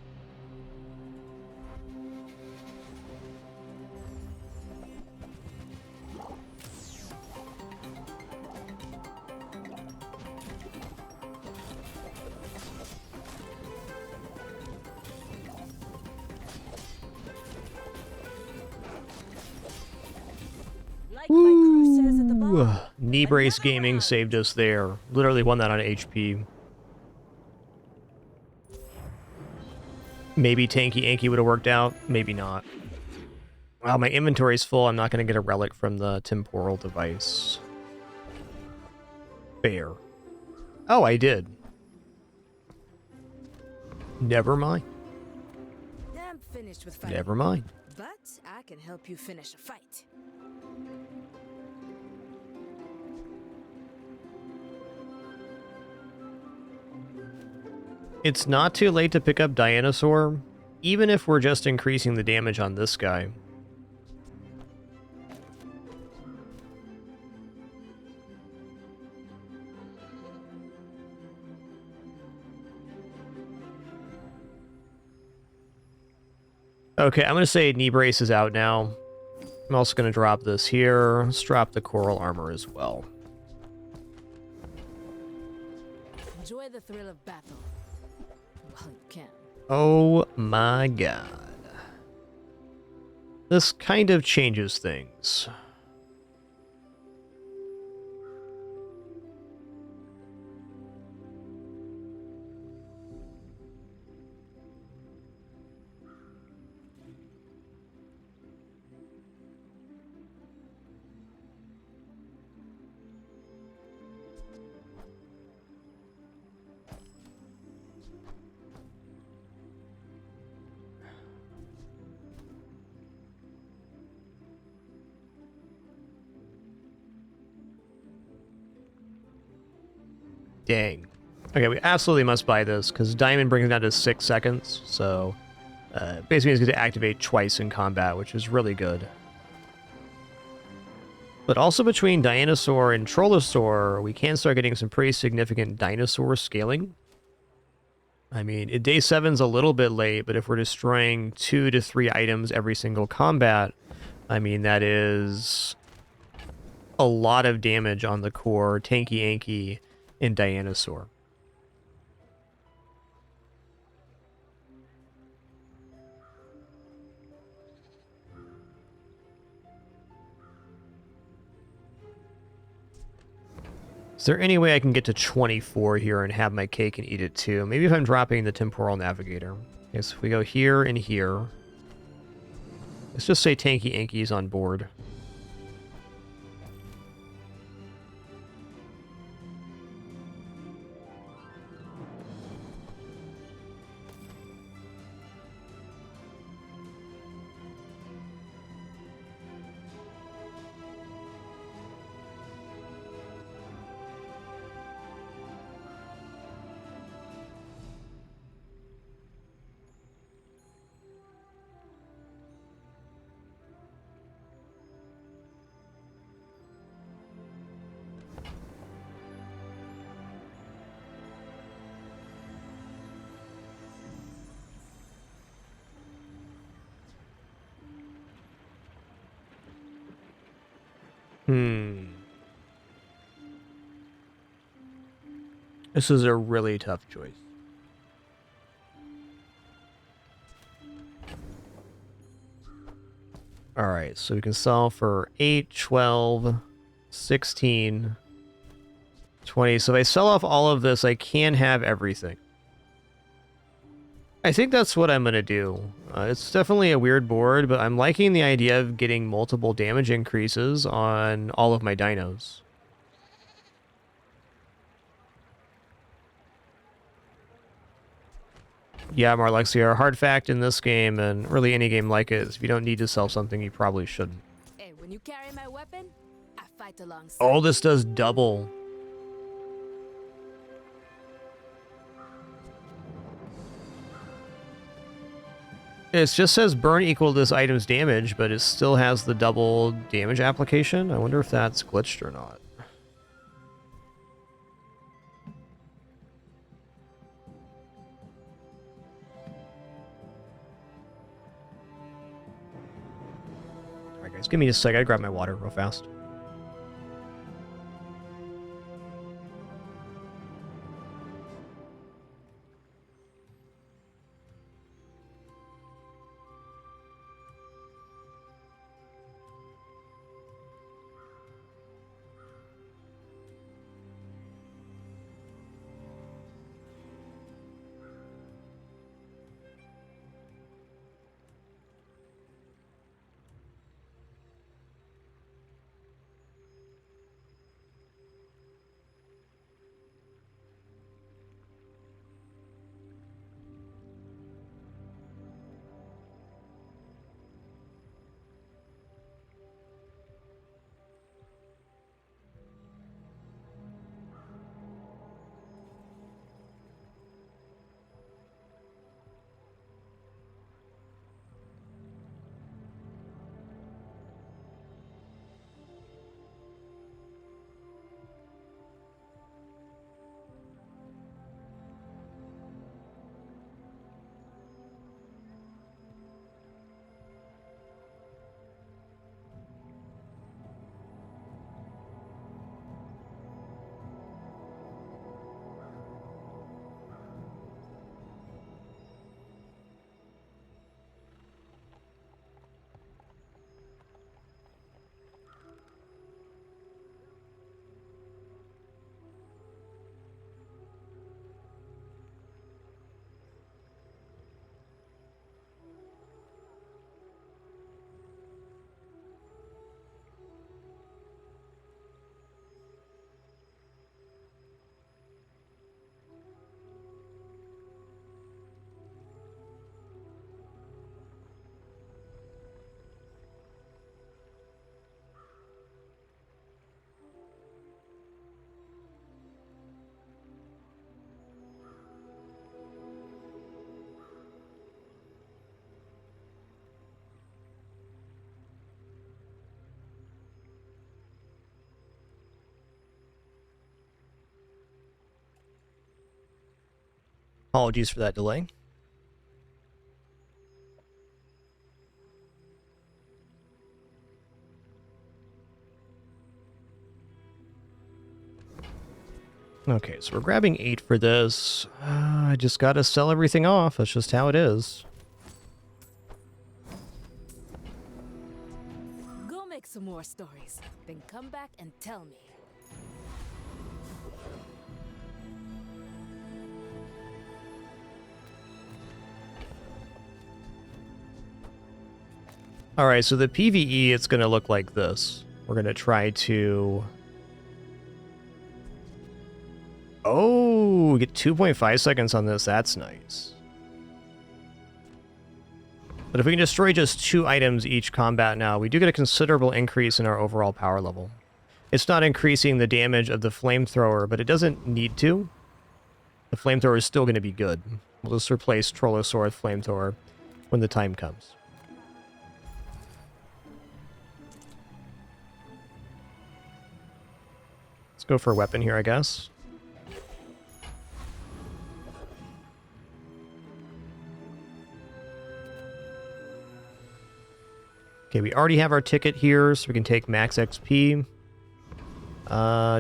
Ooh, knee brace gaming saved us there. Literally won that on HP. Maybe Tanky Anky would have worked out. Maybe not. Wow, my inventory's full. I'm not going to get a relic from the temporal device. Fair. Oh, I did. Never mind. I'm finished with fighting. Never mind. But I can help you finish a fight. It's not too late to pick up Dinosaur, even if we're just increasing the damage on this guy. Okay, I'm going to say knee brace is out now. I'm also going to drop this here. Let's drop the coral armor as well. Enjoy the thrill of battle. Well, you can. Oh my god. This kind of changes things. Dang. Okay, we absolutely must buy this, because Diamond brings it down to 6 seconds, so basically it's going to activate twice in combat, which is really good. But also between Dinosaur and Trollosaur, we can start getting some pretty significant Dinosaur scaling. I mean, day 7's a little bit late, but if we're destroying 2 to 3 items every single combat, I mean, that is a lot of damage on the core Tanky Anky and Dinosaur. Is there any way I can get to 24 here and have my cake and eat it too? Maybe if I'm dropping the Temporal Navigator. Okay, so if we go here and here. Let's just say Tanky Anky's on board. This is a really tough choice. Alright, so we can sell for 8, 12, 16, 20. So if I sell off all of this, I can have everything. I think that's what I'm going to do. It's definitely a weird board, but I'm liking the idea of getting multiple damage increases on all of my dinos. Yeah, Marlexia, a hard fact in this game, and really any game like it, is if you don't need to sell something, you probably shouldn't. Hey, when you carry my weapon, I fight alongside. Oh, this does double. It just says burn equal to this item's damage, but it still has the double damage application. I wonder if that's glitched or not. Alright guys, give me a sec. I gotta grab my water real fast. Apologies for that delay. Okay, so we're grabbing 8 for this. I just gotta sell everything off. That's just how it is. Go make some more stories, then come back and tell me. Alright, so the PvE, it's gonna look like this. We're gonna try to... Oh, we get 2.5 seconds on this. That's nice. But if we can destroy just 2 items each combat now, we do get a considerable increase in our overall power level. It's not increasing the damage of the flamethrower, but it doesn't need to. The flamethrower is still going to be good. We'll just replace Trollosaur with flamethrower when the time comes. Let's go for a weapon here, I guess. Okay, we already have our ticket here, so we can take max XP.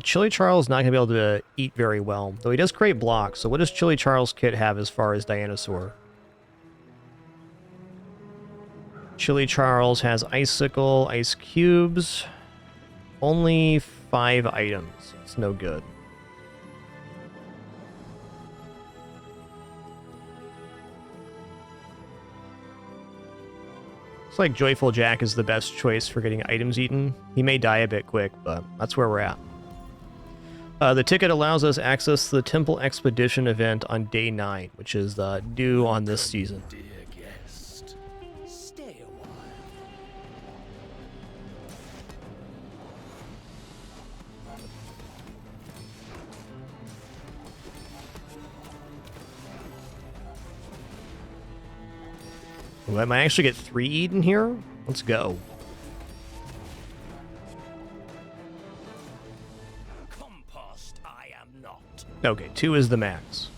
Chili Charles not going to be able to eat very well, though he does create blocks. So what does Chili Charles' kit have as far as Dinosaur? Chili Charles has Icicle, Ice Cubes. Only 5 items. It's no good. Looks like Joyful Jack is the best choice for getting items eaten. He may die a bit quick, but that's where we're at. The ticket allows us access to the Temple Expedition event on day 9, which is due on this season. Dear guest, stay a while. Ooh, I might actually get 3 Eden here. Let's go. Compost, I am not. Okay, 2 is the max.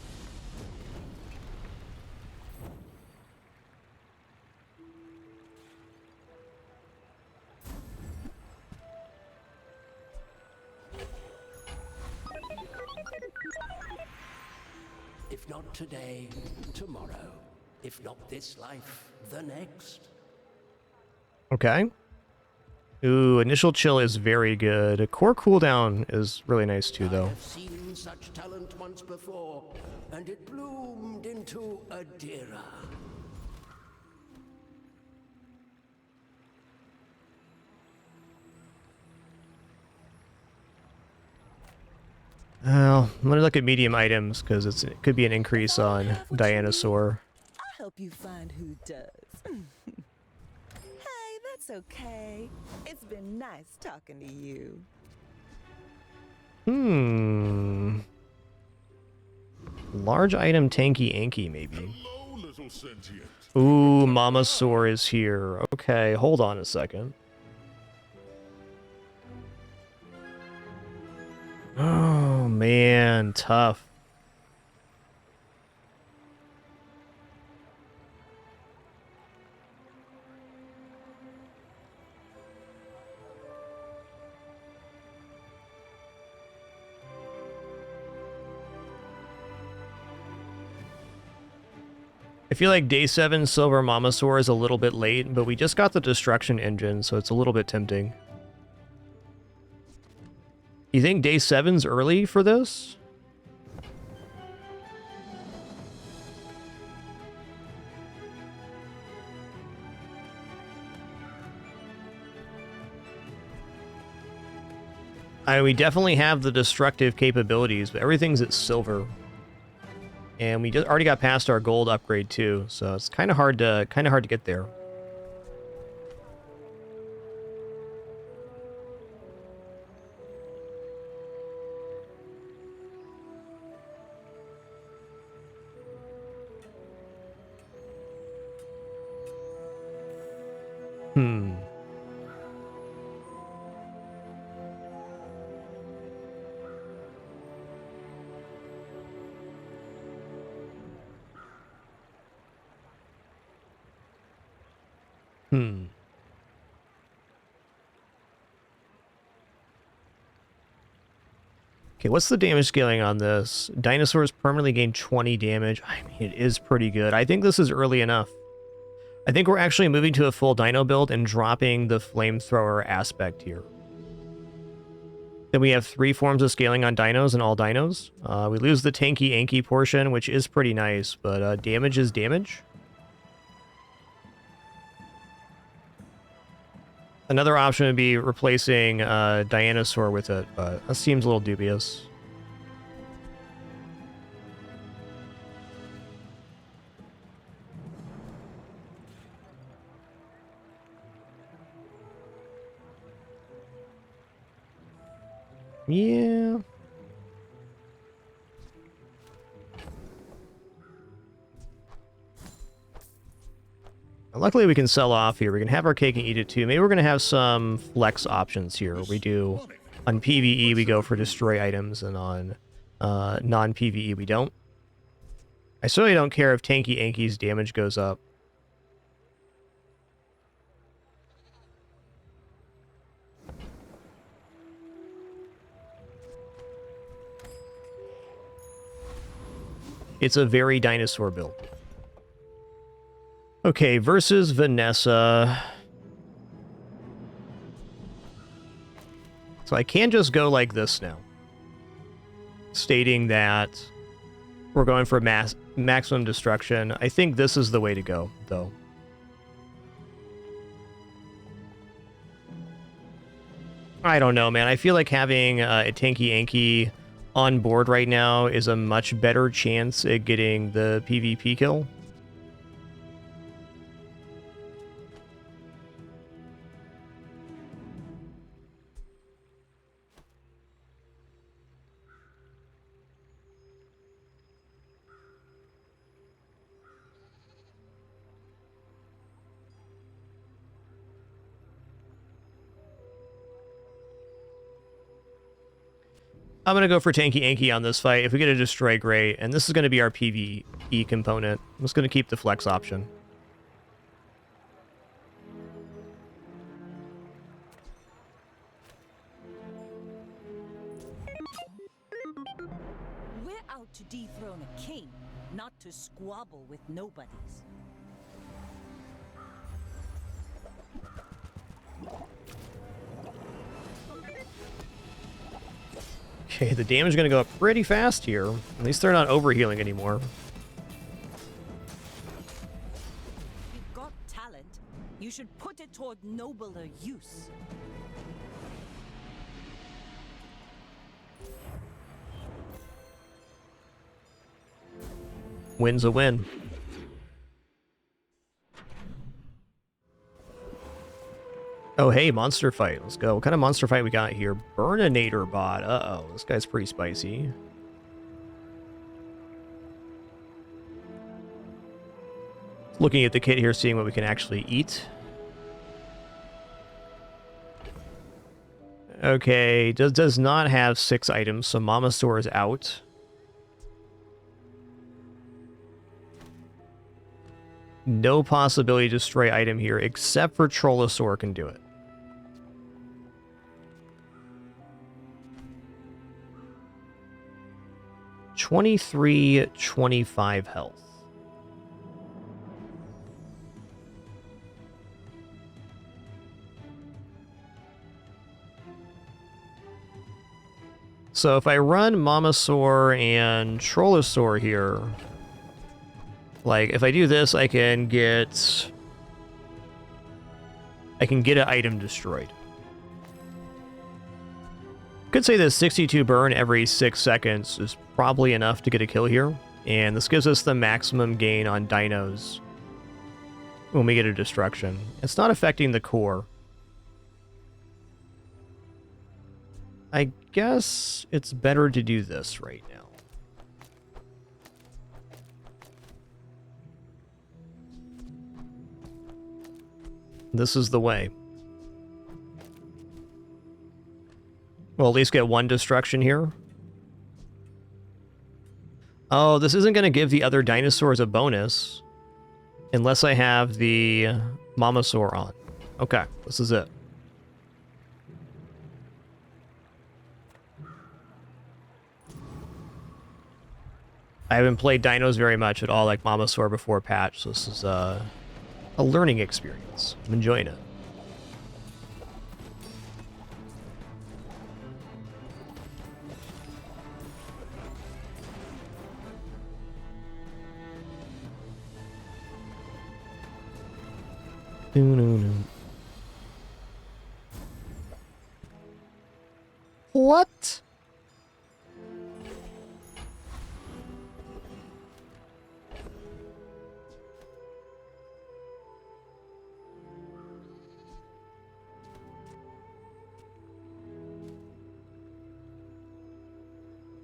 If not today, tomorrow. If not this life, the next. Okay. Ooh, initial chill is very good. A core cooldown is really nice too, though. I've seen such talent once before, and it bloomed into a Dira. Well, I'm gonna look at medium items because it could be an increase on Dinosaur. I'll help you find who does. Hey, that's okay. It's been nice talking to you. Large item tanky anky, maybe. Hello, little sentient. Ooh, Mamasaur is here. Okay, hold on a second. Oh, man, tough. I feel like Day 7 Silver Mamasaur is a little bit late, but we just got the Destruction Engine, so it's a little bit tempting. You think Day 7's early for this? We definitely have the destructive capabilities, but everything's at silver. And we just already got past our gold upgrade too, so it's kind of hard to get there. Okay, what's the damage scaling on this? Dinosaurs permanently gain 20 damage. I mean, it is pretty good. I think this is early enough. I think we're actually moving to a full dino build and dropping the flamethrower aspect here. Then we have 3 forms of scaling on dinos and all dinos. We lose the tanky anky portion, which is pretty nice, but damage is damage. Another option would be replacing Dinosaur with it, but that seems a little dubious. Yeah. Luckily, we can sell off here. We can have our cake and eat it too. Maybe we're going to have some flex options here. We do on PvE, we go for destroy items, and on non-PvE, we don't. I certainly don't care if Tanky Anky's damage goes up. It's a very dinosaur build. Okay, versus Vanessa. So I can just go like this now. Stating that we're going for maximum destruction. I think this is the way to go, though. I don't know, man. I feel like having a Tanky Anky on board right now is a much better chance at getting the PvP kill. I'm going to go for Tanky Anky on this fight. If we get a Destroy, great. And this is going to be our PvE component. I'm just going to keep the flex option. We're out to dethrone a king, not to squabble with nobodies. Okay, the damage is going to go up pretty fast here. At least they're not overhealing anymore. You've got talent. You should put it toward nobler use. Win's a win. Oh, hey, monster fight. Let's go. What kind of monster fight we got here? Burninator bot. Uh-oh, this guy's pretty spicy. Looking at the kit here, seeing what we can actually eat. Okay, does not have 6 items, so Mamasaur is out. No possibility to destroy item here, except for Trollosaur can do it. $23.25 health. So if I run Mamasaur and Trollosaur here, like if I do this, I can get an item destroyed. Could say that 62 burn every 6 seconds is probably enough to get a kill here, and this gives us the maximum gain on Dinos when we get a destruction. It's not affecting the core. I guess it's better to do this right now. This is the way. We'll at least get 1 destruction here. Oh, this isn't going to give the other dinosaurs a bonus unless I have the Mamasaur on. Okay, this is it. I haven't played Dinos very much at all like Mamasaur before patch, so this is a learning experience. I'm enjoying it. What?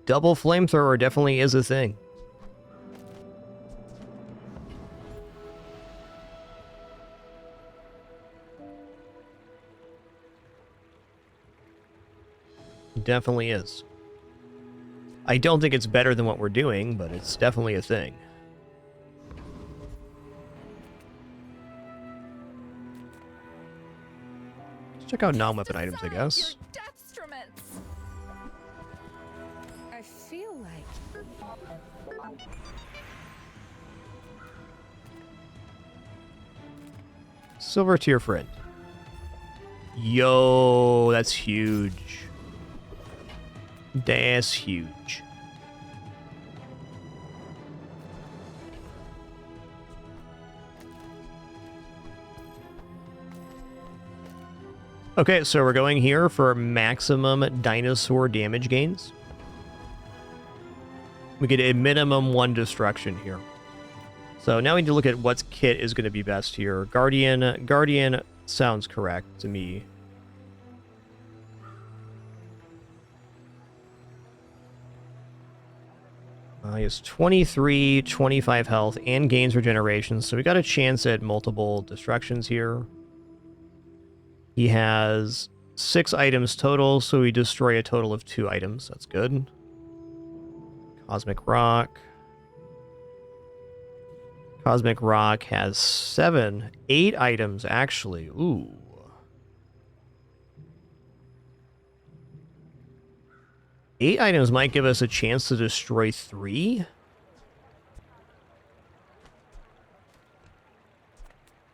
Double flamethrower definitely is a thing. Definitely is. I don't think it's better than what we're doing, but it's definitely a thing. Let's check out non-weapon items, I guess. I feel like... Silver tier friend. Yo, that's huge. That's huge. Okay, so we're going here for maximum dinosaur damage gains. We get a minimum 1 destruction here. So now we need to look at what kit is going to be best here. Guardian sounds correct to me. He has 23, 25 health, and gains regeneration, so we got a chance at multiple destructions here. He has 6 items total, so we destroy a total of 2 items. That's good. Cosmic Rock. Cosmic Rock has 8 items, actually. Ooh. Eight items might give us a chance to destroy 3.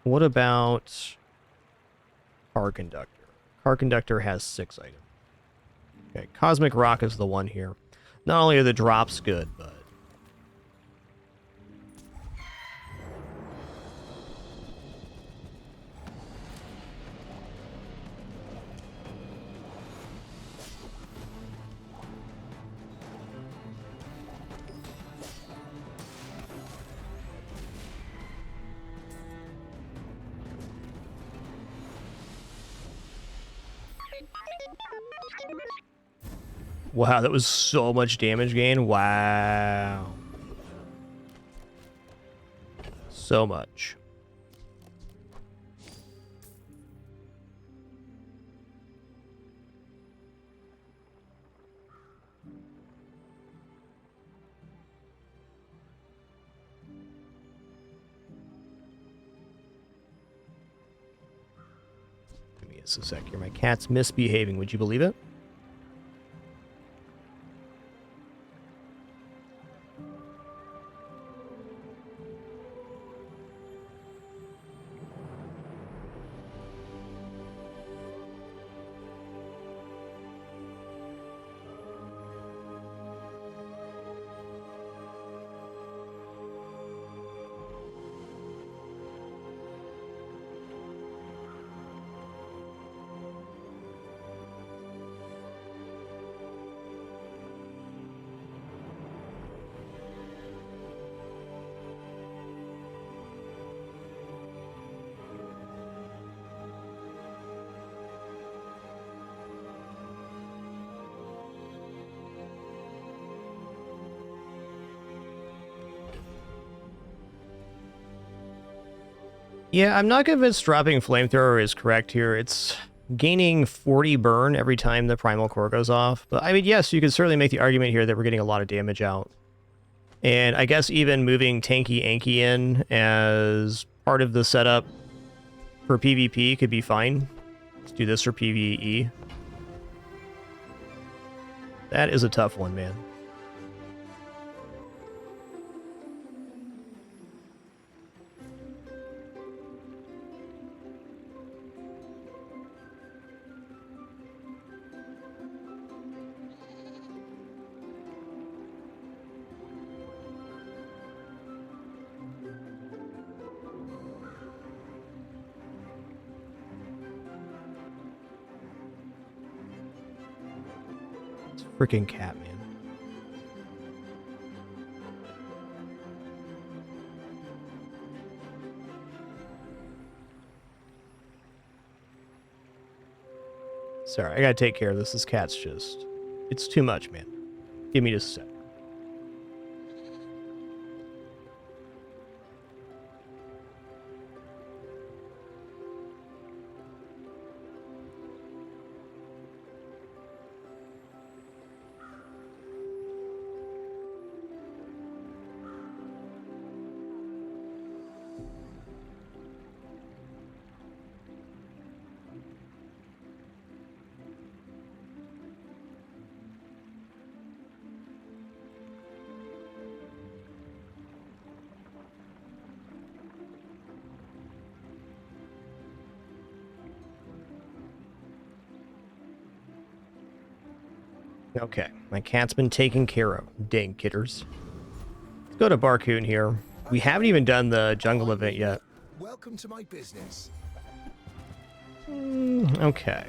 What about Car Conductor? Car Conductor has 6 items. Okay, Cosmic Rock is the one here. Not only are the drops good, but... Wow, that was so much damage gain. Wow. So much. Give me just a sec here. My cat's misbehaving. Would you believe it? Yeah, I'm not convinced dropping Flamethrower is correct here. It's gaining 40 burn every time the Primal Core goes off. But I mean, yes, you could certainly make the argument here that we're getting a lot of damage out. And I guess even moving Tanky Anky in as part of the setup for PvP could be fine. Let's do this for PvE. That is a tough one, man. Freaking cat, man. Sorry, I gotta take care of this. This cat's just... It's too much, man. Give me just a sec. Okay, my cat's been taken care of. Dang kitters. Let's go to Barcoon here. We haven't even done the jungle event yet. Welcome to my business. Okay.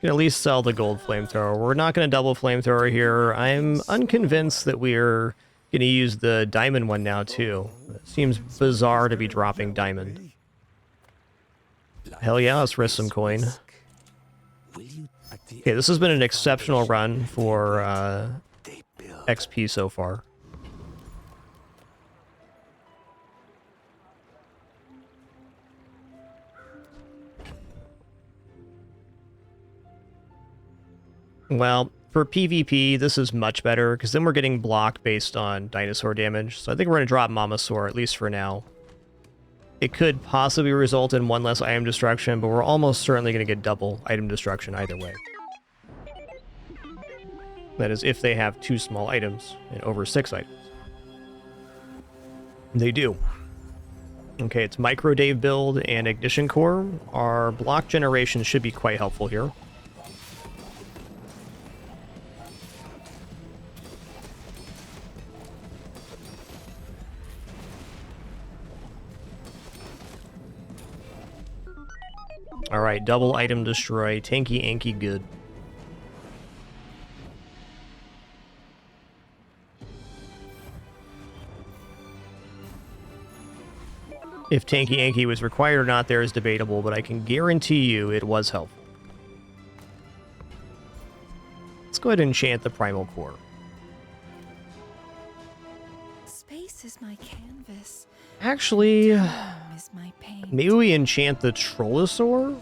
Can at least sell the gold flamethrower. We're not going to double flamethrower here. I'm unconvinced that we're going to use the diamond one now too. It seems bizarre to be dropping diamond. Hell yeah, let's risk some coin. Okay, this has been an exceptional run for XP so far. Well, for PvP, this is much better, because then we're getting block based on dinosaur damage. So I think we're going to drop Mamasaur, at least for now. It could possibly result in one less item destruction, but we're almost certainly going to get double item destruction either way. That is, if they have 2 small items and over 6 items. They do. Okay, it's Micro Dave build and Ignition Core. Our block generation should be quite helpful here. Alright, double item destroy. Tanky Anky good. If Tanky Anky was required or not there is debatable, but I can guarantee you it was helpful. Let's go ahead and enchant the Primal Core. Space is my canvas. Actually, Time is my paint. maybe we enchant the Trollosaur?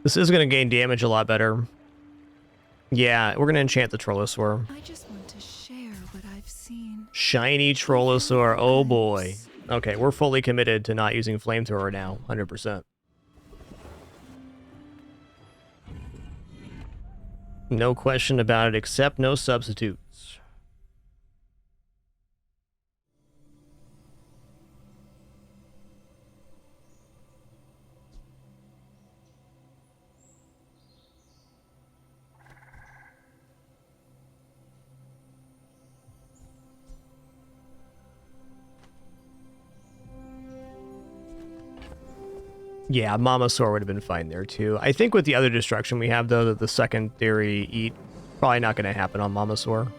This is going to gain damage a lot better. Yeah, we're going to enchant the Trollosaur. I just want to share what I've seen. Shiny Trollosaur, oh boy. Okay, we're fully committed to not using Flamethrower now, 100%. No question about it, except no substitutes. Yeah, Mamasaur would have been fine there too. I think with the other destruction we have though, that the secondary eat, probably not going to happen on Mamasaur.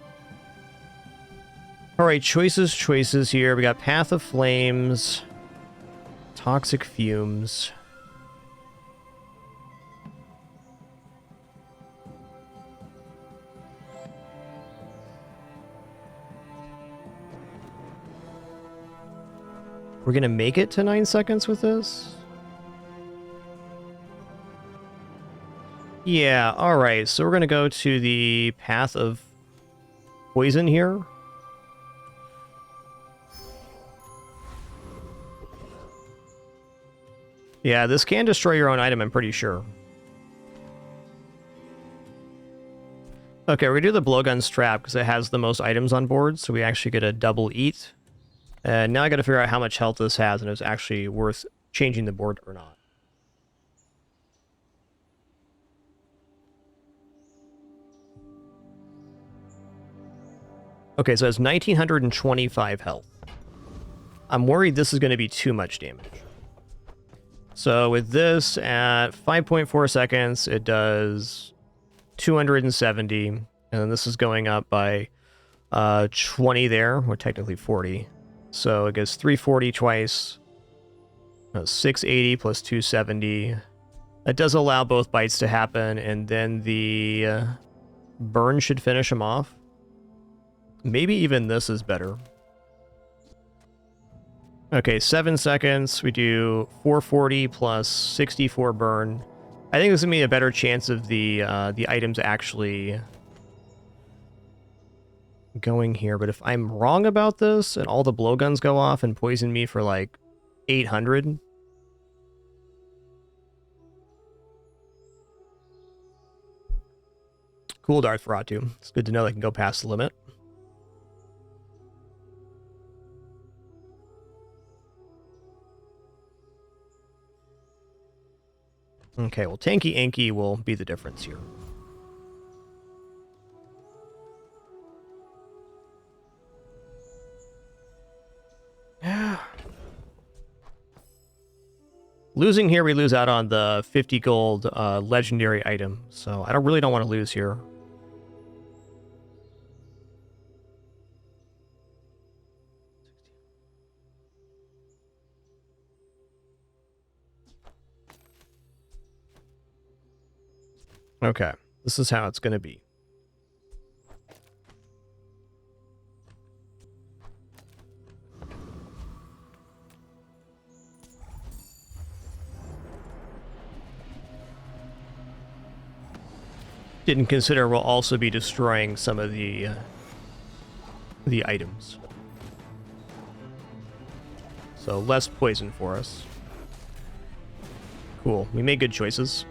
Alright, choices here. We got Path of Flames, Toxic Fumes. We're going to make it to 9 seconds with this? Yeah, alright, so we're going to go to the Path of Poison here. Yeah, this can destroy your own item, I'm pretty sure. Okay, we're going to do the Blowgun's Trap because it has the most items on board, so we actually get a double eat. And now I got to figure out how much health this has and if it's actually worth changing the board or not. Okay, so it's 1925 health. I'm worried this is going to be too much damage. So with this at 5.4 seconds, it does 270. And then this is going up by 20 there, or technically 40. So it gets 340 twice. 680 plus 270. That does allow both bites to happen, and then the burn should finish him off. Maybe even this is better. Okay, 7 seconds. We do 440 plus 64 burn. I think this is going to be a better chance of the items actually going here. But if I'm wrong about this, and all the blowguns go off and poison me for like 800... Cool, Darth Feratu. It's good to know they can go past the limit. Okay, well, Tanky Anky will be the difference here. Losing here, we lose out on the 50 gold legendary item, so I really don't want to lose here. Okay, this is how it's going to be. Didn't consider we'll also be destroying some of the items. So less poison for us. Cool. We made good choices.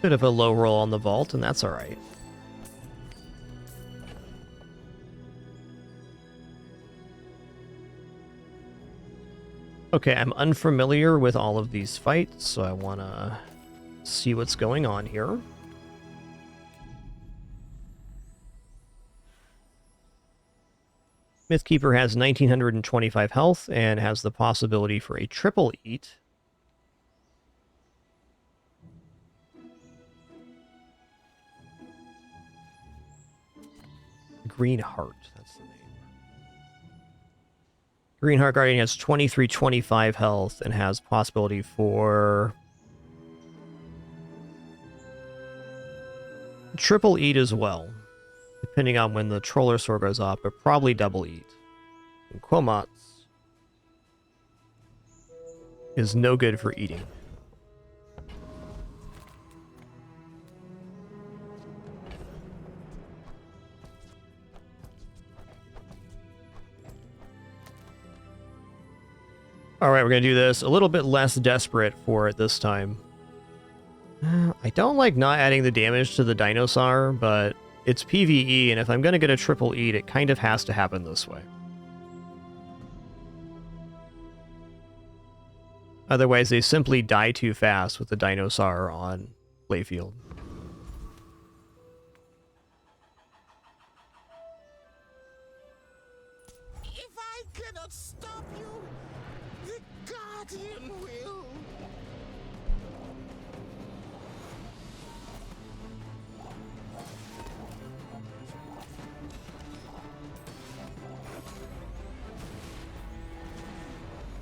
Bit of a low roll on the vault, and that's alright. Okay, I'm unfamiliar with all of these fights, so I want to see what's going on here. Mythkeeper has 1925 health and has the possibility for a triple eat. Green Heart, that's the name. Green Heart Guardian has 2325 health and has possibility for triple eat as well, depending on when the Troller Sword goes off, but probably double eat. And Quomats is no good for eating. Alright, we're going to do this a little bit less desperate for it this time. I don't like not adding the damage to the Dinosaur, but it's PvE, and if I'm going to get a triple eat, it kind of has to happen this way. Otherwise, they simply die too fast with the Dinosaur on playfield. If I cannot stop you, the Guardian will.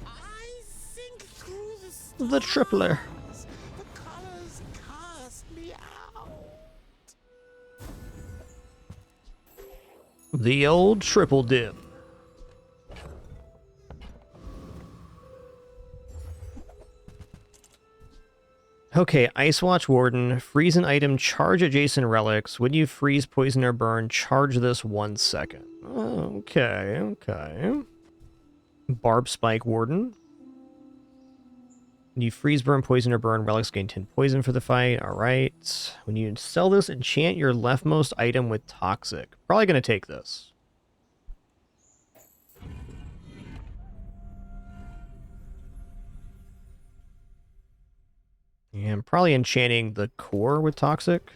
I sink through The tripler. the colors cast me out. The old triple dip. Okay, Ice Watch Warden. Freeze an item, charge adjacent relics. When you freeze, poison, or burn, charge this 1 second. Okay, okay. Barb Spike Warden. When you freeze, burn, poison, or burn, relics gain 10 poison for the fight. Alright. When you sell this, enchant your leftmost item with Toxic. Probably going to take this. Yeah, I'm probably enchanting the core with Toxic.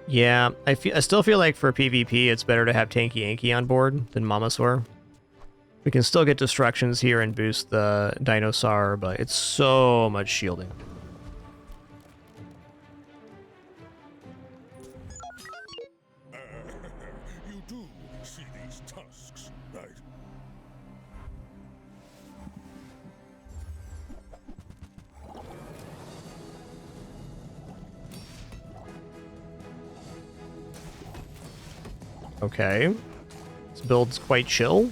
Yeah, I still feel like for PvP, it's better to have Tanky Yankee on board than Mamasaur. We can still get destructions here and boost the Dinosaur, but it's so much shielding. You do see these tusks, right? Okay. This build's quite chill.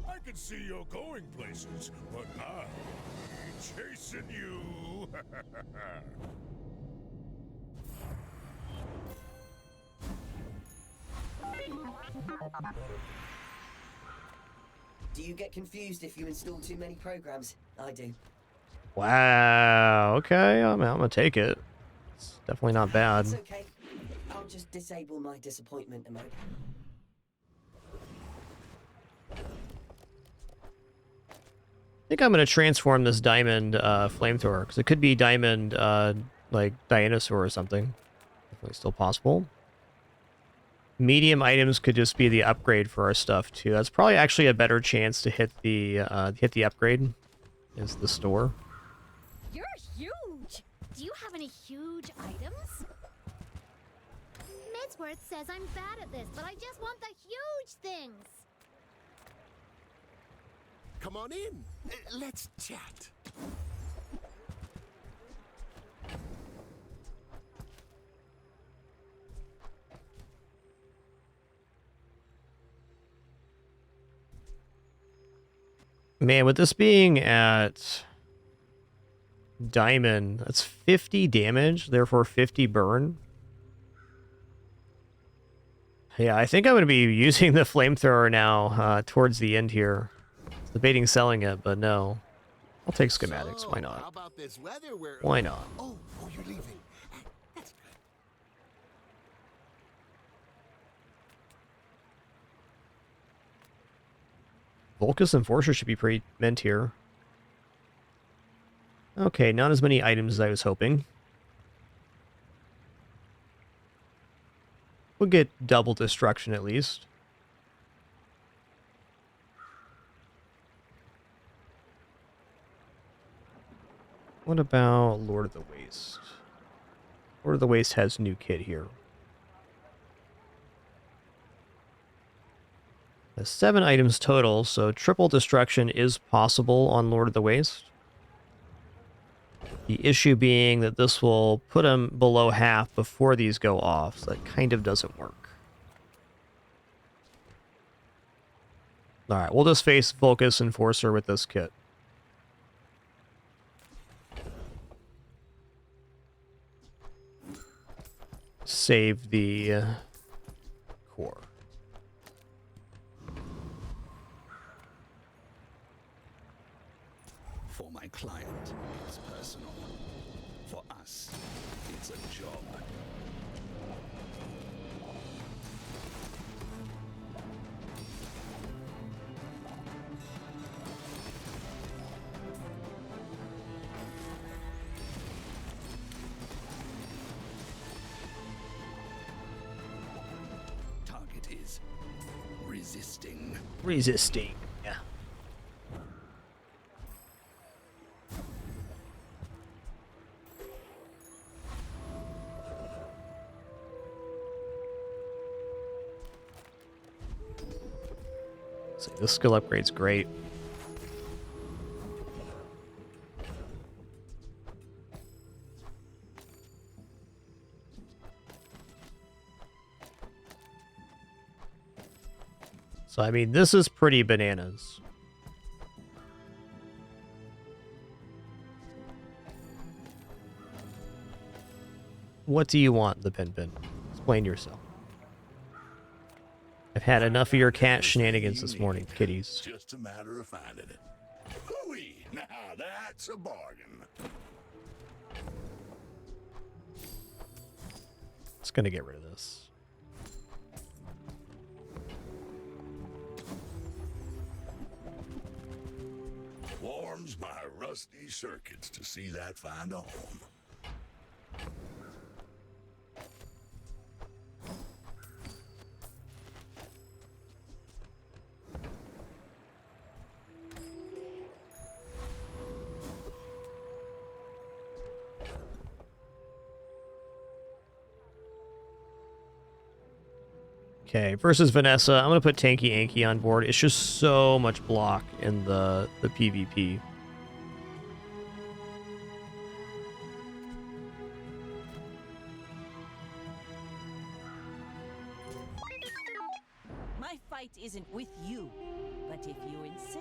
I can see you're going places, but I chasing you. Do you get confused if you install too many programs? I do. Wow. Okay, I'm gonna take it. It's definitely not bad. It's okay. I'll just disable my disappointment emote. I think I'm gonna transform this diamond flamethrower because it could be diamond like Dinosaur or something. Definitely still possible. Medium items could just be the upgrade for our stuff too. That's probably actually a better chance to hit the upgrade. Is the store. You're huge! Do you have any huge items? Midsworth says I'm bad at this, but I just want the huge things! Come on in. Let's chat. Man, with this being at diamond, that's 50 damage, therefore 50 burn. Yeah, I think I'm going to be using the flamethrower now towards the end here. Debating selling it, but no. I'll take schematics. Why not? How about this weather where... Why not? Oh, you're leaving. That's Volcus Enforcer should be pretty mint here. Okay, not as many items as I was hoping. We'll get double destruction at least. What about Lord of the Waste? Lord of the Waste has new kit here. Has 7 items total, so triple destruction is possible on Lord of the Waste. The issue being that this will put them below half before these go off, so that kind of doesn't work. Alright, we'll just face Volcus Enforcer with this kit. Save the core. For my client, it's personal. For us, it's a job. Target is resisting. Resisting. Yeah. So this skill upgrade's great. So, I mean, this is pretty bananas. What do you want, the Pin? Explain yourself. I've had enough of your cat shenanigans this morning, kitties. Just a matter of finding it. Hooey! Now that's a bargain. Just gonna get rid of this. Warms my rusty circuits to see that find a home. Okay, versus Vanessa, I'm gonna put Tanky Anky on board. It's just so much block in the PvP. My fight isn't with you, but if you insist.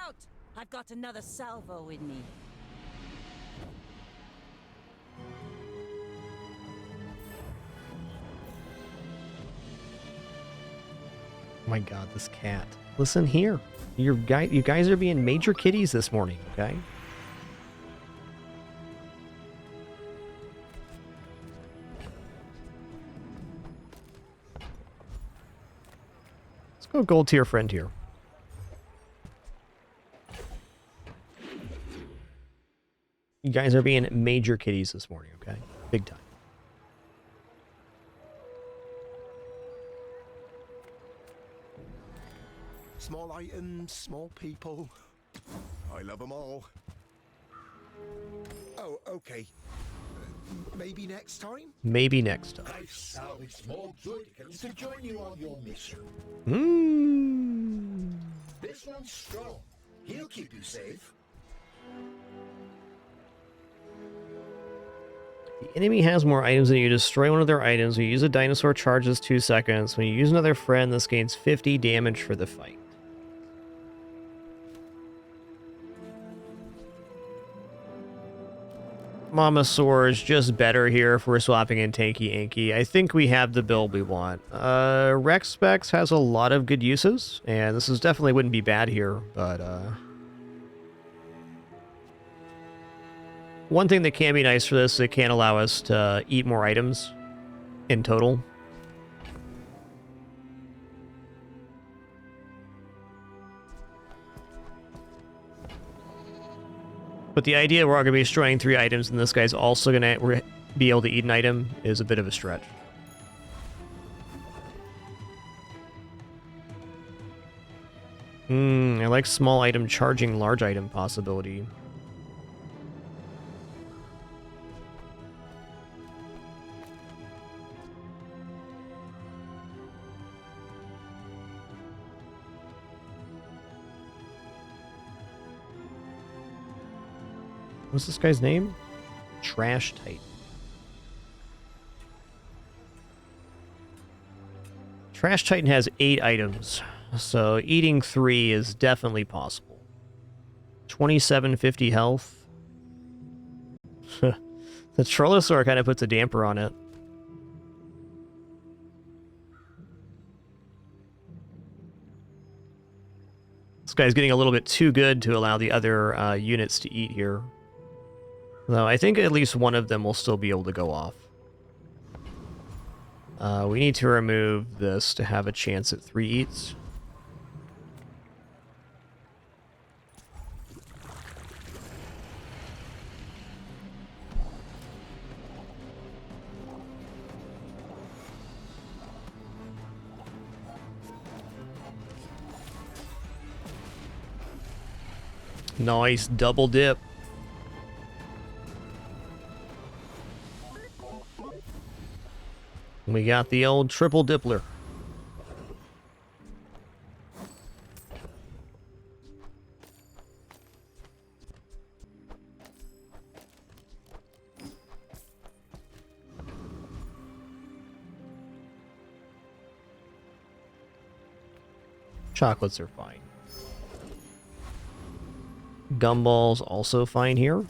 out! I've got another salvo in me. Oh my god, this cat. Listen here. You guys are being major kitties this morning, okay? Let's go gold tier friend here. You guys are being major kitties this morning, okay? Big time. Small items, small people. I love them all. Oh, okay. Maybe next time? Maybe next time. I've salvaged more Zoidicans to join you on your mission. This one's strong. He'll keep you safe. The enemy has more items than you. Destroy one of their items. When you use a dinosaur, charges 2 seconds. When you use another friend, this gains 50 damage for the fight. Mamasaur is just better here if we're swapping in Tanky Inky. I think we have the build we want. Rex Specs has a lot of good uses, and this is definitely wouldn't be bad here, but one thing that can be nice for this, it can allow us to eat more items in total. But the idea we're all going to be destroying 3 items and this guy's also going to be able to eat an item is a bit of a stretch. I like small item charging large item possibility. What's this guy's name? Trash Titan. Trash Titan has 8 items, so eating 3 is definitely possible. 2750 health. The Trollosaur kind of puts a damper on it. This guy's getting a little bit too good to allow the other units to eat here. Though I think at least one of them will still be able to go off. We need to remove this to have a chance at 3 eats. Nice double dip. We got the old triple dippler. Chocolates are fine. Gumballs also fine here.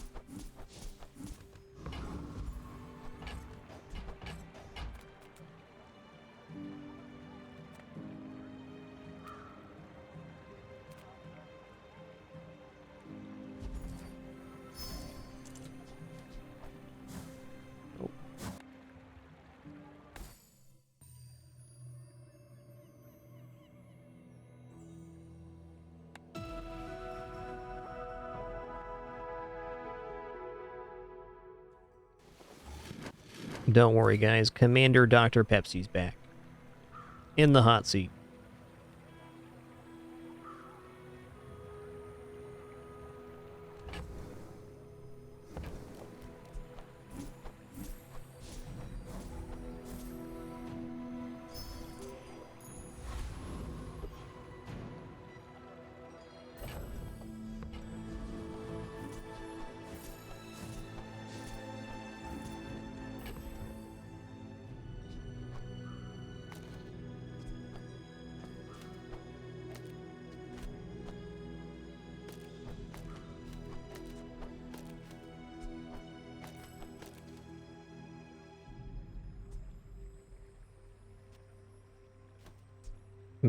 Don't worry, guys. Commander Dr. Pepsi's back. In the hot seat.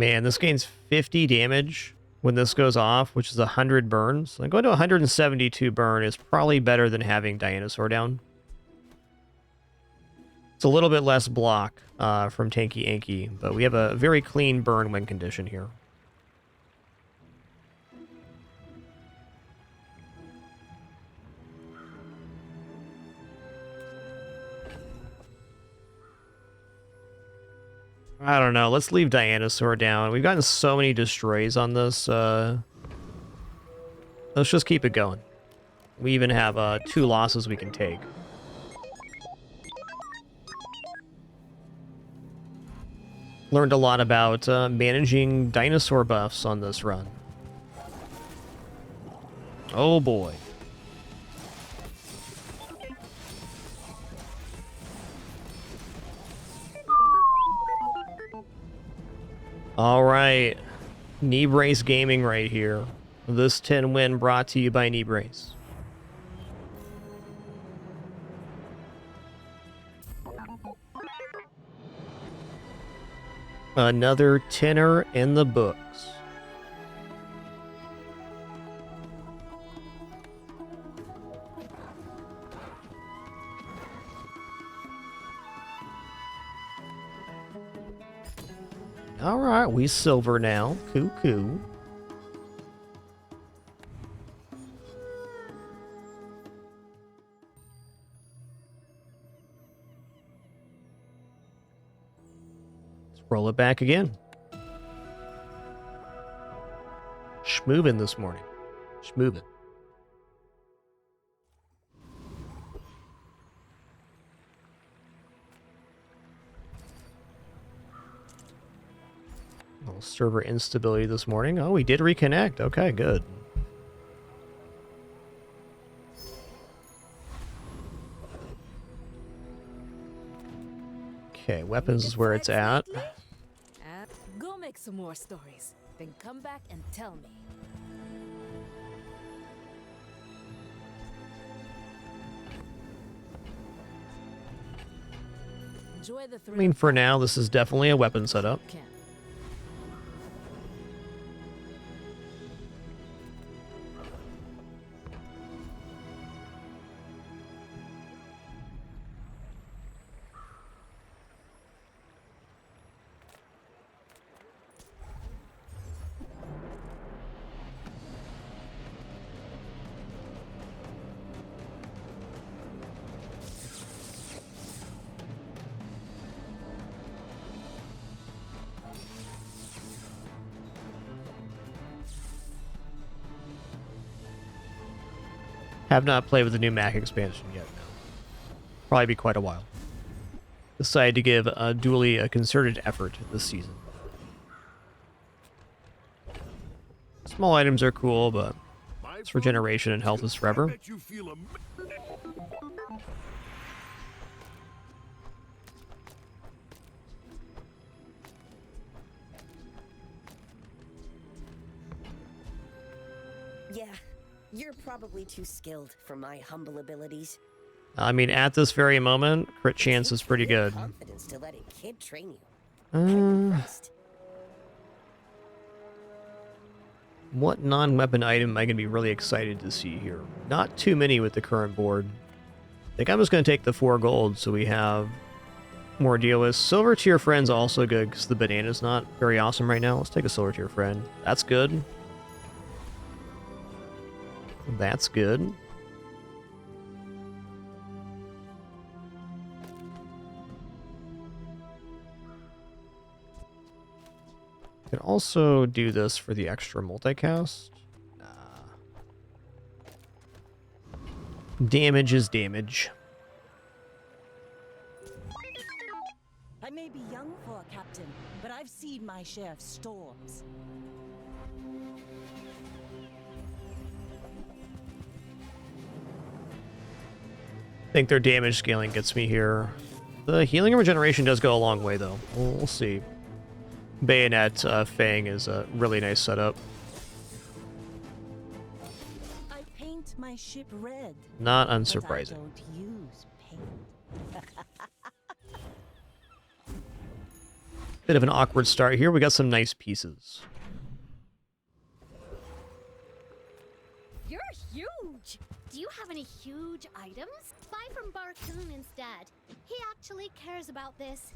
Man, this gains 50 damage when this goes off, which is 100 burns. Like, going to 172 burn is probably better than having Dinosaur down. It's a little bit less block from Tanky Anky, but we have a very clean burn win condition here. I don't know. Let's leave Dinosaur down. We've gotten so many destroys on this. Let's just keep it going. We even have 2 losses we can take. Learned a lot about managing dinosaur buffs on this run. Oh boy. All right, Knee Brace Gaming right here. This 10 win brought to you by Knee Brace. Another tenner in the books. All right, we silver now. Cuckoo. Let's roll it back again. Schmoovin' this morning. Schmoovin'. Little server instability this morning. Oh, we did reconnect. Okay, good. Okay, weapons is where it's at. Go make some more stories, then come back and tell me. Enjoy the I mean, for now, this is definitely a weapon setup. Have not played with the new Mac expansion yet. Probably be quite a while. Decided to give Dooley a concerted effort this season. Small items are cool, but it's regeneration and health is forever. Yeah, you're probably too skilled for my humble abilities. I mean, at this very moment, crit chance is pretty good. Confidence to let a kid train you. What non-weapon item am I going to be really excited to see here? Not too many with the current board. I think I'm just going to take the 4 gold so we have more to deal with. Silver tier friend's also good because the banana's not very awesome right now. Let's take a silver tier friend. That's good. That's good. Can also do this for the extra multicast. Damage is damage. I may be young for a captain, but I've seen my share of storms. I think their damage scaling gets me here. The healing and regeneration does go a long way, though. We'll see. Bayonet Fang is a really nice setup. I paint my ship red. Not unsurprising. But I don't use paint. Bit of an awkward start here. We got some nice pieces. You're huge! Do you have any huge items? Buy from Barcoon instead. He actually cares about this.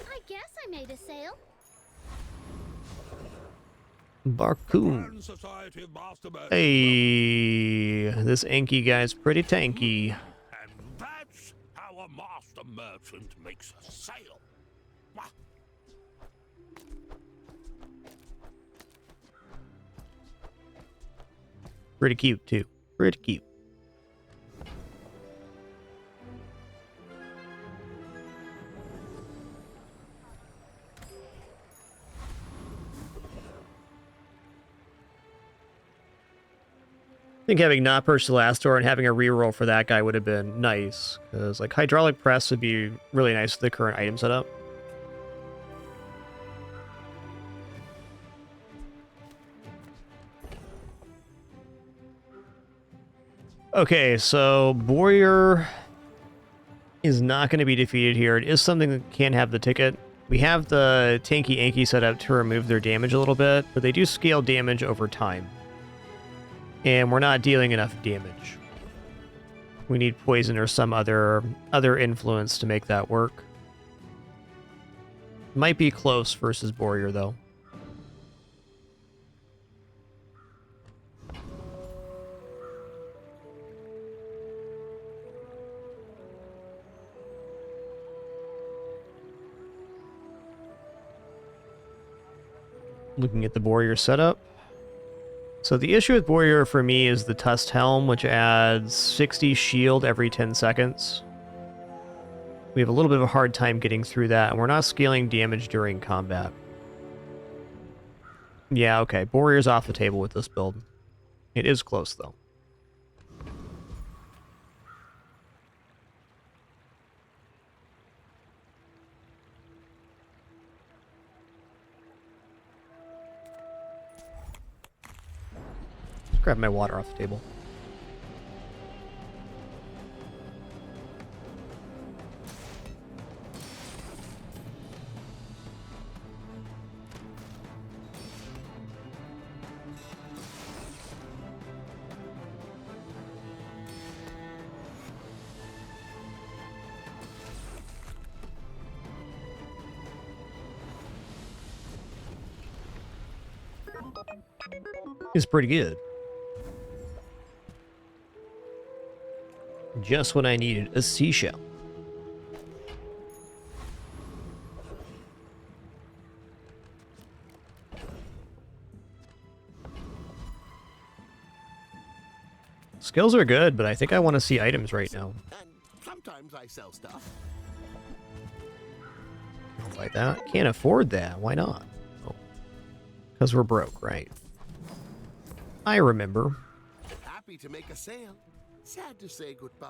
I guess I made a sale. Barcoon. Hey, this Anki guy's pretty tanky. And that's how a master merchant makes a sale. Wah. Pretty cute, too. Pretty cute. I think having not purchased the last door and having a reroll for that guy would have been nice. Because, like, hydraulic press would be really nice with the current item setup. Okay, so Boyer is not going to be defeated here. It is something that can have the ticket. We have the Tanky Anki set up to remove their damage a little bit, but they do scale damage over time. And we're not dealing enough damage. We need poison or some other influence to make that work. Might be close versus Boyer, though. Looking at the Boyer setup. So the issue with Boyer for me is the Tusked Helm, which adds 60 shield every 10 seconds. We have a little bit of a hard time getting through that, and we're not scaling damage during combat. Yeah, okay. Boyer's off the table with this build. It is close, though. Grab my water off the table. It's pretty good. Just what I needed, a seashell. Skills are good, but I think I want to see items right now. And sometimes I sell stuff. Like that. Can't afford that. Why not? Oh. Because we're broke, right? I remember. Happy to make a sale. Sad to say goodbye.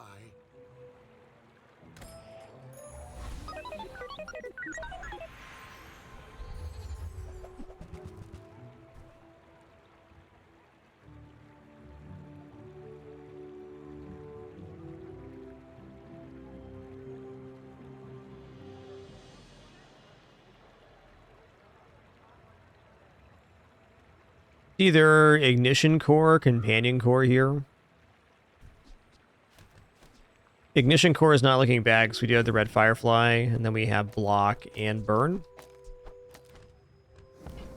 Either ignition core or companion core here. Ignition core is not looking bad because we do have the red firefly, and then we have block and burn.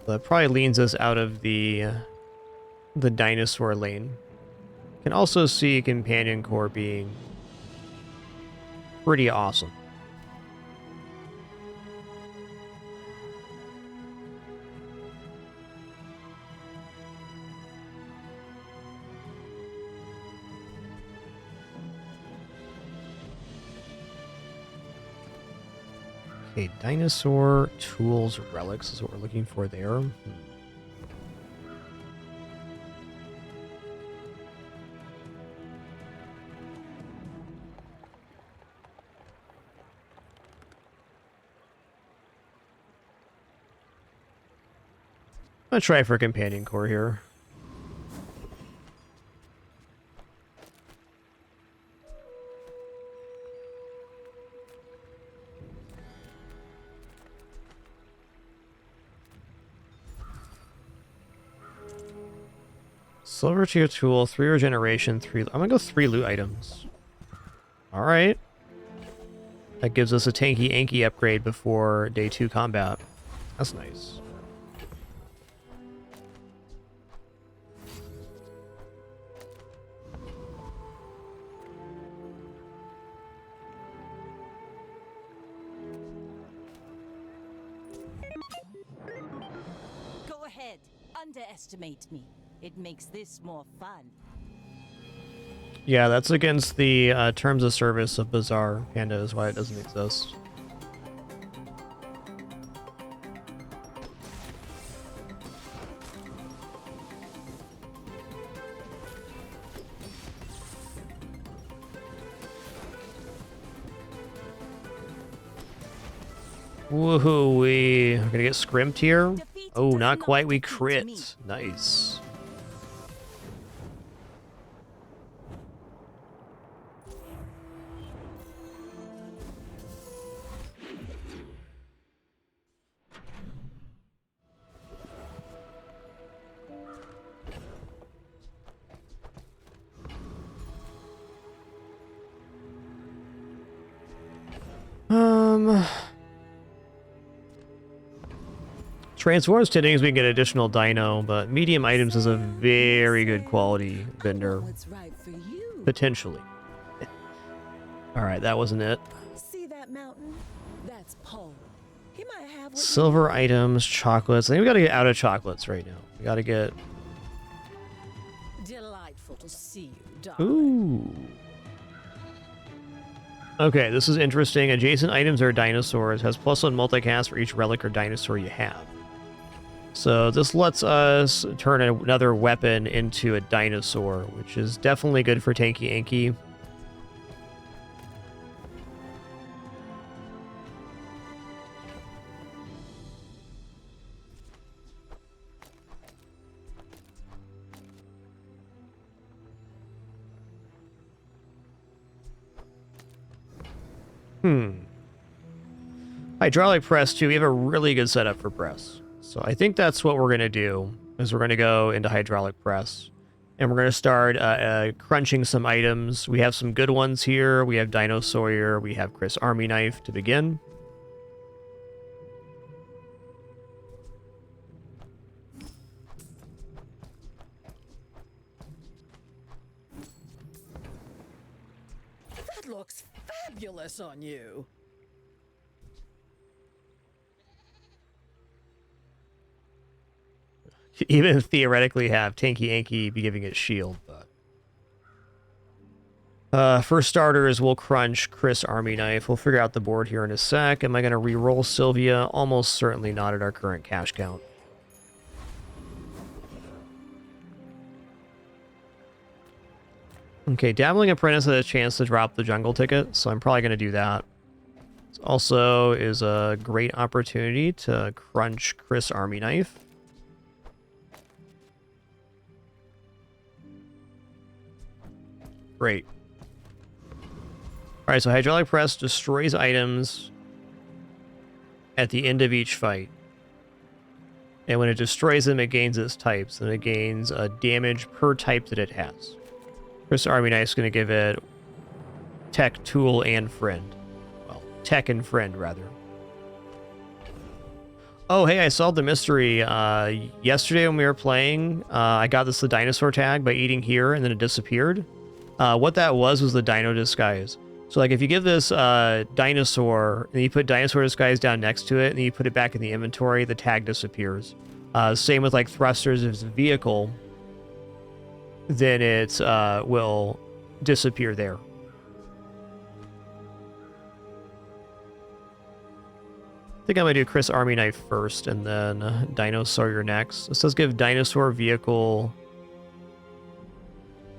That probably leans us out of the dinosaur lane. Can also see companion core being pretty awesome. Okay, dinosaur, tools, relics is what we're looking for there. I'm gonna try for a companion core here. Silver tier tool, 3 regeneration, 3... I'm gonna go 3 loot items. Alright. That gives us a tanky Anki upgrade before day 2 combat. That's nice. Go ahead. Underestimate me. It makes this more fun. Yeah, that's against the terms of service of Bazaar. Panda is why it doesn't exist. Woohoo, we're gonna get scrimped here. Oh, not quite. We crit. Nice. Transforms today we can get additional dino, but medium items is a very good quality vendor. Potentially. Alright, that wasn't it. See that mountain? That's Paul. He might have Silver items, chocolates. I think we gotta get out of chocolates right now. We gotta get... Delightful to see you, darling. Ooh. Okay, this is interesting. Adjacent items are dinosaurs. Has +1 multicast for each relic or dinosaur you have. So this lets us turn another weapon into a dinosaur, which is definitely good for tanky Anki. Hydraulic press too. We have a really good setup for press. So I think that's what we're going to do, is we're going to go into hydraulic press. And we're going to start crunching some items. We have some good ones here. We have Dinosaur. We have Chris Army Knife to begin. That looks fabulous on you. Even theoretically have Tanky Anki be giving it shield, but... for starters, we'll crunch Chris Army Knife. We'll figure out the board here in a sec. Am I going to re-roll Sylvia? Almost certainly not at our current cash count. Okay, Dabbling Apprentice has a chance to drop the jungle ticket, so I'm probably going to do that. This also is a great opportunity to crunch Chris Army Knife. Great. Alright, so Hydraulic Press destroys items at the end of each fight. And when it destroys them, it gains its types, and it gains damage per type that it has. Chris Army Knife is going to give it Tech, Tool, and Friend. Well, Tech and Friend, rather. Oh, hey, I solved the mystery. Yesterday when we were playing, I got the Dinosaur tag by eating here, and then it disappeared. What that was the Dino Disguise. So, like, if you give this Dinosaur, and you put Dinosaur Disguise down next to it, and then you put it back in the inventory, the tag disappears. Same with, like, Thrusters. If it's a vehicle, then it will disappear there. I think I'm going to do Chris Army Knife first, and then Dinosaur next. This does give Dinosaur, Vehicle...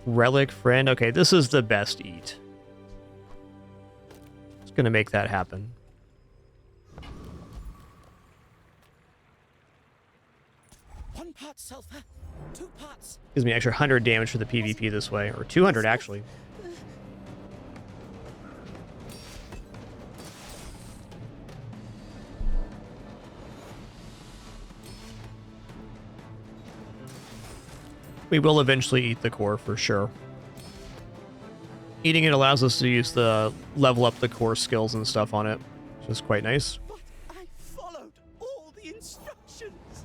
Relic, Friend. Okay, this is the best eat. Just gonna make that happen. parts sulfur, 2 parts. Gives me extra 100 damage for the PvP this way, or 200 actually. We will eventually eat the core for sure. Eating it allows us to use the level up the core skills and stuff on it, which is quite nice. But I followed all the instructions.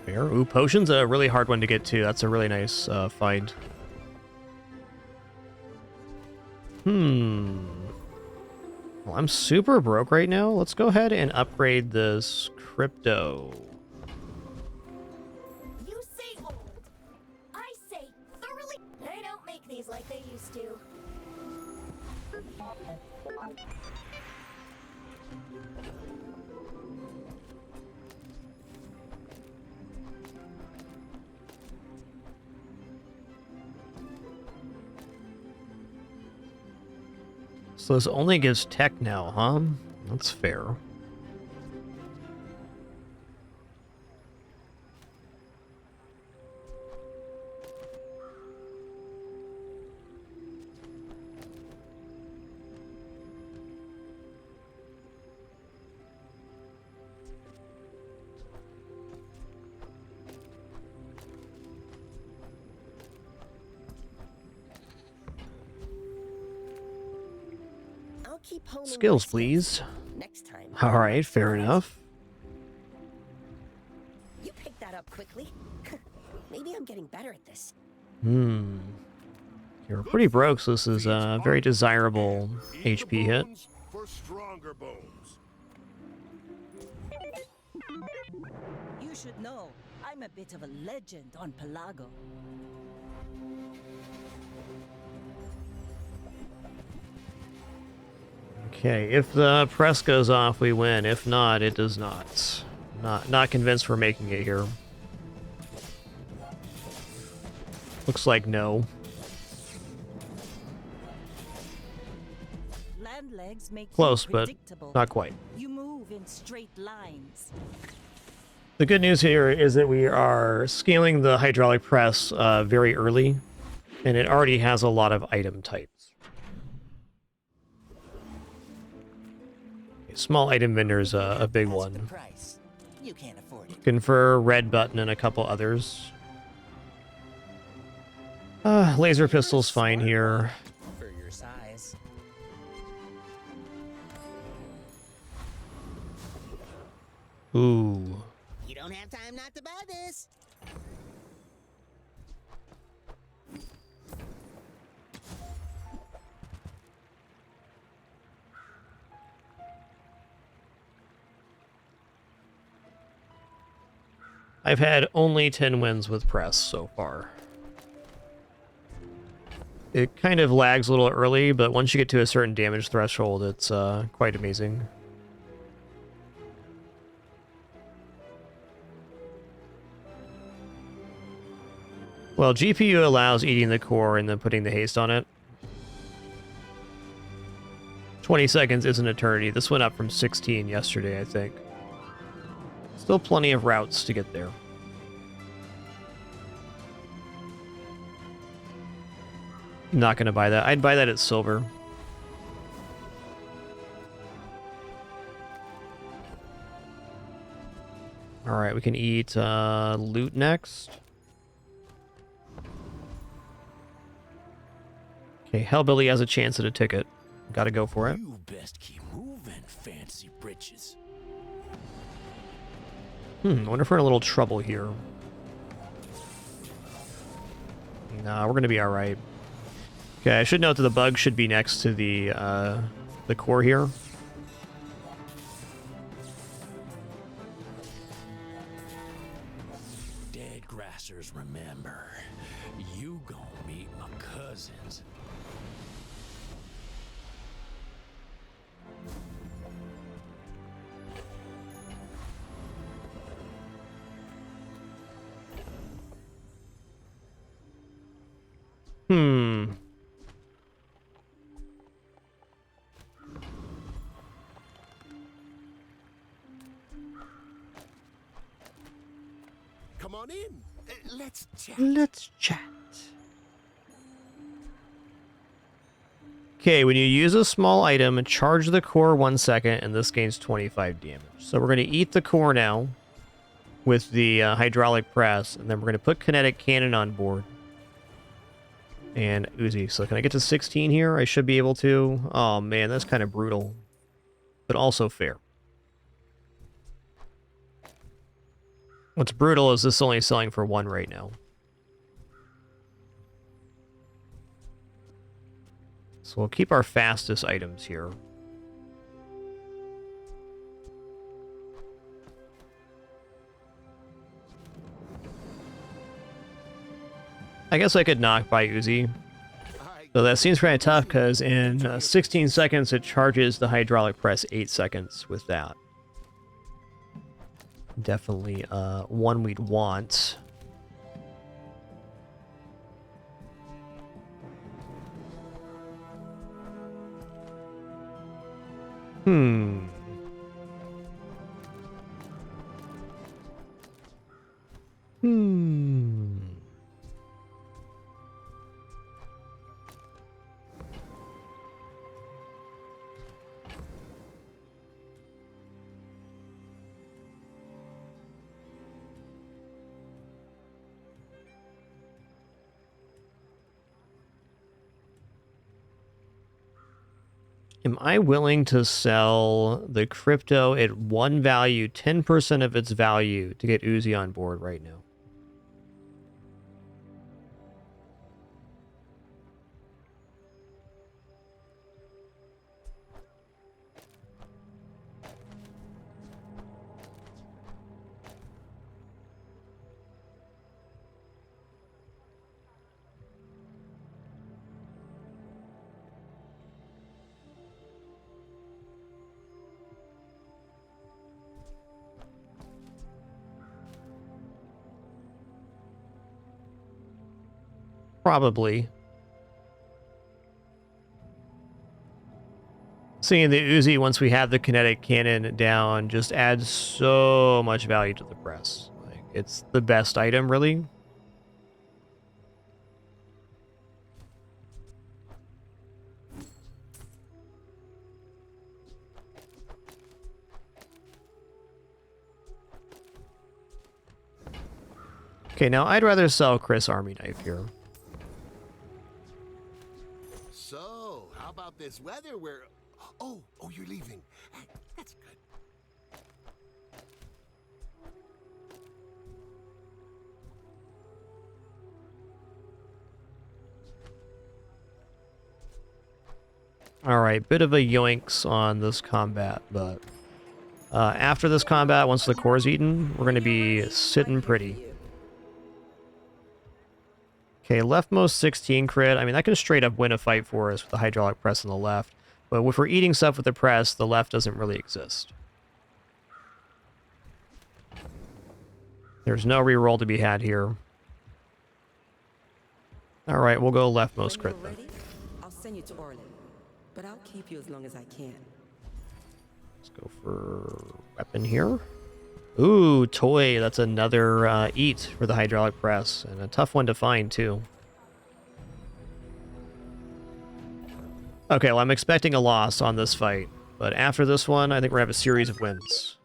Fair. Ooh, potion's a really hard one to get to. That's a really nice find. Well, I'm super broke right now. Let's go ahead and upgrade this crypto. You say old. I say thoroughly. They don't make these like they used to. So this only gives tech now, huh? That's fair. Keep honing Skills, my please. Next time. All right, fair enough. You picked that up quickly. Maybe I'm getting better at this. You're pretty broke, so this is a very desirable HP hit. For stronger bones. You should know, I'm a bit of a legend on Pelago. Okay, if the press goes off, we win. If not, it does not. Not convinced we're making it here. Looks like no. Land legs make Close, you but predictable. not quite. You move in straight lines. The good news here is that we are scaling the hydraulic press very early, and it already has a lot of item types. Small item vendor is a big one. You can't afford it. Confer, red button, and a couple others. Laser pistol's fine here. For your size. Ooh. You don't have time not to buy this. I've had only 10 wins with press so far. It kind of lags a little early, but once you get to a certain damage threshold, it's quite amazing. Well, GPU allows eating the core and then putting the haste on it. 20 seconds is an eternity. This went up from 16 yesterday, I think. Still plenty of routes to get there. Not gonna buy that. I'd buy that at silver. Alright, we can eat loot next. Okay, Hellbilly has a chance at a ticket. Gotta go for it. You best keep moving, fancy britches. I wonder if we're in a little trouble here. Nah, we're gonna be alright. Okay, I should note that the bug should be next to the core here. Dead grassers remember. You gon' meet my cousins. Come on in. Let's chat. Let's chat. Okay, when you use a small item, charge the core 1 second, and this gains 25 damage. So we're going to eat the core now with the hydraulic press, and then we're going to put kinetic cannon on board. And Uzi. So can I get to 16 here? I should be able to. Oh man, that's kind of brutal. But also fair. What's brutal is this only selling for 1 right now. So we'll keep our fastest items here. I guess I could knock by Uzi. So that seems kind of tough because in 16 seconds it charges the hydraulic press 8 seconds with that. Definitely one we'd want. Hmm. Am I willing to sell the crypto at 1 value, 10% of its value, to get Uzi on board right now? Probably. Seeing the Uzi, once we have the kinetic cannon down, just adds so much value to the press. Like, it's the best item, really. Okay, now I'd rather sell Chris Army Knife here. So, how about this weather where... Oh, you're leaving. That's good. Alright, bit of a yoinks on this combat, but after this combat, once the core's eaten, we're going to be sitting pretty. Okay, leftmost 16 crit. I mean, that can straight up win a fight for us with the hydraulic press on the left. But if we're eating stuff with the press, the left doesn't really exist. There's no reroll to be had here. Alright, we'll go leftmost crit then. I'll send you to Orlin, but I'll keep you as long as I can. Let's go for weapon here. Ooh, toy. That's another eat for the hydraulic press, and a tough one to find, too. Okay, well, I'm expecting a loss on this fight, but after this one, I think we're going to have a series of wins.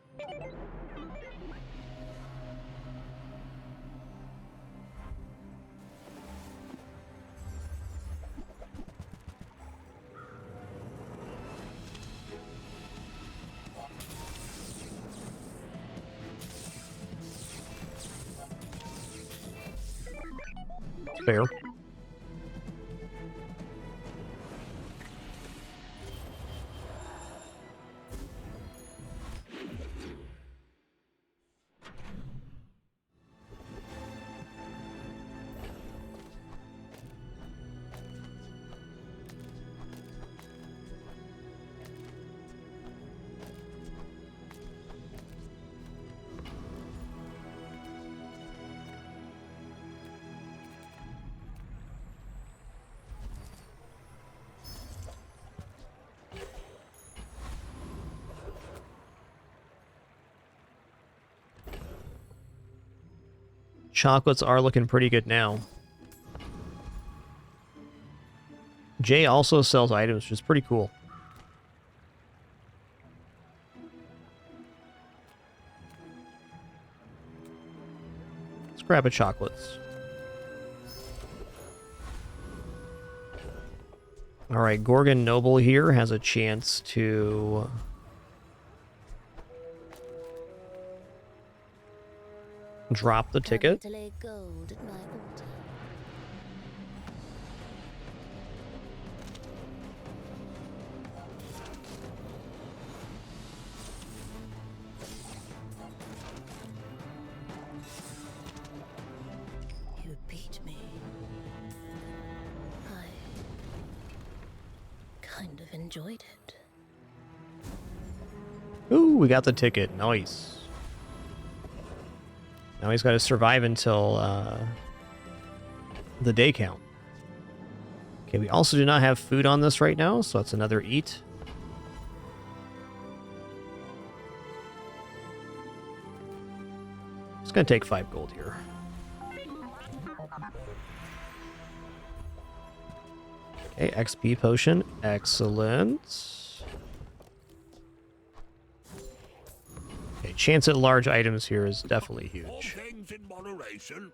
Fair. Chocolates are looking pretty good now. Jay also sells items, which is pretty cool. Let's grab a chocolates. Alright, Gorgon Noble here has a chance to drop the ticket. You beat me. I kind of enjoyed it. Ooh, we got the ticket. Nice. Now he's got to survive until the day count. Okay, we also do not have food on this right now, so that's another eat. It's going to take 5 gold here. Okay, XP potion. Excellent. Okay, chance at large items here is definitely huge. All things in moderation.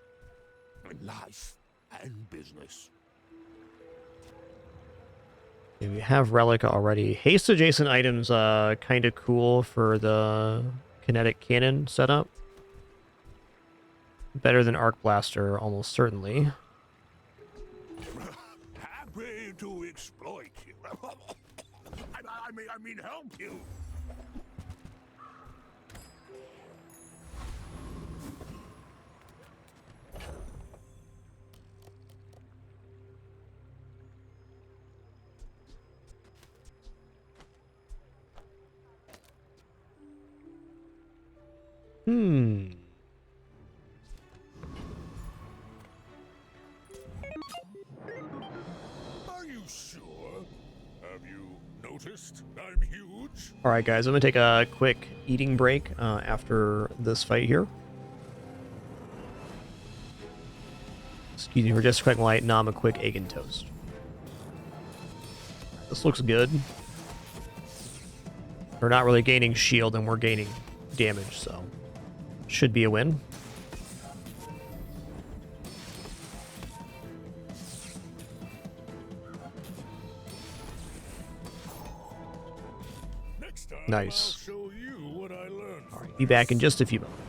In life and business. Okay, we have Relic already. Haste adjacent items, kind of cool for the kinetic cannon setup. Better than Arc Blaster, almost certainly. Happy to exploit you. I mean help you. Are you sure? Have you noticed I'm huge? Alright guys, I'm going to take a quick eating break after this fight here. Excuse me for just a quick while I nom a quick egg and toast. This looks good. We're not really gaining shield and we're gaining damage, so should be a win. Nice. Alright, be back in just a few moments.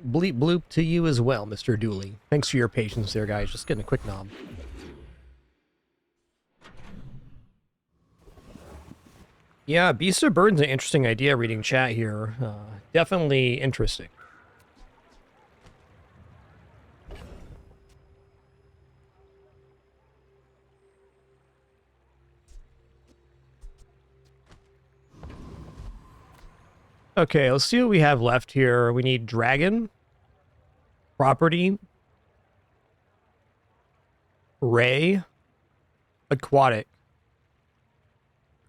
Bleep bloop to you as well, Mr. Dooley. Thanks for your patience there, guys. Just getting a quick knob. Yeah, Beast of Burden's an interesting idea reading chat here. Definitely interesting. Okay, let's see what we have left here. We need Dragon, Property, Ray, Aquatic,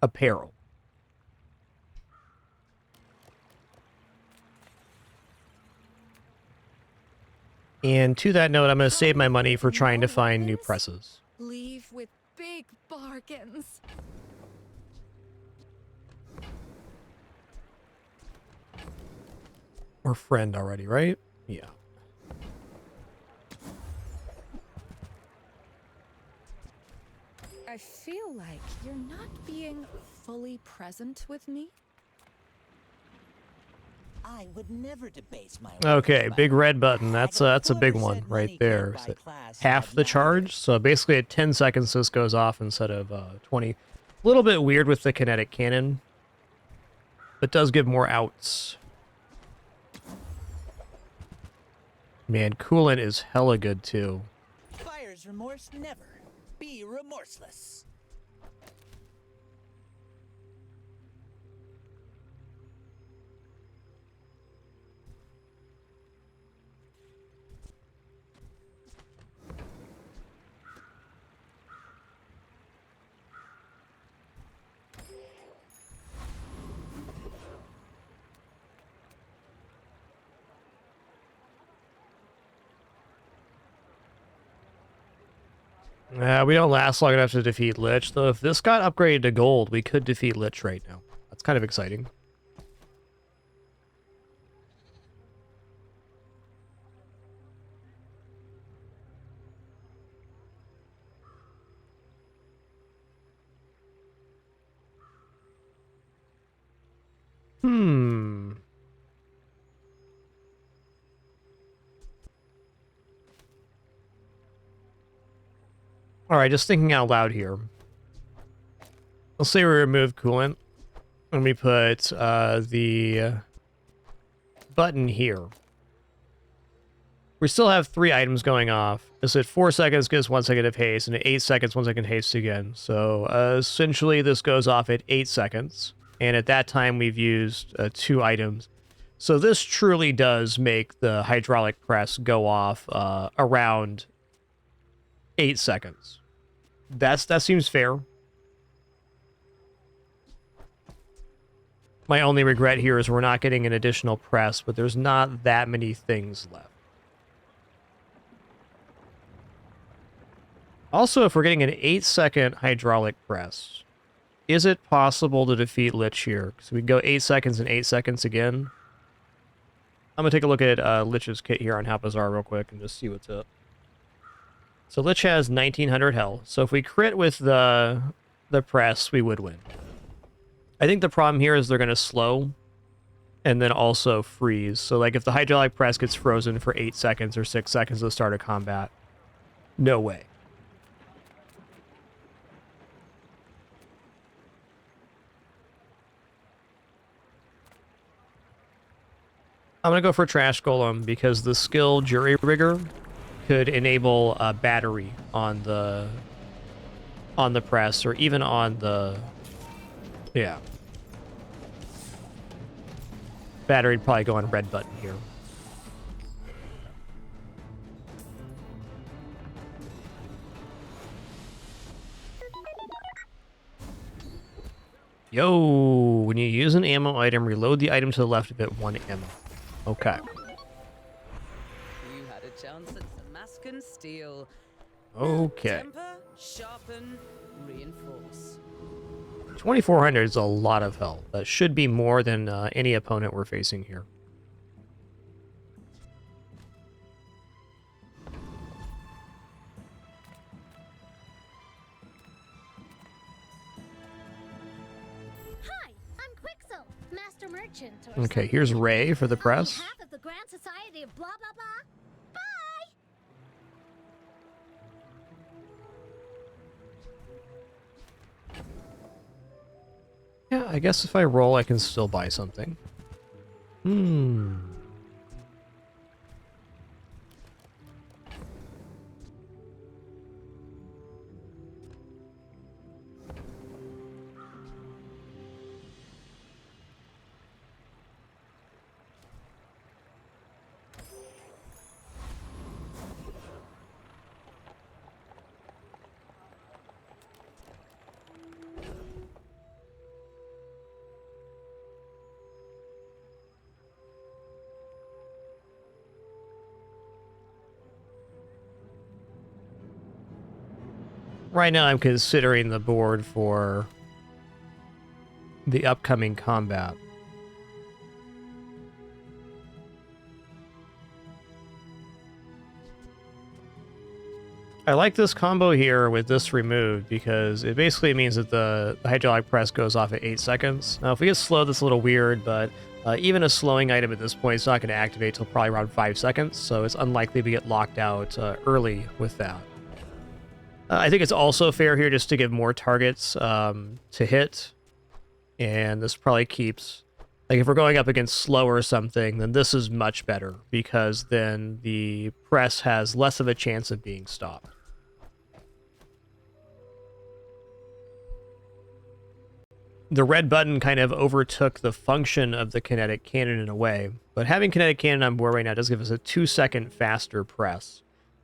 Apparel. And to that note, I'm going to save my money for trying to find new presses. Leave with big bargains. Or friend already, right? Yeah. I feel like you're not being fully present with me. I would never debase my Okay, big red button. That's a big one right there. So half the charge. So basically at 10 seconds this goes off instead of 20. A little bit weird with the kinetic cannon, but does give more outs. Man, coolant is hella good too. Buyer's remorse never. Be remorseless. We don't last long enough to defeat Lich, though if this got upgraded to gold, we could defeat Lich right now. That's kind of exciting. Alright, just thinking out loud here. Let's say we remove coolant, and we put the button here. We still have 3 items going off. This at 4 seconds gives 1 second of haste, and at 8 seconds, 1 second haste again. So essentially this goes off at 8 seconds. And at that time we've used 2 items. So this truly does make the hydraulic press go off around 8 seconds. That seems fair. My only regret here is we're not getting an additional press, but there's not that many things left. Also, if we're getting an 8-second hydraulic press, is it possible to defeat Lich here? So we can go 8 seconds and 8 seconds again. I'm going to take a look at Lich's kit here on Haphazar real quick and just see what's up. So Lich has 1900 health. So if we crit with the press, we would win. I think the problem here is they're going to slow and then also freeze. So like if the hydraulic press gets frozen for 8 seconds or 6 seconds at the start of combat, no way. I'm going to go for Trash Golem because the skill Jury Rigger could enable a battery on the press or even on the... Yeah. Battery would probably go on red button here. Yo, when you use an ammo item, reload the item to the left of it 1 ammo. Okay. You had a chance at Damascus steel. Okay. Temper, sharpen, reinforce. 2400 is a lot of health. That should be more than any opponent we're facing here. Hi, I'm Quixel, Master Merchant. Or Okay, here's Ray for the press. on behalf of the Grand Society of blah blah blah. Bye. Yeah, I guess if I roll, I can still buy something. Right now, I'm considering the board for the upcoming combat. I like this combo here with this removed because it basically means that the hydraulic press goes off at 8 seconds. Now, if we get slowed, that's a little weird, but even a slowing item at this point is not going to activate till probably around 5 seconds, so it's unlikely to get locked out early with that. I think it's also fair here just to give more targets to hit, and this probably keeps... Like, if we're going up against slow or something, then this is much better, because then the press has less of a chance of being stopped. The red button kind of overtook the function of the kinetic cannon in a way, but having kinetic cannon on board right now does give us a 2-second faster press,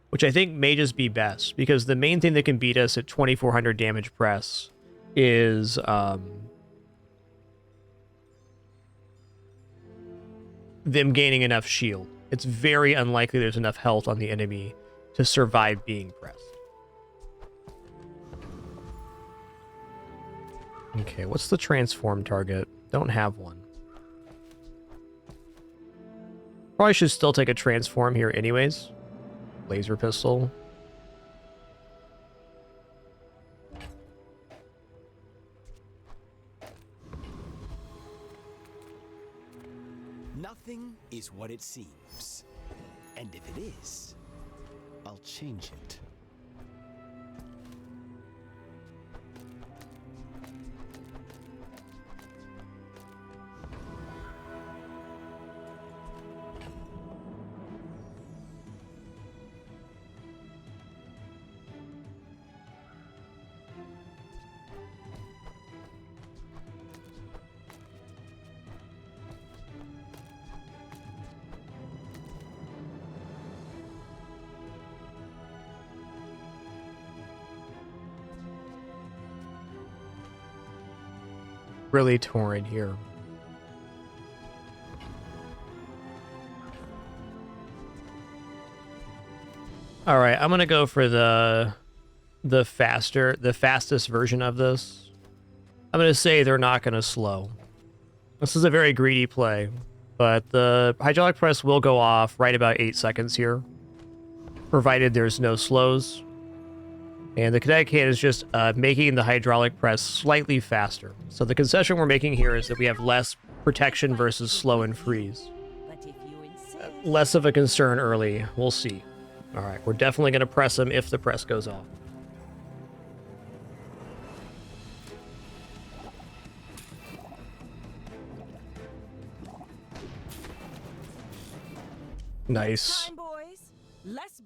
which I think may just be best, because the main thing that can beat us at 2400 damage press is them gaining enough shield. It's very unlikely there's enough health on the enemy to survive being pressed. Okay, what's the transform target? Don't have one. Probably should still take a transform here anyways. Laser pistol. Nothing is what it seems. And if it is, I'll change it. Really torn here. All right, I'm gonna go for the fastest version of this. I'm gonna say they're not gonna slow. This is a very greedy play, but the hydraulic press will go off right about 8 seconds here, provided there's no slows. And the kinetic hand is just making the hydraulic press slightly faster. So the concession we're making here is that we have less protection versus slow and freeze. Less of a concern early. We'll see. All right, we're definitely going to press him if the press goes off. Nice.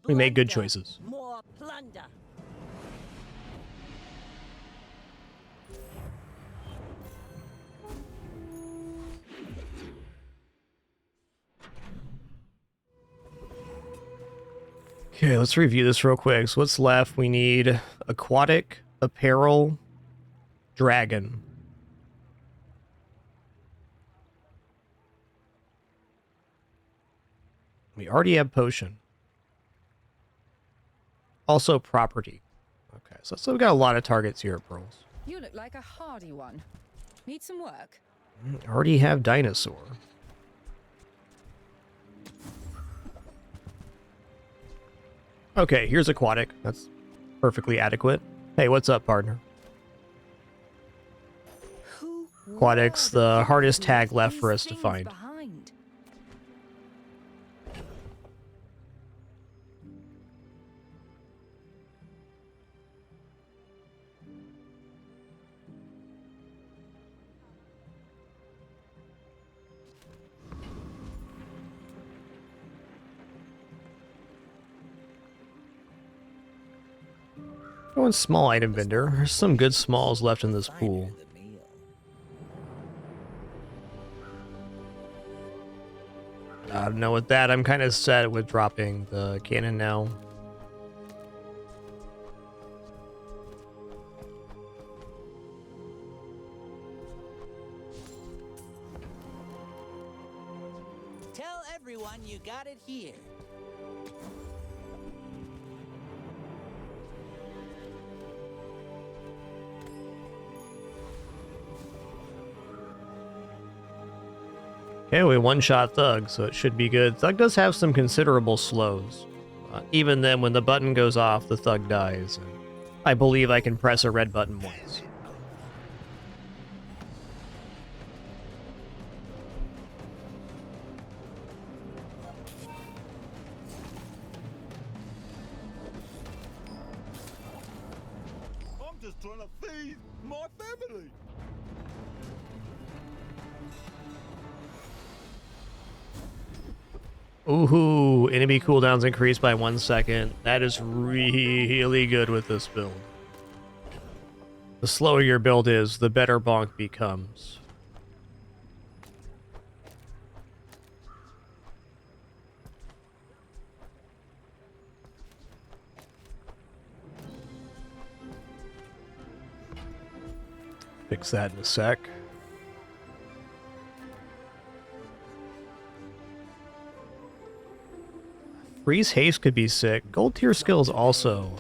We made good choices. More plunder. Okay, let's review this real quick. So what's left? We need aquatic, apparel, dragon. We already have potion. Also property. Okay, so we've got a lot of targets here at Pearls. You look like a hardy one. Need some work? Already have Dinosaur. Okay, here's aquatic. That's perfectly adequate. Hey, what's up, partner? Aquatic's the hardest tag left for us to find. Going small item vendor. There's some good smalls left in this pool. I don't know with that. I'm kind of set with dropping the cannon now. Tell everyone you got it here. Okay, we one-shot Thug, so it should be good. Thug does have some considerable slows. Even then, when the button goes off, the Thug dies. And I believe I can press a red button once. I'm just trying to feed my family. Ooh, enemy cooldowns increased by 1 second. That is really good with this build. The slower your build is, the better Bonk becomes. Fix that in a sec. Freeze Haste could be sick. Gold tier skills also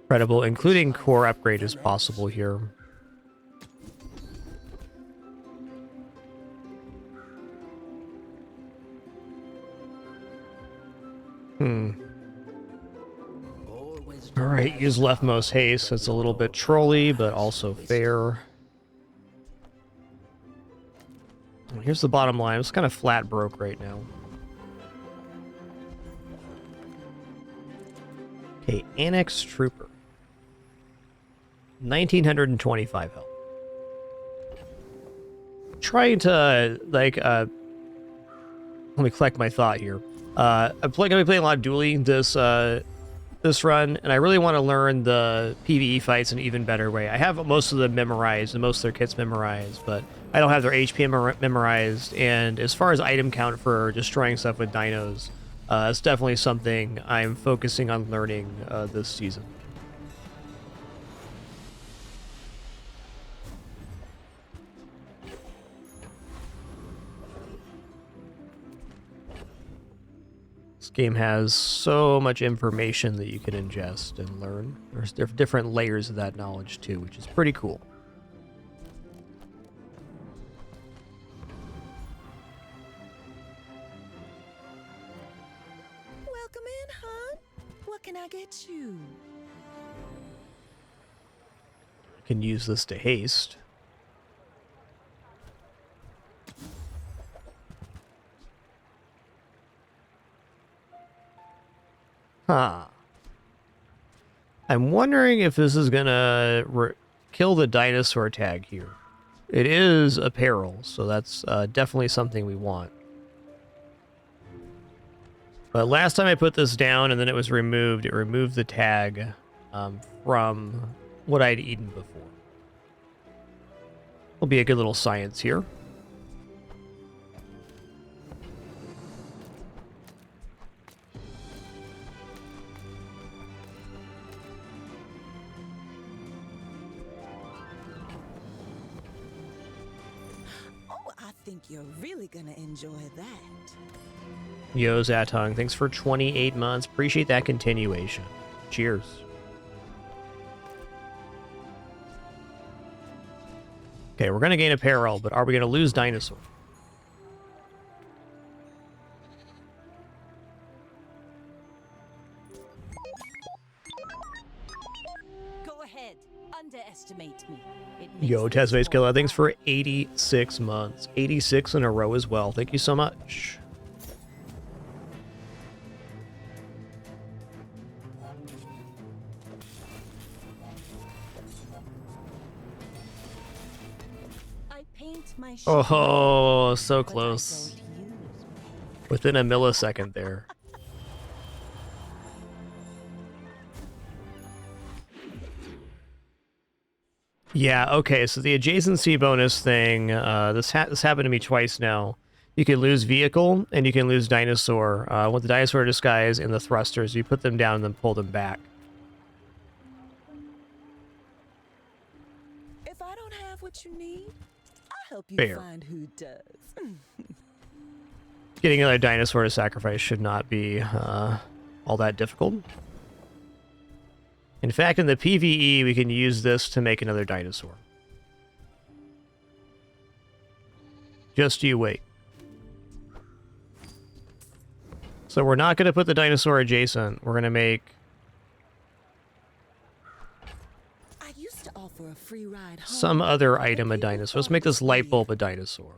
incredible, including core upgrade is possible here. Alright, use leftmost haste. It's a little bit trolly, but also fair. Here's the bottom line. It's kind of flat broke right now. Okay, Annex Trooper. 1925 health. Trying to, like, let me collect my thought here. I'm gonna be playing a lot of Dooley this run, and I really want to learn the PvE fights in an even better way. I have most of them memorized, and most of their kits memorized, but I don't have their HP memorized, and as far as item count for destroying stuff with dinos, it's definitely something I'm focusing on learning this season. This game has so much information that you can ingest and learn. There's different layers of that knowledge too, which is pretty cool. Welcome in, hon. What can I get you? I can use this to haste. Huh. I'm wondering if this is gonna kill the dinosaur tag here. It is apparel, so that's definitely something we want. But last time I put this down and then it was removed, it removed the tag from what I'd eaten before. Will be a good little science here. I think you're really gonna enjoy that. Yo, Zatong, thanks for 28 months. Appreciate that continuation. Cheers. Okay, we're going to gain apparel, but are we going to lose Dinosaur? Go ahead, underestimate me. Yo, Tesmate's Killer, thanks for 86 months. 86 in a row as well. Thank you so much. Oh, so close. Within a millisecond there. Yeah, okay, so the adjacency bonus thing, this happened to me twice now. You can lose vehicle, and you can lose dinosaur. With the dinosaur disguise and the thrusters, you put them down and then pull them back. If I don't have what you need, I'll help you Fair. find who does. Getting another dinosaur to sacrifice should not be all that difficult. In fact, in the PvE, we can use this to make another dinosaur. Just you wait. So we're not going to put the dinosaur adjacent. We're going to make I used to offer a free ride home. some other item a dinosaur. Let's make this light bulb a dinosaur.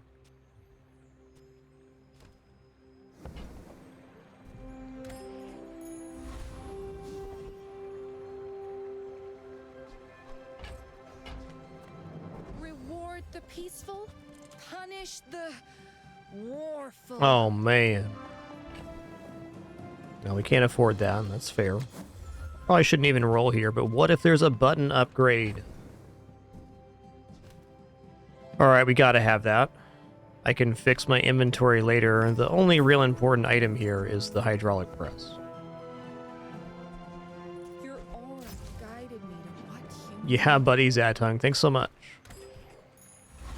Reward the peaceful, punish the warful. Oh, man. No, we can't afford that. That's fair. Probably shouldn't even roll here, but what if there's a button upgrade? Alright, we gotta have that. I can fix my inventory later. The only real important item here is the hydraulic press. Your aura guided me to what you Yeah, buddy Zatung, thanks so much.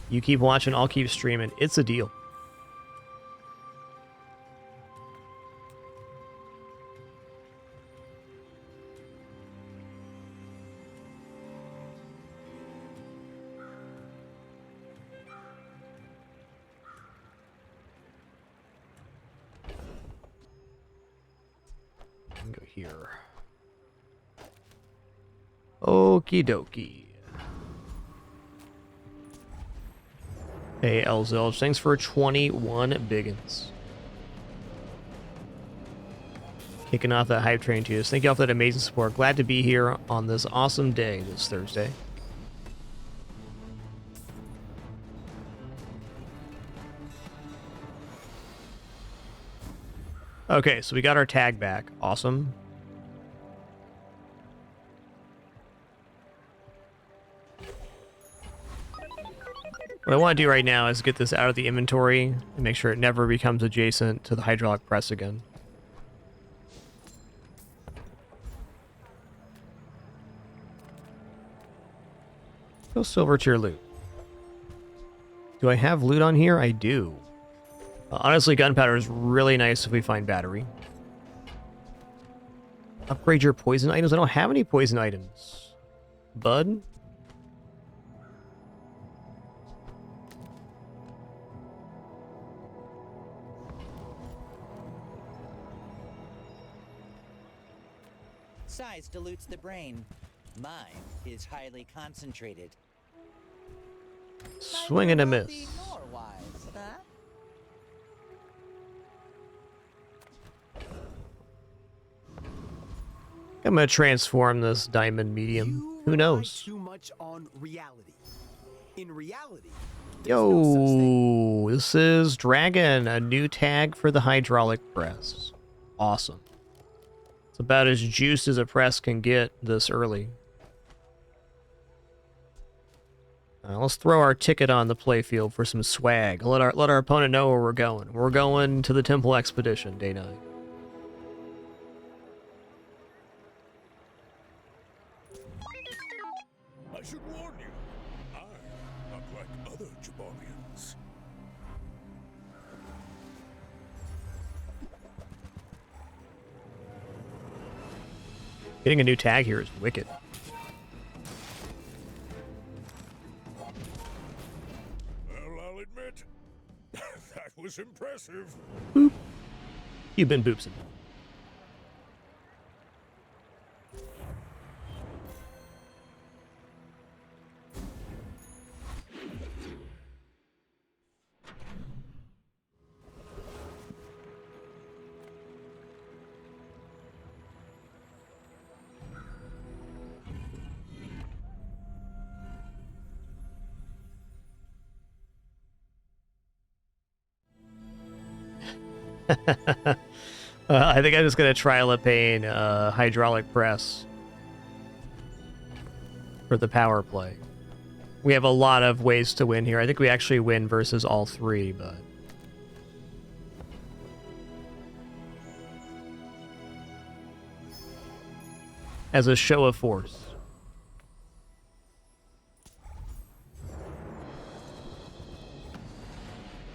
You keep watching, I'll keep streaming. It's a deal. here. Okie dokie. Hey, Elzilge, thanks for 21 biggins. Kicking off that hype train to us. Thank you all for that amazing support. Glad to be here on this awesome day this Thursday. Okay, so we got our tag back. Awesome. What I want to do right now is get this out of the inventory and make sure it never becomes adjacent to the hydraulic press again. Go silver tier loot. Do I have loot on here? I do. Honestly, gunpowder is really nice if we find battery. Upgrade your poison items? I don't have any poison items. Bud? Size dilutes the brain. Mine is highly concentrated. Swing and a miss. Nor wise, huh? I'm gonna transform this diamond medium. Who knows? Too much on reality. In reality, Yo, this is Dragon, a new tag for the hydraulic press. Awesome. It's about as juiced as a press can get this early. Let's throw our ticket on the playfield for some swag. Let our opponent know where we're going. We're going to the Temple Expedition, Day 9. I should warn you, I'm not like other Jabarians. Getting a new tag here is wicked. Well, I'll admit, that was impressive. Boop. You've been boopsing. I think I'm just going to trial a pain hydraulic press for the power play. We have a lot of ways to win here. I think we actually win versus all three, but... as a show of force.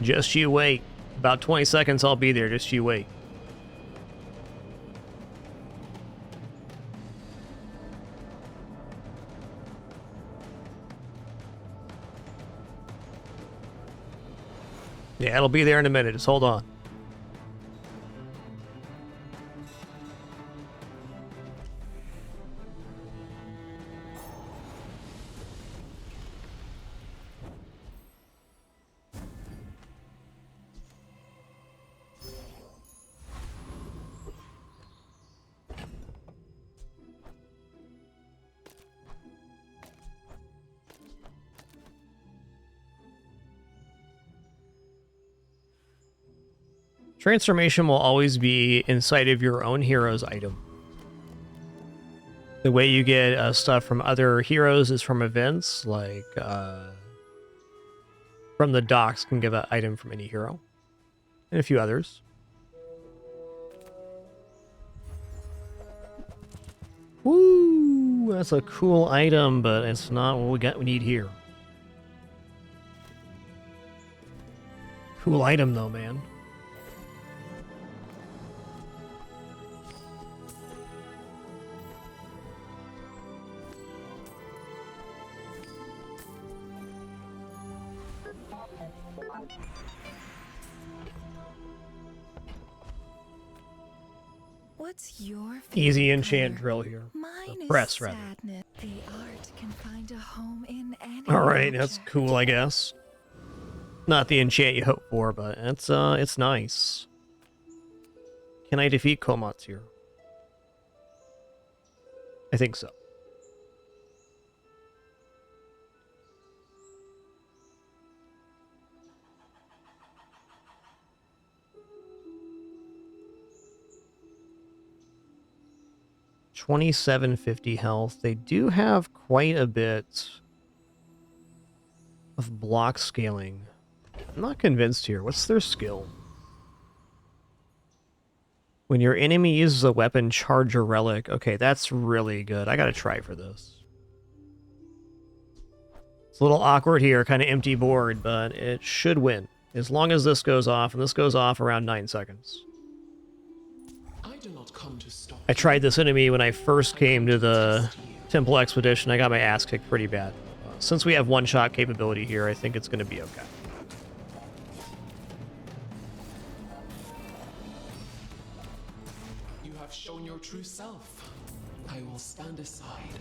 Just you wait. About 20 seconds, I'll be there. Just you wait. Yeah, it'll be there in a minute. Just hold on. Transformation will always be inside of your own hero's item. The way you get stuff from other heroes is from events, like from the docks can give an item from any hero, and a few others. Woo! That's a cool item, but it's not what we need here. Cool item though, man. What's your Easy favorite enchant color? drill here. Mine Press, is rather. sadness. The art can find a home in any Alright, that's object. cool, I guess. Not the enchant you hope for, but it's nice. Can I defeat Komats here? I think so. $2750 health. They do have quite a bit of block scaling. I'm not convinced here. What's their skill? When your enemy uses a weapon, charge a relic. Okay, that's really good. I gotta try for this. It's a little awkward here, kind of empty board, but it should win. As long as this goes off, and this goes off around 9 seconds. I do not come to stop. I tried this enemy when I first came to the Temple Expedition. I got my ass kicked pretty bad. Since we have one-shot capability here, I think it's going to be okay. You have shown your true self. I will stand aside.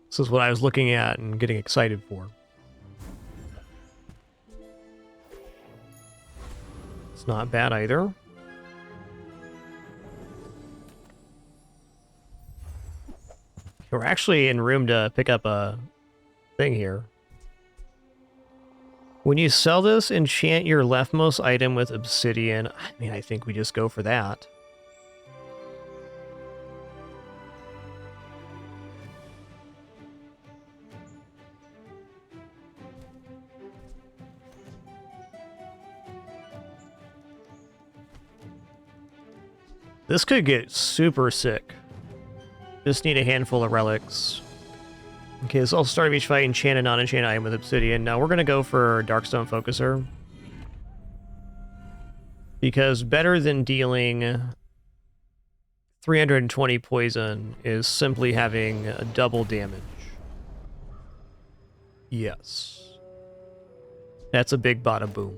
This is what I was looking at and getting excited for. It's not bad either. Okay, we're actually in room to pick up a thing here. When you sell this, enchant your leftmost item with obsidian. I mean, I think we just go for that. This could get super sick. Just need a handful of relics. Okay, so I'll start each fight, enchant a non-enchant item with obsidian. Now we're going to go for Darkstone Focuser. Because better than dealing 320 poison is simply having a double damage. Yes. That's a big bada boom.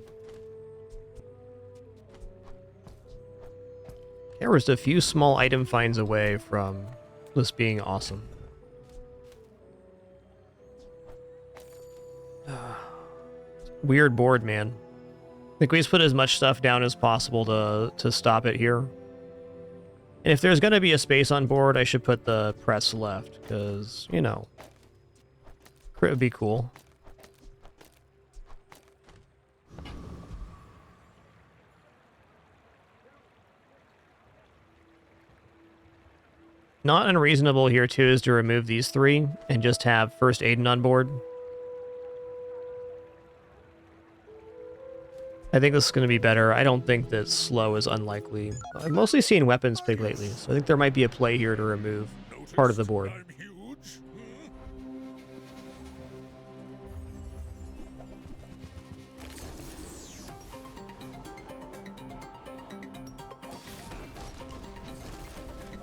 There was a few small item finds away from this being awesome. Weird board, man. I think we just put as much stuff down as possible to stop it here. And if there's going to be a space on board, I should put the press left, because, you know, crit would be cool. Not unreasonable here, too, is to remove these three and just have First Aiden on board. I think this is going to be better. I don't think that slow is unlikely. I've mostly seen weapons pick lately, so I think there might be a play here to remove part of the board.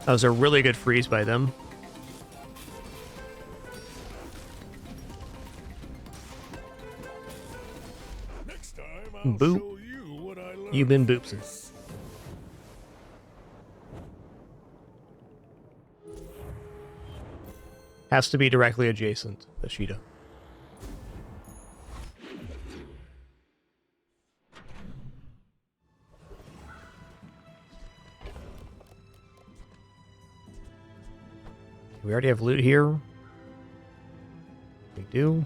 That was a really good freeze by them. Next time I'll Boop. show you what I learned. You've been boopsing. Has to be directly adjacent, Ashita. We already have loot here. We do.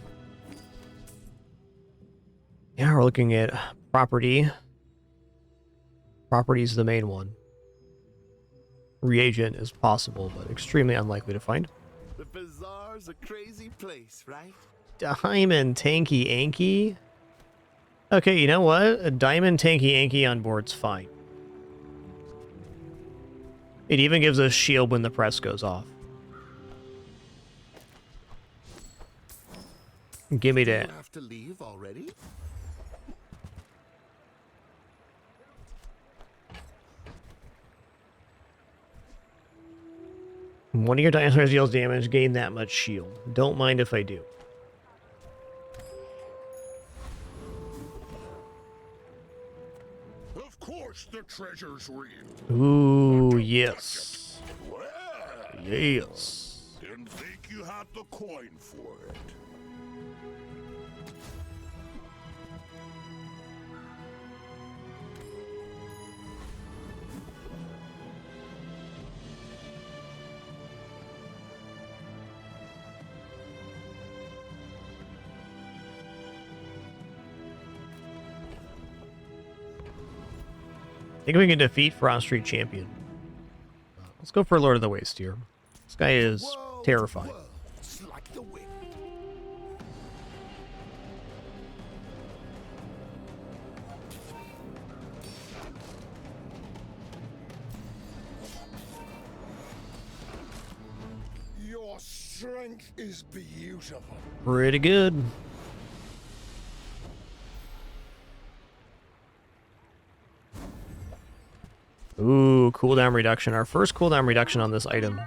Yeah, we're looking at property. Property is the main one. Reagent is possible, but extremely unlikely to find. The bazaar's a crazy place, right? Diamond Tanky Anky? Okay, you know what? A Diamond Tanky Anky on board's fine. It even gives us shield when the press goes off. Give me that. You have to leave already? One of your dinosaurs deals damage, gain that much shield. Don't mind if I do. treasure's ring. Ooh, yes. Well, Yes. didn't think you had the coin for it. I think we can defeat Frost Street Champion. Let's go for Lord of the Waste here. This guy is terrifying. It's like the wind. Your strength is beautiful. Pretty good. Ooh, cooldown reduction. Our first cooldown reduction on this item.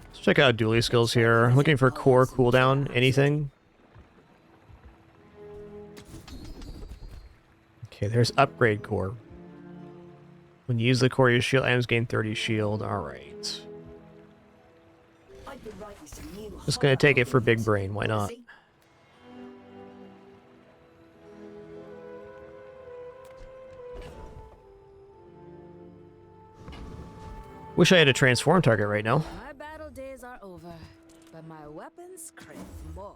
Let's check out Dooley skills here. Looking for core cooldown. Anything? Okay, there's upgrade core. When you use the core, your shield items gain 30 shield. Alright. Just gonna take it for big brain. Why not? Wish I had a transform target right now. My battle days are over, but my weapons crave more.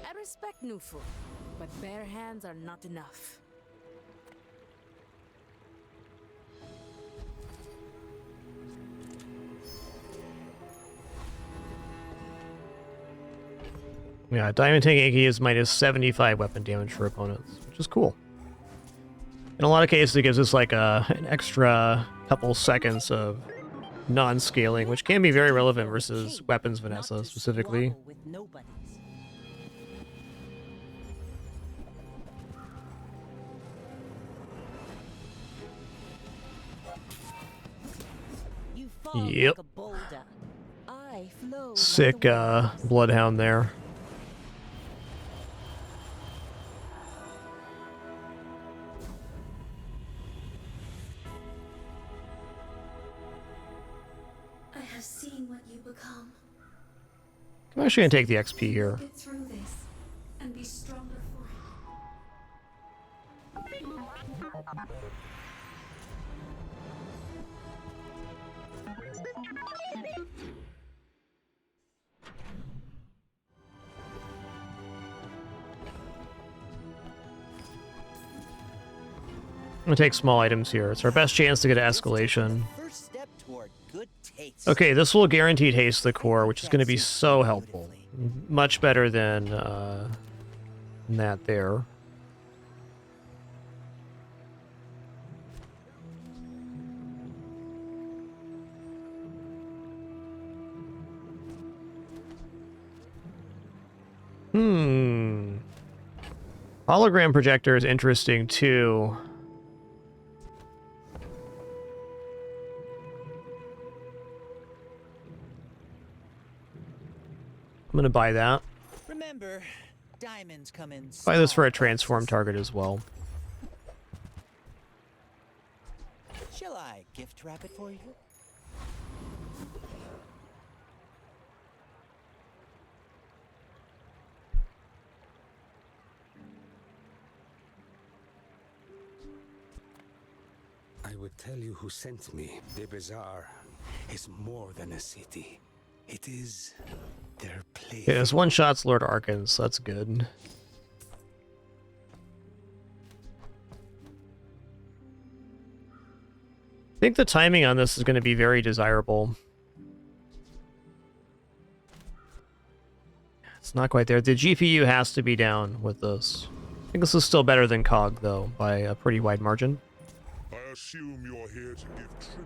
I respect new food, but bare hands are not enough. Yeah, Diamond Tank Inky is minus 75 weapon damage for opponents, which is cool. In a lot of cases, it gives us like an extra couple seconds of non-scaling, which can be very relevant versus weapons Vanessa specifically. Yep. Sick Bloodhound there. I have seen what you become. I'm actually gonna take the XP here. Get through this and be stronger for it. I'm gonna take small items here. It's our best chance to get an escalation. Okay, this will guaranteed haste the core, which is going to be so helpful. Much better than that there. Hologram projector is interesting too. I'm gonna buy that. Remember, diamonds come in. Buy this for a transform target as well. Shall I gift wrap it for you? I would tell you who sent me. The bazaar is more than a city. It is their place. Yeah, this one shot's Lord Arkans, so that's good. I think the timing on this is going to be very desirable. It's not quite there. The GPU has to be down with this. I think this is still better than COG, though, by a pretty wide margin. I assume you're here to give tribute.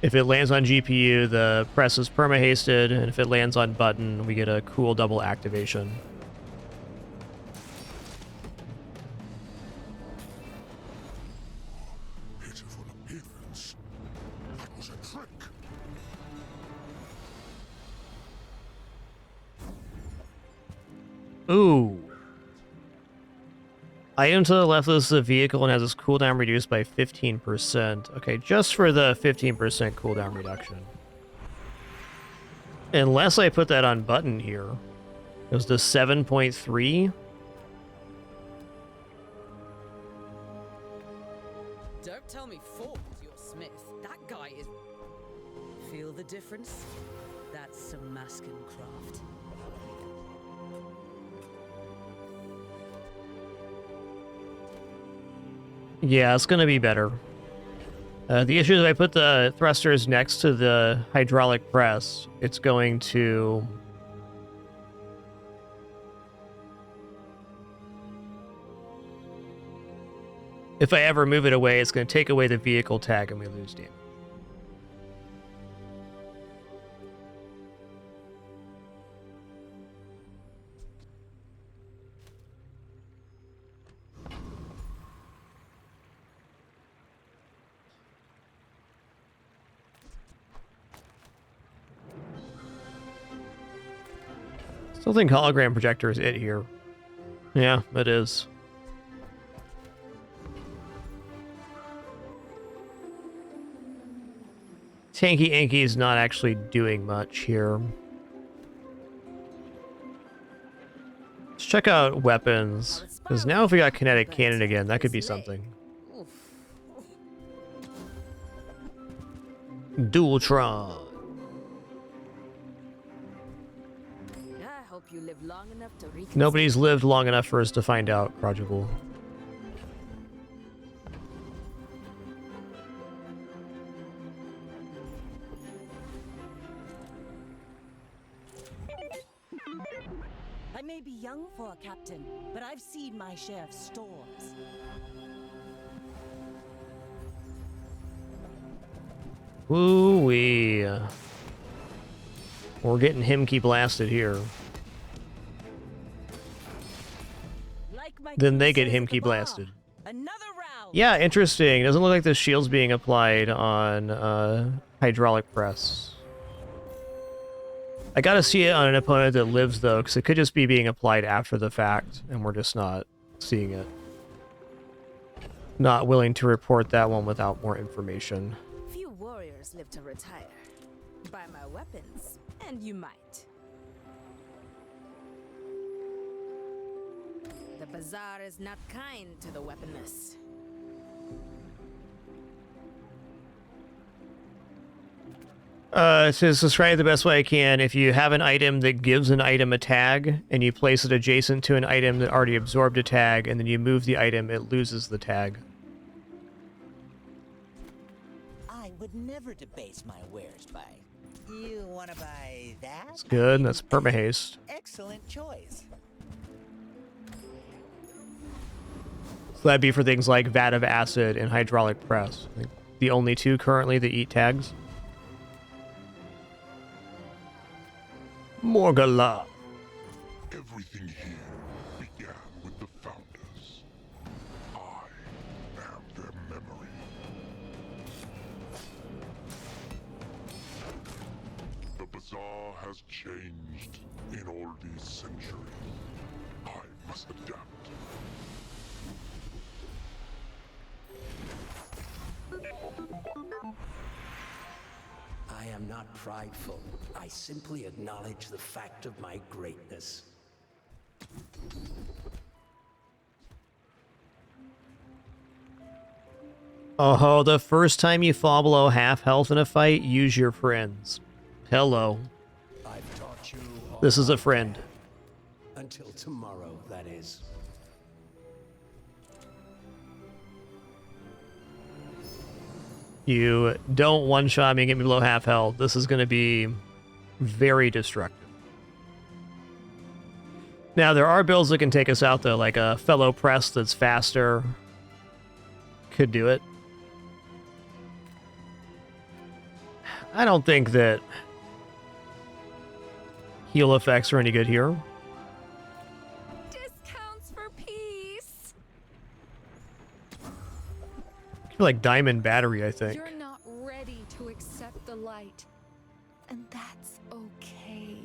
If it lands on GPU, the press is perma-hasted, and if it lands on button, we get a cool double activation. Pitiful appearance. That was a trick. Ooh. Item to the left of the vehicle and has its cooldown reduced by 15%. Okay, just for the 15% cooldown reduction. Unless I put that on button here. It was the 7.3. Don't tell me Ford, you're Smith. That guy is... Feel the difference? That's some masking craft. Yeah, it's going to be better. The issue is if I put the thrusters next to the hydraulic press, it's going to... If I ever move it away, it's going to take away the vehicle tag and we lose damage. Still think hologram projector is it here. Yeah, it is. Tanky Inky is not actually doing much here. Let's check out weapons. Because now if we got kinetic cannon again, that could be something. Dualtron. I hope you live long enough to Nobody's lived long enough for us to find out, Prodigal. I may be young for a captain, but I've seen my share of storms. Woo-wee. We're getting Himkey blasted here. Then they get Himkey blasted. Yeah, interesting. Doesn't look like the shield's being applied on hydraulic press. I gotta see it on an opponent that lives, though, because it could just be being applied after the fact, and we're just not seeing it. Not willing to report that one without more information. Few warriors live to retire. Buy my weapons, and you might. The bazaar is not kind to the weaponless. To describe it the best way I can, if you have an item that gives an item a tag, and you place it adjacent to an item that already absorbed a tag, and then you move the item, it loses the tag. I would never debase my wares by... You want to buy that? That's good, that's permahaste. Excellent choice. So that'd be for things like Vat of Acid and Hydraulic Press. I think the only two currently that eat tags. Morgala. Everything here began with the founders. I am their memory. The bazaar has changed in all these centuries. I must adapt. I am not prideful. I simply acknowledge the fact of my greatness. Oh, the first time you fall below half health in a fight, use your friends. Hello. I've taught you all This is a friend. until tomorrow, that is. You don't one-shot me and get me below half health. This is going to be very destructive. Now, there are builds that can take us out, though, like a fellow press that's faster. Could do it. I don't think that heal effects are any good here. Discounts for peace. Like Diamond Battery, I think. You're not ready to accept the light, and that's okay.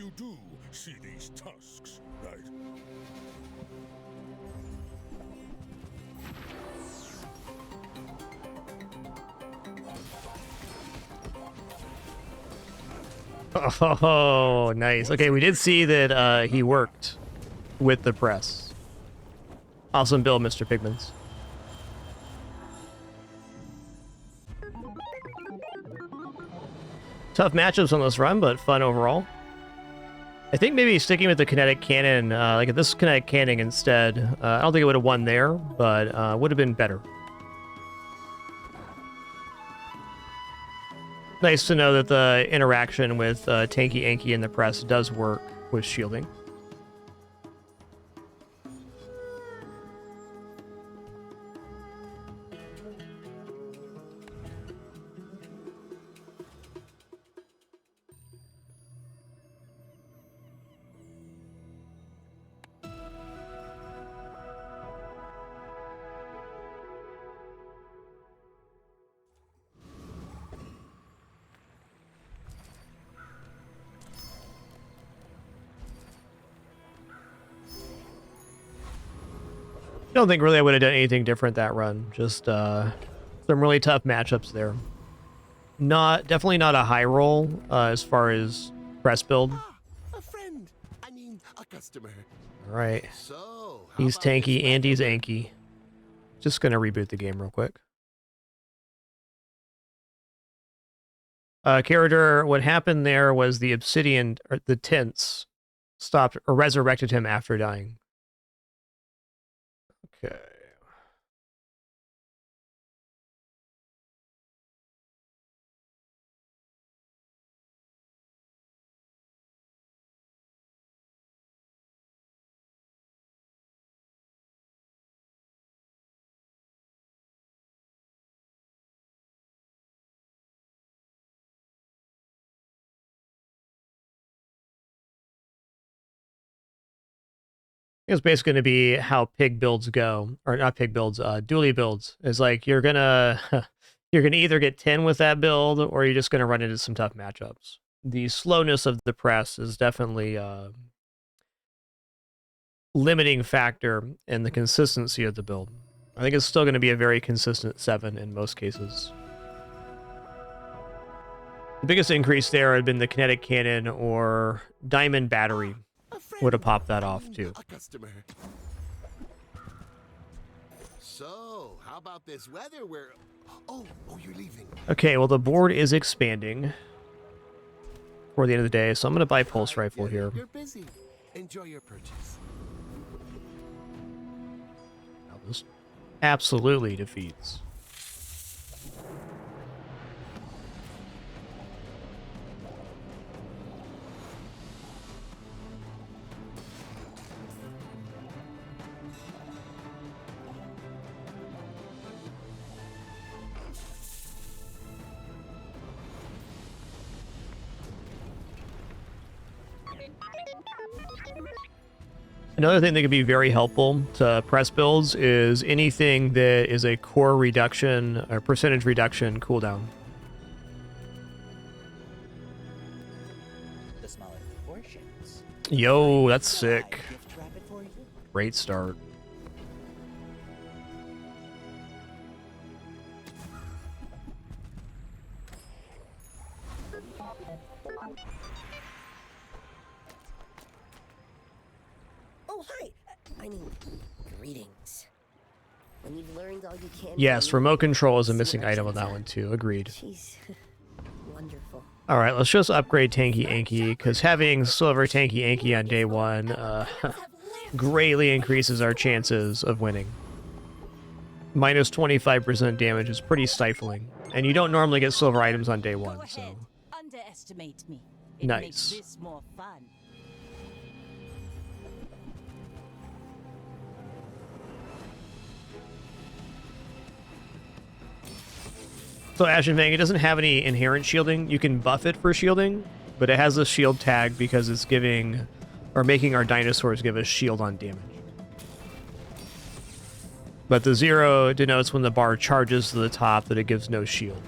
You do see these tusks, right? Oh, nice. Okay, we did see that he worked with the press. Awesome build, Mr. Pigments. Tough matchups on this run, but fun overall. I think maybe sticking with the kinetic cannon, like this kinetic cannon instead. I don't think it would have won there, but would have been better. Nice to know that the interaction with Tanky Anky in the press does work with shielding. I don't think really I would have done anything different that run. Just some really tough matchups there. Definitely not a high roll as far as press build. A friend. I mean, a customer. All right. So, He's tanky and he's anky. Just gonna reboot the game real quick. Character, what happened there was the obsidian, or the tints, stopped or resurrected him after dying. Okay. It's basically going to be how pig builds go, or not pig builds, Dooley builds. Is like you're gonna either get 10 with that build, or you're just gonna run into some tough matchups. The slowness of the press is definitely a limiting factor in the consistency of the build. I think it's still going to be a very consistent 7 in most cases. The biggest increase there had been the kinetic cannon or diamond battery. Would have popped that off too. A customer. So, how about this weather where... Oh, you're leaving. Okay, well, the board is expanding for the end of the day, so I'm going to buy Pulse Rifle here. You're busy. Enjoy your purchase. Now, this absolutely defeats. Another thing that could be very helpful to press builds is anything that is a core reduction or percentage reduction cooldown. The smaller the portions. Yo, that's sick. Great start. Oh, hi. I mean, greetings. When you've learned all you can. Yes, remote control is a missing item on that one too. Agreed. Jeez. Wonderful. All right, let's just upgrade Tanky Anky, because having Silver Tanky Anky on day 1 greatly increases our chances of winning. Minus 25% damage is pretty stifling, and you don't normally get silver items on day 1, so... Underestimate me. It Nice. makes this more fun. So Ashen Fang, it doesn't have any inherent shielding. You can buff it for shielding, but it has a shield tag because it's giving, or making our dinosaurs give us shield on damage. But the 0 denotes when the bar charges to the top that it gives no shield.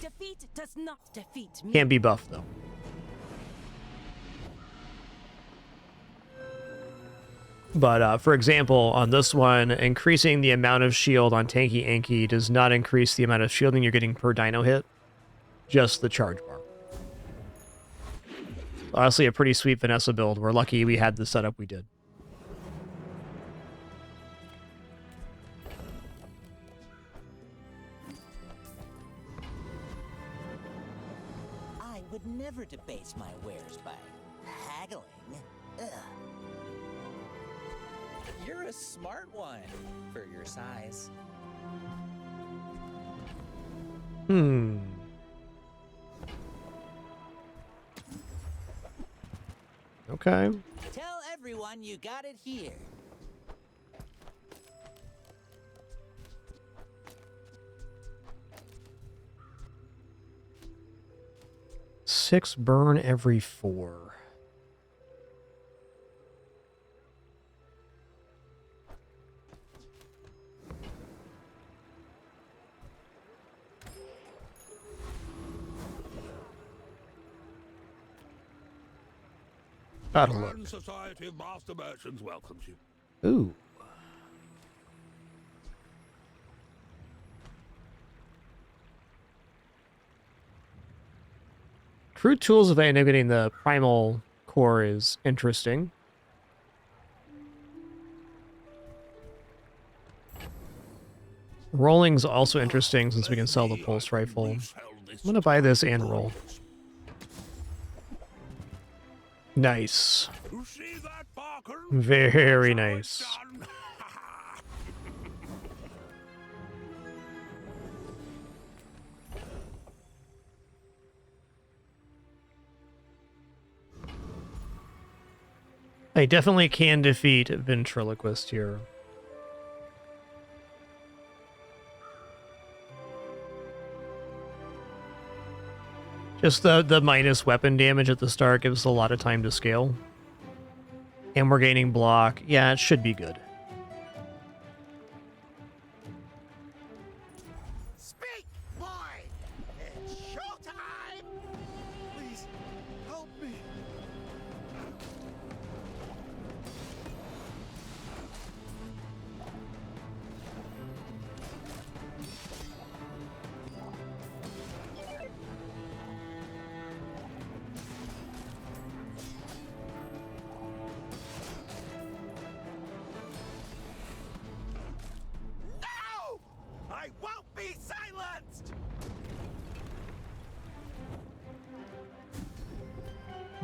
Defeat does not defeat me. Can be buffed though. But for example, on this one, increasing the amount of shield on Tanky Anki does not increase the amount of shielding you're getting per dino hit, just the charge bar. Honestly, a pretty sweet Vanessa build. We're lucky we had the setup we did. I would never debase my wares by haggling. Ugh. You're a smart one for your size. Okay. Tell everyone you got it here. Six burn every 4. Gotta look. Grand Society of Master Merchants welcomes you. Ooh. Crude tools of getting the primal core is interesting. Rolling's also interesting since we can sell the pulse rifle. I'm gonna buy this and roll. Nice. Very nice. I definitely can defeat Ventriloquist here. Just the minus weapon damage at the start gives us a lot of time to scale. And we're gaining block. Yeah, it should be good. Speak, boy! It's showtime! Please, help me. No! I won't be silenced!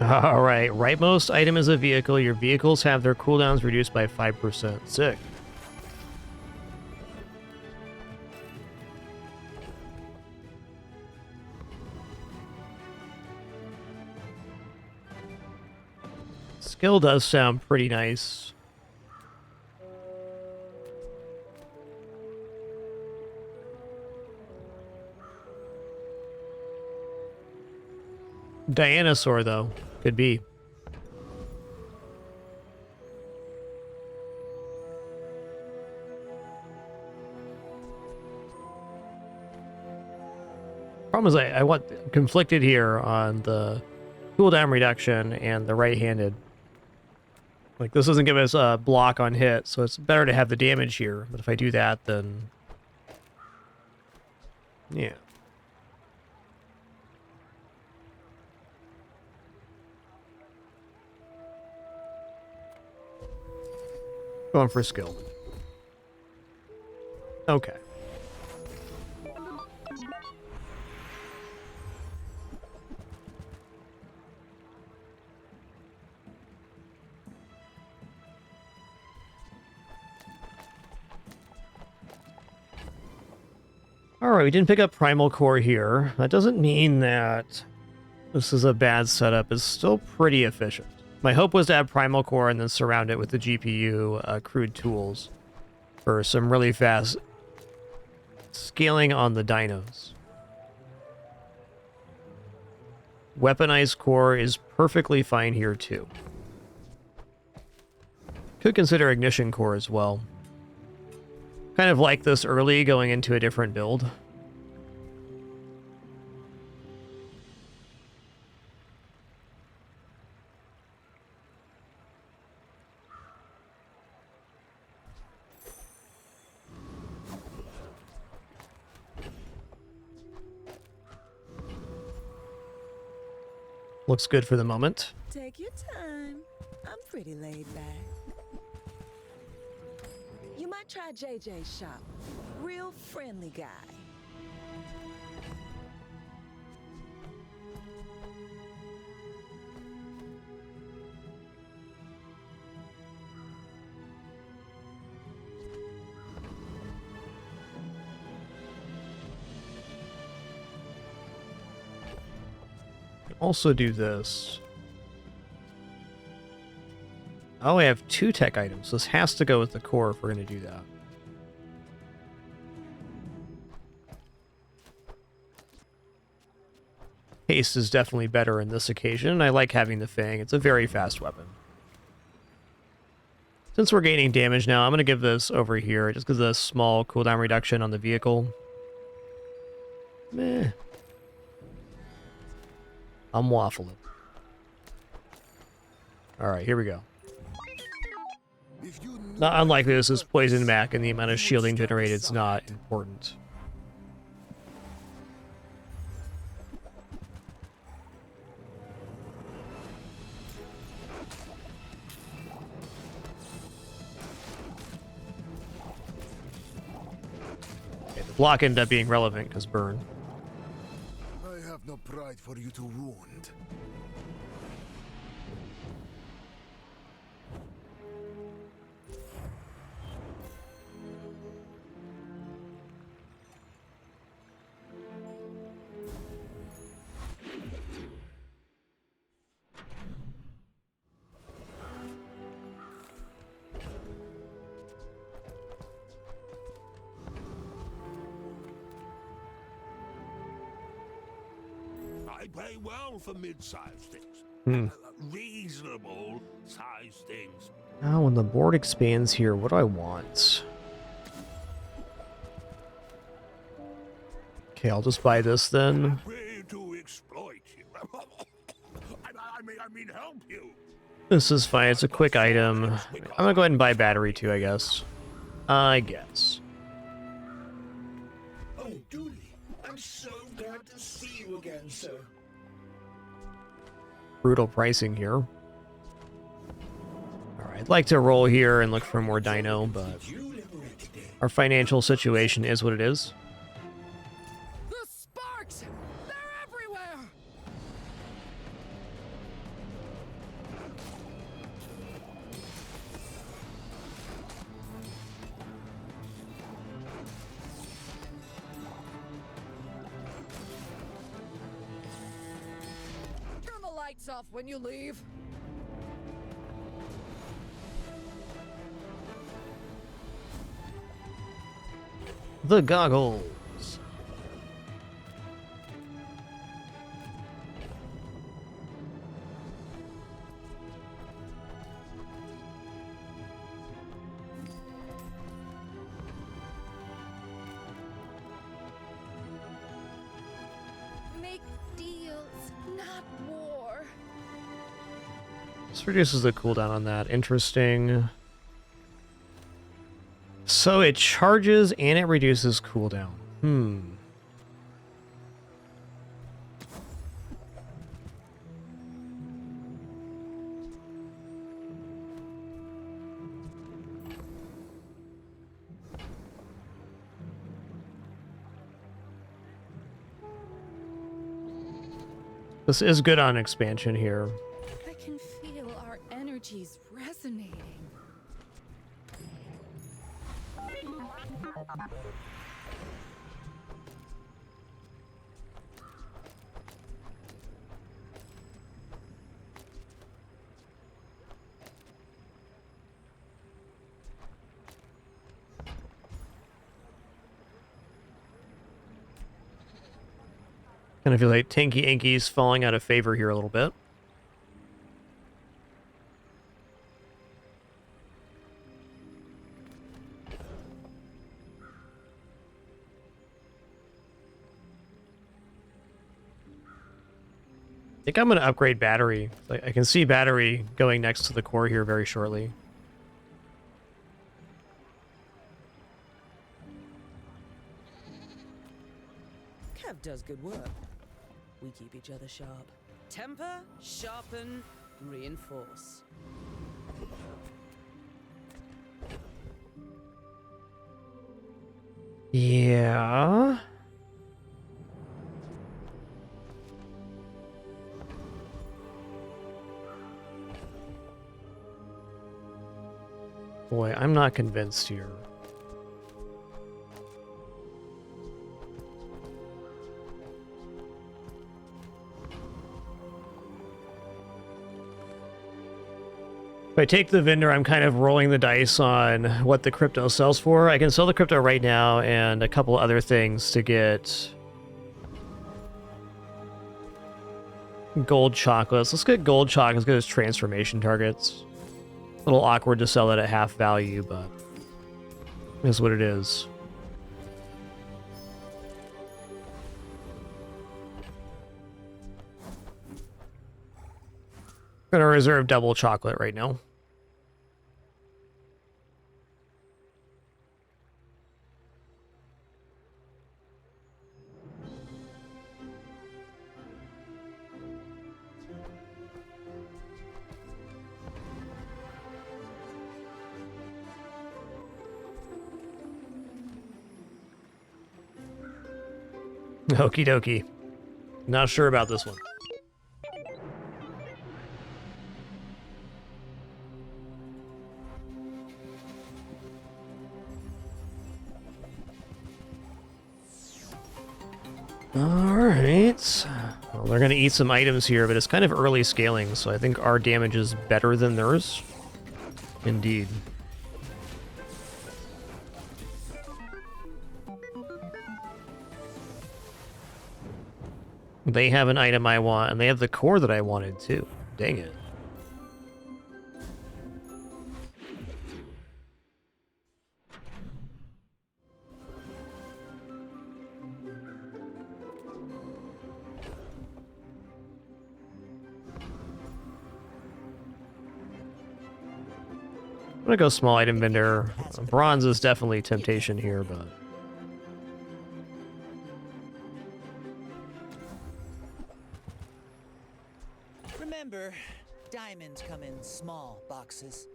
All right, rightmost item is a vehicle. Your vehicles have their cooldowns reduced by 5%. Sick. Skill does sound pretty nice. Dinosaur, though. Could be. Problem is I want conflicted here on the cooldown reduction and the right-handed. Like, this doesn't give us a block on hit, so it's better to have the damage here. But if I do that, then... yeah. Going for skill. Okay. Alright, we didn't pick up Primal Core here. That doesn't mean that this is a bad setup. It's still pretty efficient. My hope was to add Primal Core and then surround it with the GPU crude tools for some really fast scaling on the dinos. Weaponized core is perfectly fine here too. Could consider ignition core as well. Kind of like this early going into a different build. Looks good for the moment. Take your time. I'm pretty laid back. You might try JJ's shop. Real friendly guy. Also do this. Oh, I have 2 tech items. This has to go with the core if we're going to do that. Haste is definitely better in this occasion. I like having the Fang. It's a very fast weapon. Since we're gaining damage now, I'm going to give this over here just because of the small cooldown reduction on the vehicle. Meh. I'm waffling. Alright, here we go. Not unlikely this is poison Mac, and the amount of shielding generated is not important. Okay, the block ended up being relevant because burn. I have no pride for you to wound. I pay well for mid-sized things. Reasonable sized things. Now, when the board expands here, what do I want? Okay, I'll just buy this then. To exploit you. I mean help you. This is fine. It's a quick item. I'm gonna go ahead and buy battery too, I guess. I guess. Oh, Dooley, I'm so glad to see you again, sir. Brutal pricing here. Alright, I'd like to roll here and look for more dino, but our financial situation is what it is. The sparks! They're everywhere! Turn the lights off when you leave. The goggles. Make deals, not war. This reduces the cooldown on that. Interesting. So it charges and it reduces cooldown. This is good on expansion here. I can feel our energies resonating. Kind of feel like Tinky Inky's falling out of favor here a little bit. I think I'm going to upgrade battery. I can see battery going next to the core here very shortly. Kev does good work. We keep each other sharp. Temper, sharpen, reinforce. Yeah. Boy, I'm not convinced here. If I take the vendor, I'm kind of rolling the dice on what the crypto sells for. I can sell the crypto right now and a couple other things to get gold chocolates. Let's get gold chocolates, get as transformation targets. A little awkward to sell it at half value, but is what it is. Gonna reserve double chocolate right now. Okie dokie. Not sure about this one. Alright. Well, they're going to eat some items here, but it's kind of early scaling, so I think our damage is better than theirs. Indeed. They have an item I want, and they have the core that I wanted, too. Dang it. I'm gonna go small item vendor. Bronze is definitely temptation here, but... Remember, diamonds come in small boxes.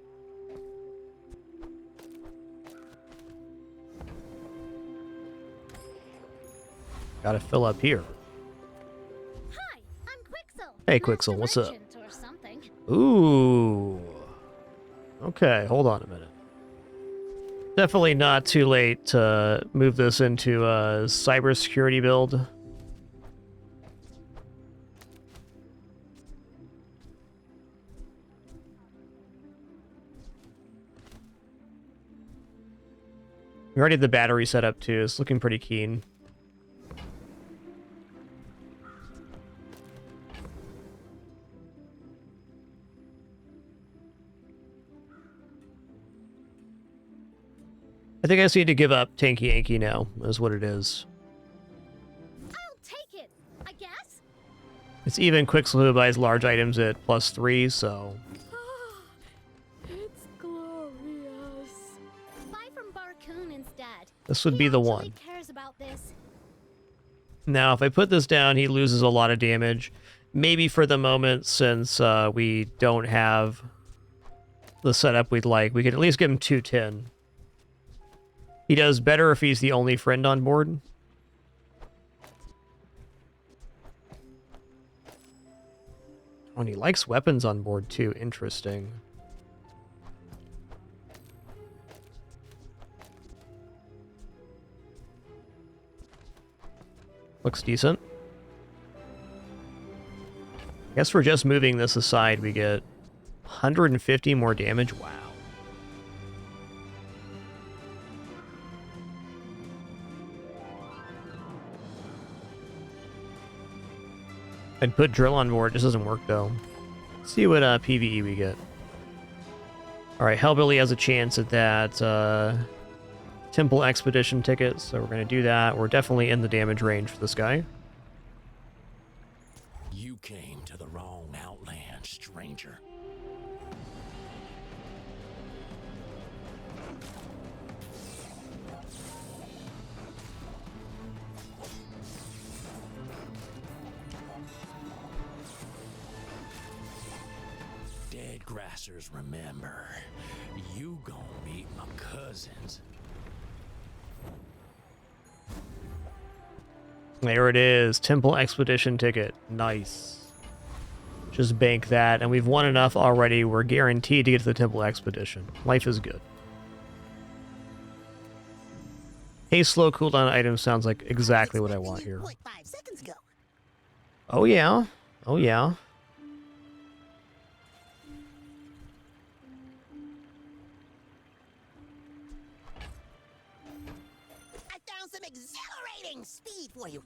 Gotta fill up here. Hi, I'm Quixel. Hey, Quixel, what's up? Or something. Ooh. Okay, hold on a minute. Definitely not too late to move this into a cybersecurity build. We already have the battery set up too. It's looking pretty keen. I think I just need to give up Tanky Yanky now, is what it is. I'll take it, I guess. It's even Quixel who buys large items at +3, so... It's glorious. Buy from Barcoon instead. This would be the one. Cares about this. Now, if I put this down, he loses a lot of damage. Maybe for the moment, since we don't have the setup we'd like, we could at least give him 210. He does better if he's the only friend on board. Oh, and he likes weapons on board too. Interesting. Looks decent. I guess we're just moving this aside. We get 150 more damage. Wow. I'd put drill on board. It just doesn't work though. Let's see what PvE we get. Alright, Hellbilly has a chance at that Temple Expedition ticket, so we're going to do that. We're definitely in the damage range for this guy. You came to the wrong outland, stranger. grassers remember. You gon' meet my cousins. There it is. Temple Expedition ticket. Nice. Just bank that, and we've won enough already. We're guaranteed to get to the Temple Expedition. Life is good. Hey, slow cooldown item sounds like exactly what I want here. 0.5 seconds ago. Oh yeah. Oh yeah. I found some exhilarating speed for you.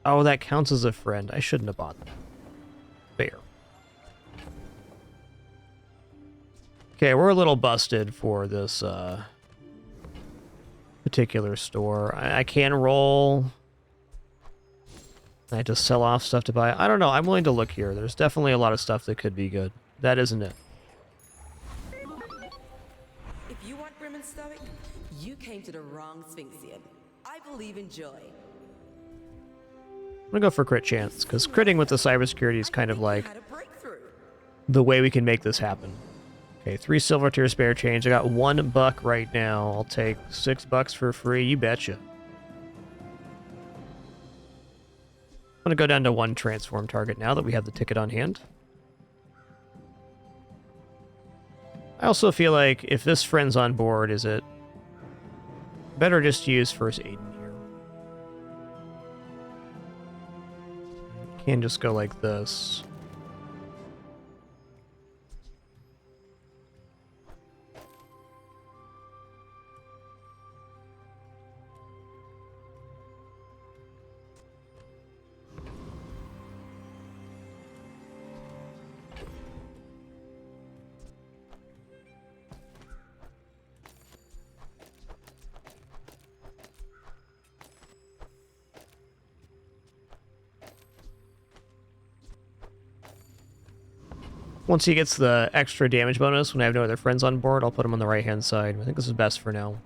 Oh, that counts as a friend. I shouldn't have bought that. Fair. Okay, we're a little busted for this particular store. I can roll. I just sell off stuff to buy. I don't know. I'm willing to look here. There's definitely a lot of stuff that could be good. That isn't it. If you want grim and stoic, you came to the wrong Sphinxian. I believe in joy. I'm gonna go for crit chance, because critting with the cybersecurity is kind of like the way we can make this happen. Okay, 3 silver tier spare change. I got $1 right now. I'll take $6 for free. You betcha. I'm gonna go down to 1 transform target now that we have the ticket on hand. I also feel like if this friend's on board, is it better just to use first aid in here? Can't just go like this. Once he gets the extra damage bonus when I have no other friends on board, I'll put him on the right-hand side. I think this is best for now.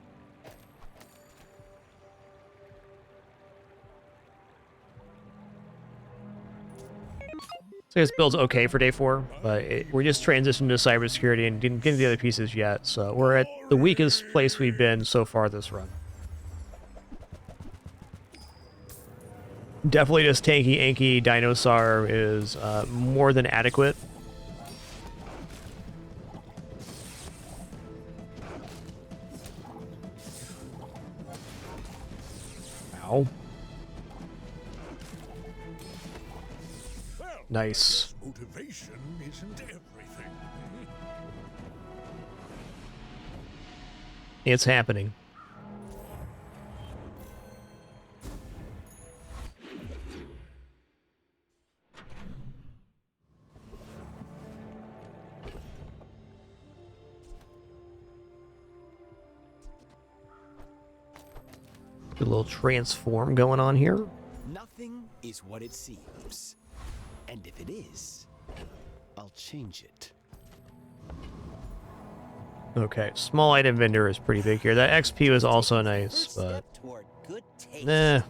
So this build's okay for day 4, but we're just transitioning to cybersecurity and didn't get into the other pieces yet, so we're at the weakest place we've been so far this run. Definitely just tanky, anky Dinosaur is more than adequate. Ow. Nice. Motivation isn't everything. It's happening. A little transform going on here. Nothing is what it seems. And if it is, I'll change it. Okay, small item vendor is pretty big here. That XP was also nice, but... Nah.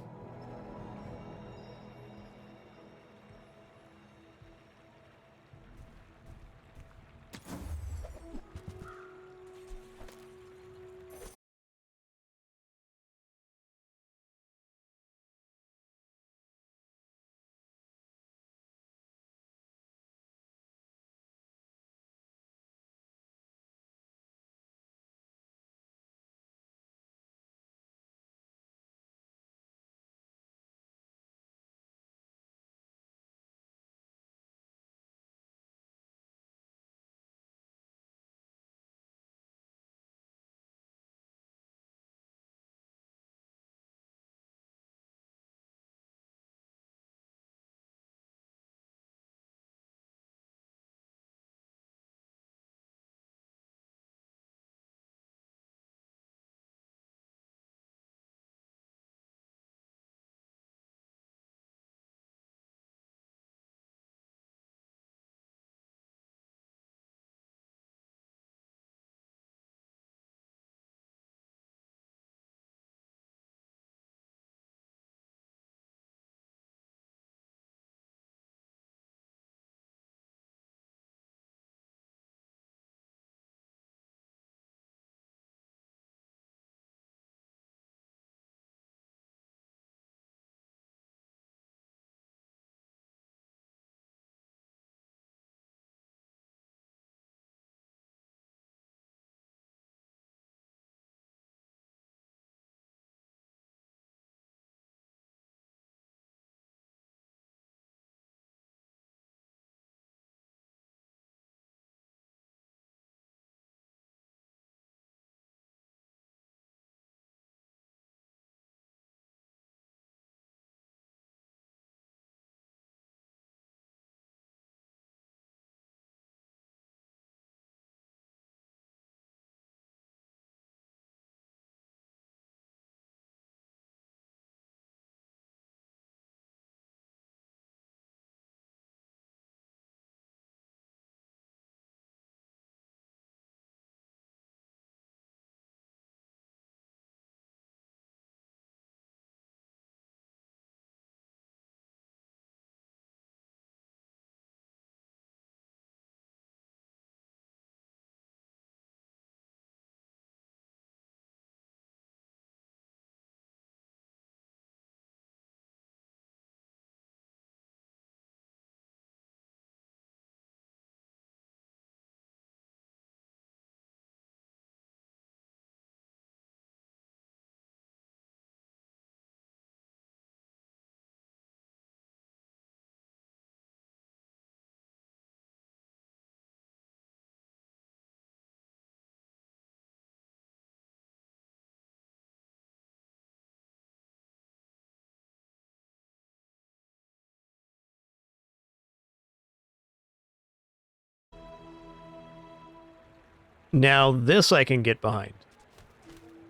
Now, this I can get behind.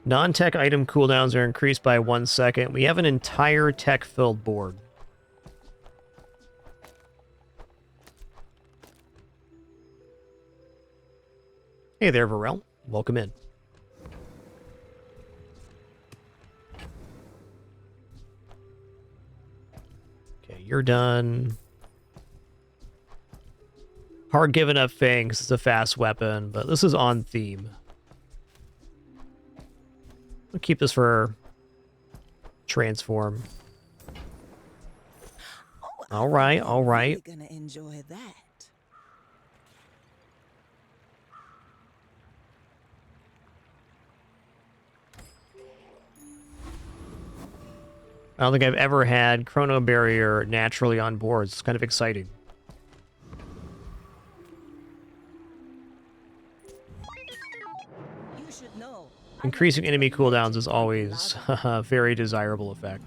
Non-tech item cooldowns are increased by 1 second. We have an entire tech-filled board. Hey there, Varel. Welcome in. Okay, you're done. Hard giving up Fangs. It's a fast weapon, but this is on theme. I'll keep this for transform. All right, all right. You're gonna enjoy that. I don't think I've ever had Chrono Barrier naturally on boards. It's kind of exciting. You should know. Increasing enemy cooldowns is always a very desirable effect.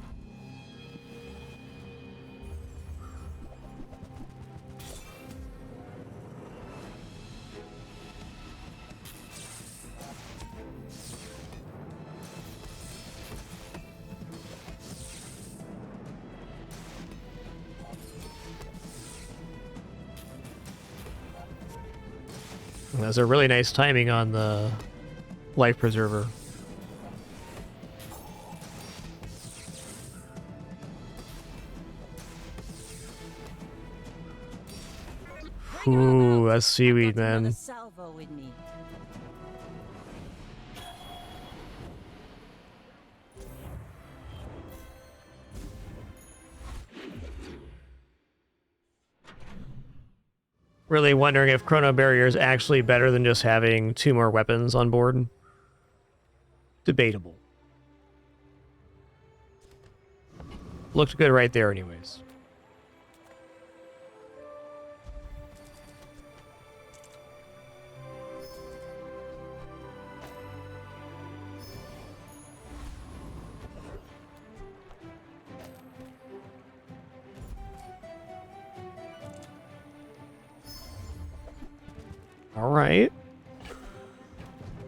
That's a really nice timing on the life preserver. Ooh, that's seaweed, man. Salvo with me. Really wondering if Chrono Barrier is actually better than just having 2 more weapons on board. Debatable. Looked good right there anyways. All right.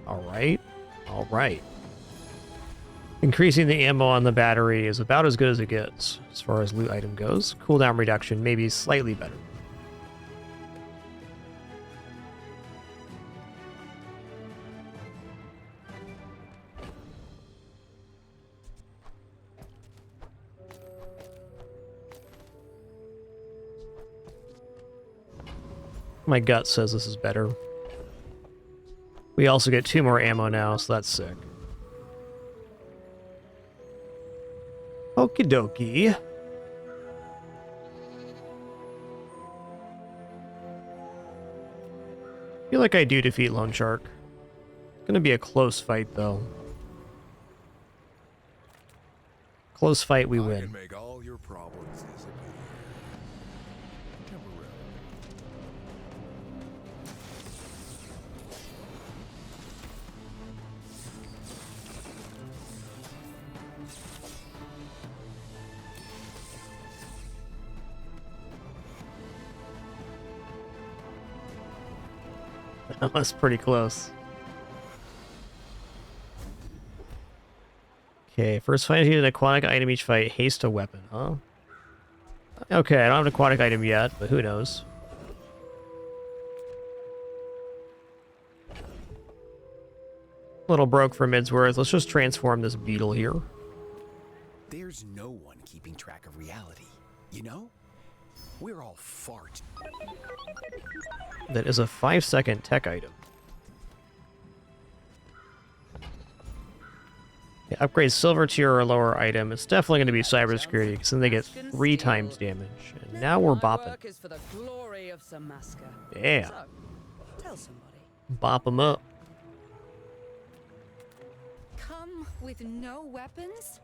All right. All right. Increasing the ammo on the battery is about as good as it gets as far as loot item goes. Cooldown reduction maybe slightly better. My gut says this is better. We also get 2 more ammo now, so that's sick. Okie dokie. Feel like I do defeat Lone Shark. It's gonna be a close fight, though. Close fight, we win. Make all your problems disappear. That's pretty close. Okay, first fight, you need an aquatic item each fight. Haste a weapon, huh? Okay, I don't have an aquatic item yet, but who knows? A little broke for Midsworth. Let's just transform this beetle here. There's no one keeping track of reality, you know? We're all fart. That is a 5-second tech item. Yeah, upgrade silver tier or lower item. It's definitely going to be cybersecurity because then they get 3 times damage. And now we're bopping. Work is for the glory of Samaska. Yeah. So, tell somebody. Bop them up. Come with no weapons,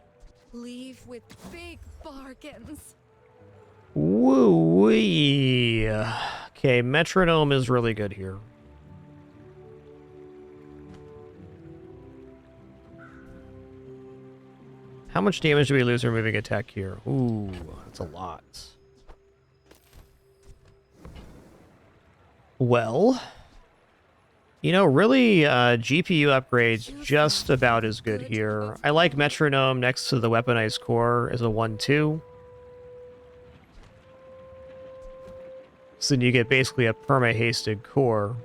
leave with big bargains. Woo-wee. Okay, metronome is really good here. How much damage do we lose removing a tech here? Ooh, that's a lot. Well, You know, really, GPU upgrades just about as good here. I like Metronome next to the Weaponized Core as a 1-2. So then you get basically a perma-hasted core.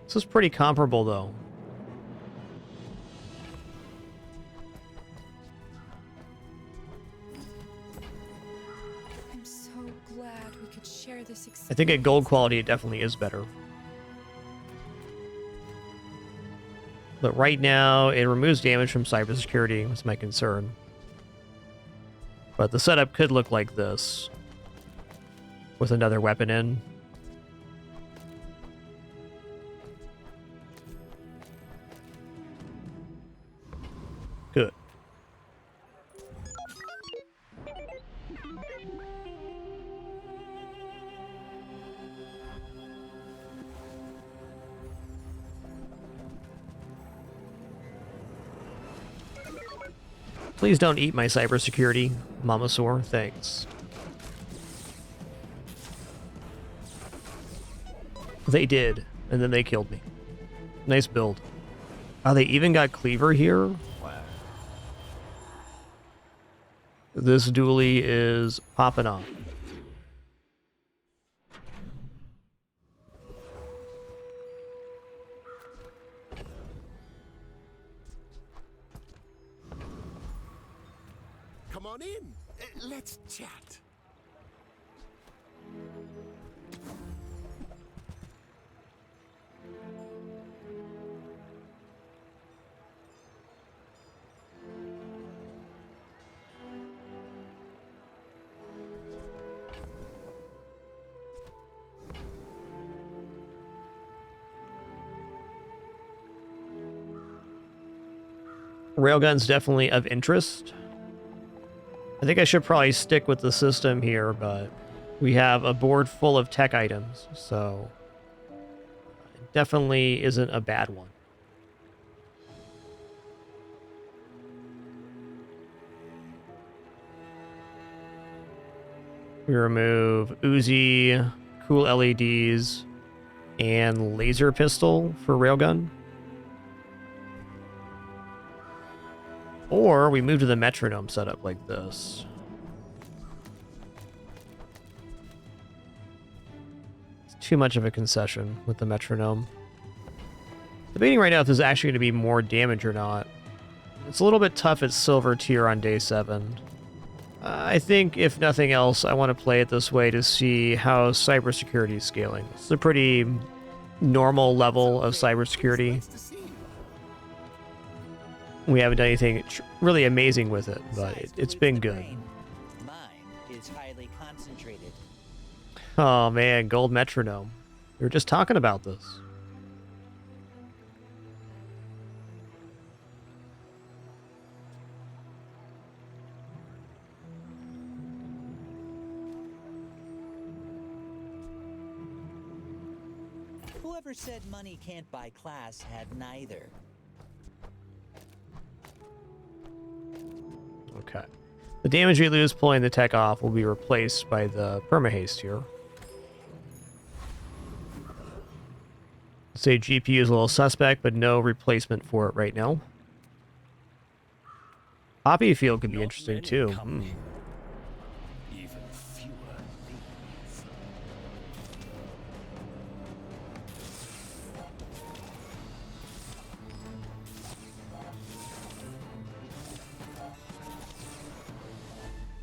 This is pretty comparable, though. I'm so glad we could share this experience. I think at gold quality, it definitely is better. But right now, it removes damage from cybersecurity, was my concern. But the setup could look like this, with another weapon in. Good. Please don't eat my cybersecurity, Mamasaur. Thanks. They did, and then they killed me. Nice build. Oh, they even got Cleaver here? Wow. This Dooley is popping off. Come on in. Let's chat. Railgun's definitely of interest. I think I should probably stick with the system here, but we have a board full of tech items, so it definitely isn't a bad one. We remove Uzi, cool LEDs, and laser pistol for Railgun. Or we move to the Metronome setup like this. It's too much of a concession with the Metronome. Debating right now if this is actually going to be more damage or not. It's a little bit tough at Silver Tier on day 7. I think, if nothing else, I want to play it this way to see how cybersecurity is scaling. It's a pretty normal level of cybersecurity. We haven't done anything really amazing with it, but it's been good. Mine is highly concentrated. Oh man, gold metronome. We were just talking about this. Whoever said money can't buy class had neither. Okay. The damage we lose pulling the tech off will be replaced by the permahaste here. Say GPU is a little suspect, but no replacement for it right now. Poppy Field could be interesting too. Even fewer leave.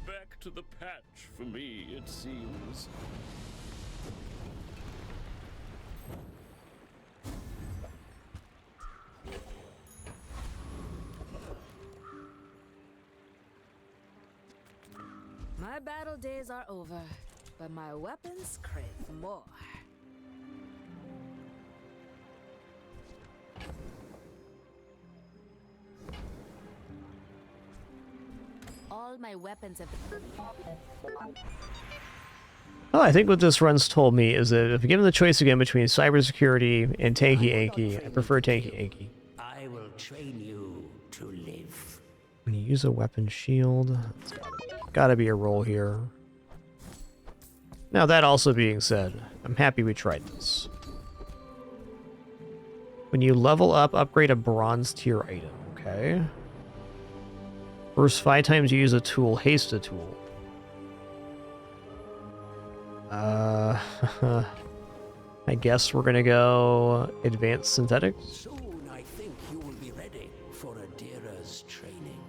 Back to the patch for me, it seems. My battle days are over, but my weapons crave more. All my weapons have been... Well, I think what this run's told me is that if given the choice again between cybersecurity and Tanky Anky, I prefer Tanky Anky. I will train you to live. When you use a weapon shield, it's gotta be a roll here. Now that also being said, I'm happy we tried this. When you level up, upgrade a bronze tier item. Okay. First 5 times you use a tool, haste a tool. I guess we're gonna go advanced synthetics. Soon I think you will be ready for Adira's training.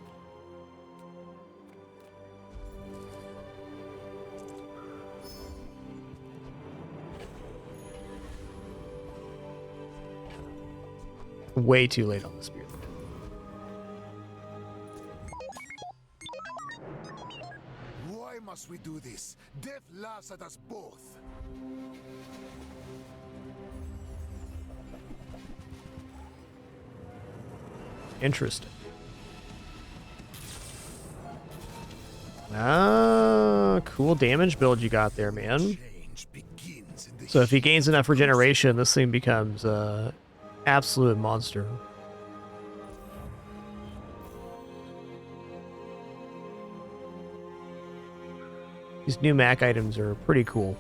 Way too late on the spear. Why must we do this? Death laughs at us both. Interesting. Ah, cool damage build you got there, man. So if he gains enough regeneration, this thing becomes absolute monster. These new Mac items are pretty cool.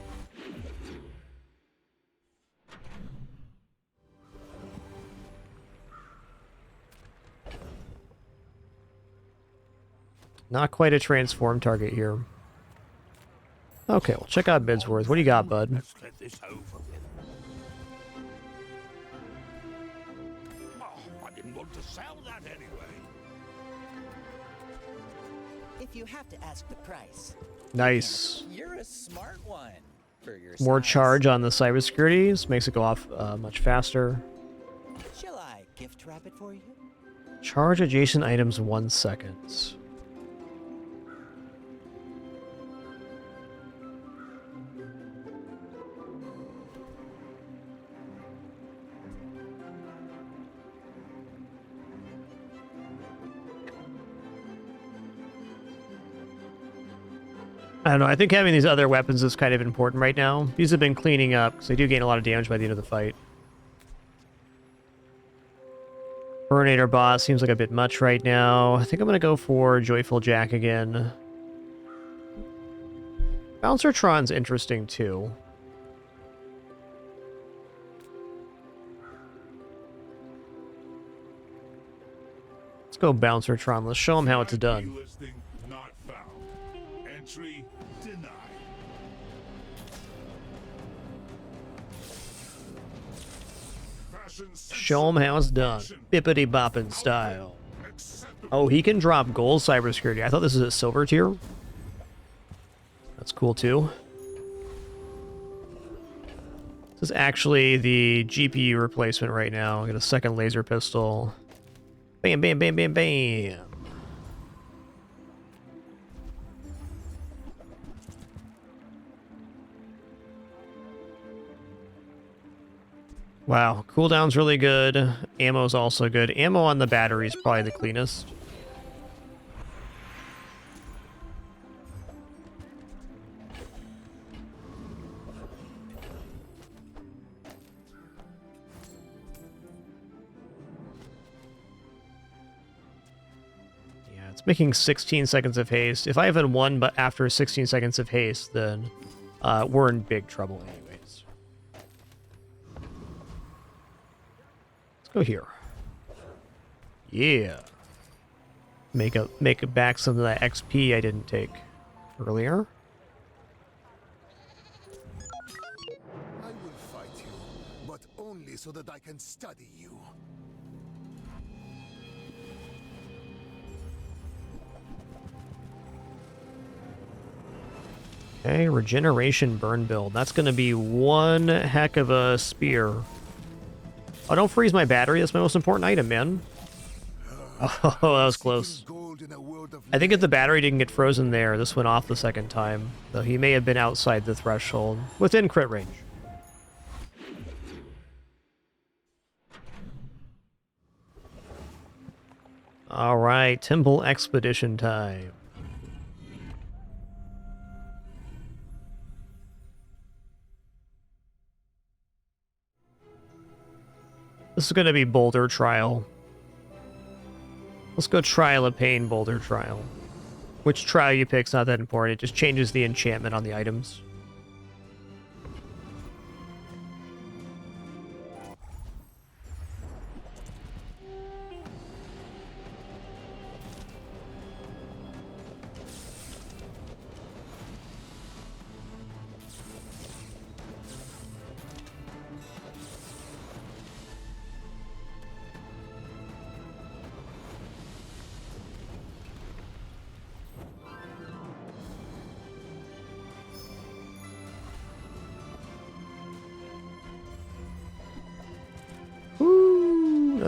Not quite a transform target here. Okay, well, check out Bidsworth. What do you got, bud? Let's get this over with. Oh, I didn't want to sell that anyway. If you have to ask the price. Nice. You're a smart one for your More size. charge on the cybersecurity. This makes it go off much faster. Shall I gift wrap it for you? Charge adjacent items 1 second. I don't know, I think having these other weapons is kind of important right now. These have been cleaning up, because they do gain a lot of damage by the end of the fight. Burninator boss seems like a bit much right now. I think I'm going to go for Joyful Jack again. Bouncer Tron's interesting too. Let's go Bouncer Tron. Let's show him how it's done. Not found. Entry denied. Show him how it's done. Bippity boppin' style. Oh, he can drop gold cybersecurity. I thought this was a silver tier. That's cool too. This is actually the GPU replacement right now. I got a second laser pistol. Bam, bam, bam, bam, bam. Wow, cooldown's really good. Ammo's also good. Ammo on the battery is probably the cleanest. Yeah, it's making 16 seconds of haste. If I haven't won but after 16 seconds of haste, then we're in big trouble anyways. Go here. Yeah. Make it back some of that XP I didn't take earlier. I will fight you, but only so that I can study you. Okay, regeneration burn build. That's going to be one heck of a spear. Oh, don't freeze my battery. That's my most important item, man. Oh, that was close. I think if the battery didn't get frozen there, this went off the second time. Though he may have been outside the threshold. Within crit range. Alright, Temple Expedition time. This is going to be Boulder Trial. Let's go Trial of Pain, Boulder Trial. Which trial you pick's not that important. It just changes the enchantment on the items.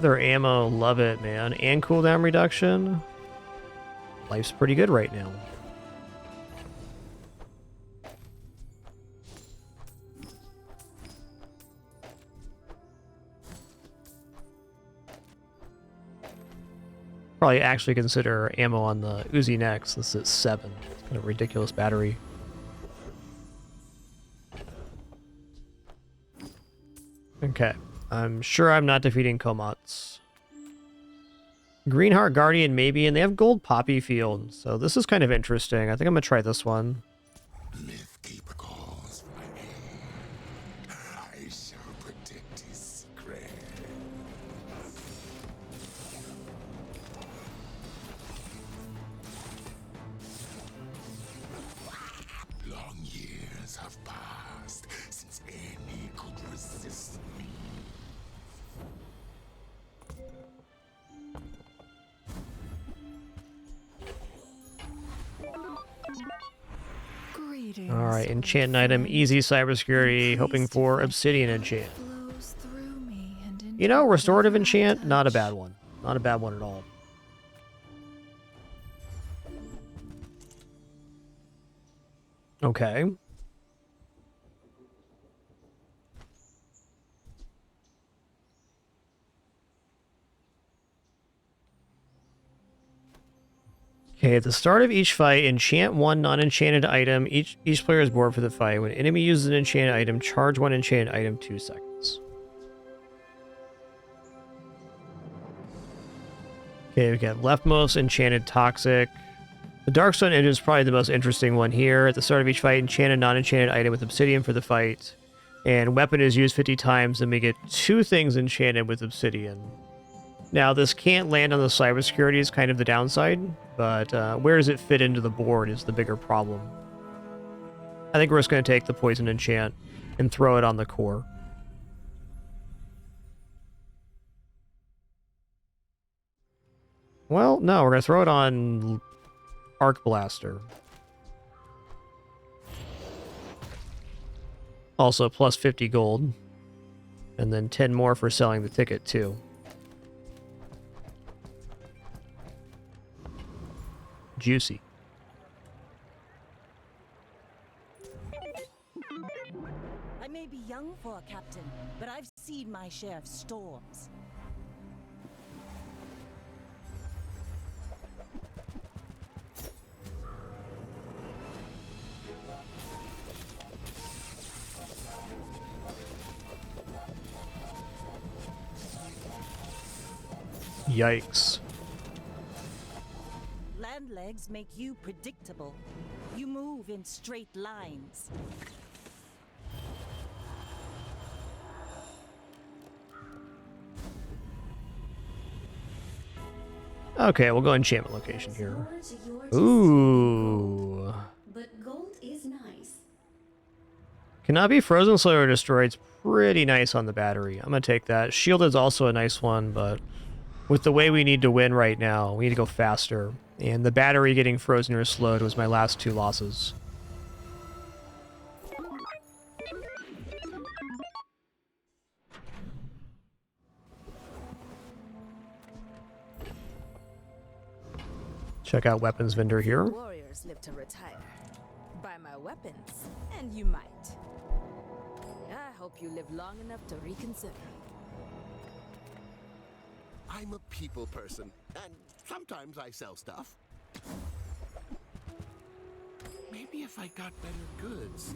Other ammo, love it, man. And cooldown reduction. Life's pretty good right now. Probably actually consider ammo on the Uzi next. This is 7. It's kind of a ridiculous battery. Okay. I'm sure I'm not defeating Komats. Greenheart Guardian maybe, and they have gold poppy field. So this is kind of interesting. I think I'm going to try this one. Mythkeeper calls my name. I shall protect his secret. Long years have passed since any could resist me. Alright, enchant item, easy cybersecurity, hoping for obsidian enchant. You know, restorative enchant, not a bad one. Not a bad one at all. Okay. Okay, at the start of each fight, enchant one non-enchanted item. Each player is bored for the fight. When an enemy uses an enchanted item, charge one enchanted item 2 seconds. Okay, we got leftmost, enchanted toxic. The Darkstone engine is probably the most interesting one here. At the start of each fight, enchant a non-enchanted item with obsidian for the fight. And weapon is used 50 times, and we get 2 things enchanted with obsidian. Now, this can't land on the cybersecurity is kind of the downside, but where does it fit into the board is the bigger problem. I think we're just going to take the poison enchant and throw it on the core. Well, no, we're going to throw it on Arc Blaster. Also, plus 50 gold. And then 10 more for selling the ticket, too. Juicy. I may be young for a captain, but I've seen my share of storms. Yikes. Land legs make you predictable. You move in straight lines. Okay, we'll go enchantment location here. Ooh. But gold is nice. Cannot be frozen, slow, or destroyed. It's pretty nice on the battery. I'm going to take that. Shield is also a nice one, but with the way we need to win right now, we need to go faster. And the battery getting frozen or slowed was my last 2 losses. Check out weapons vendor here. Warriors live to retire. Buy my weapons, and you might. I hope you live long enough to reconsider. I'm a people person, and sometimes I sell stuff. Maybe if I got better goods.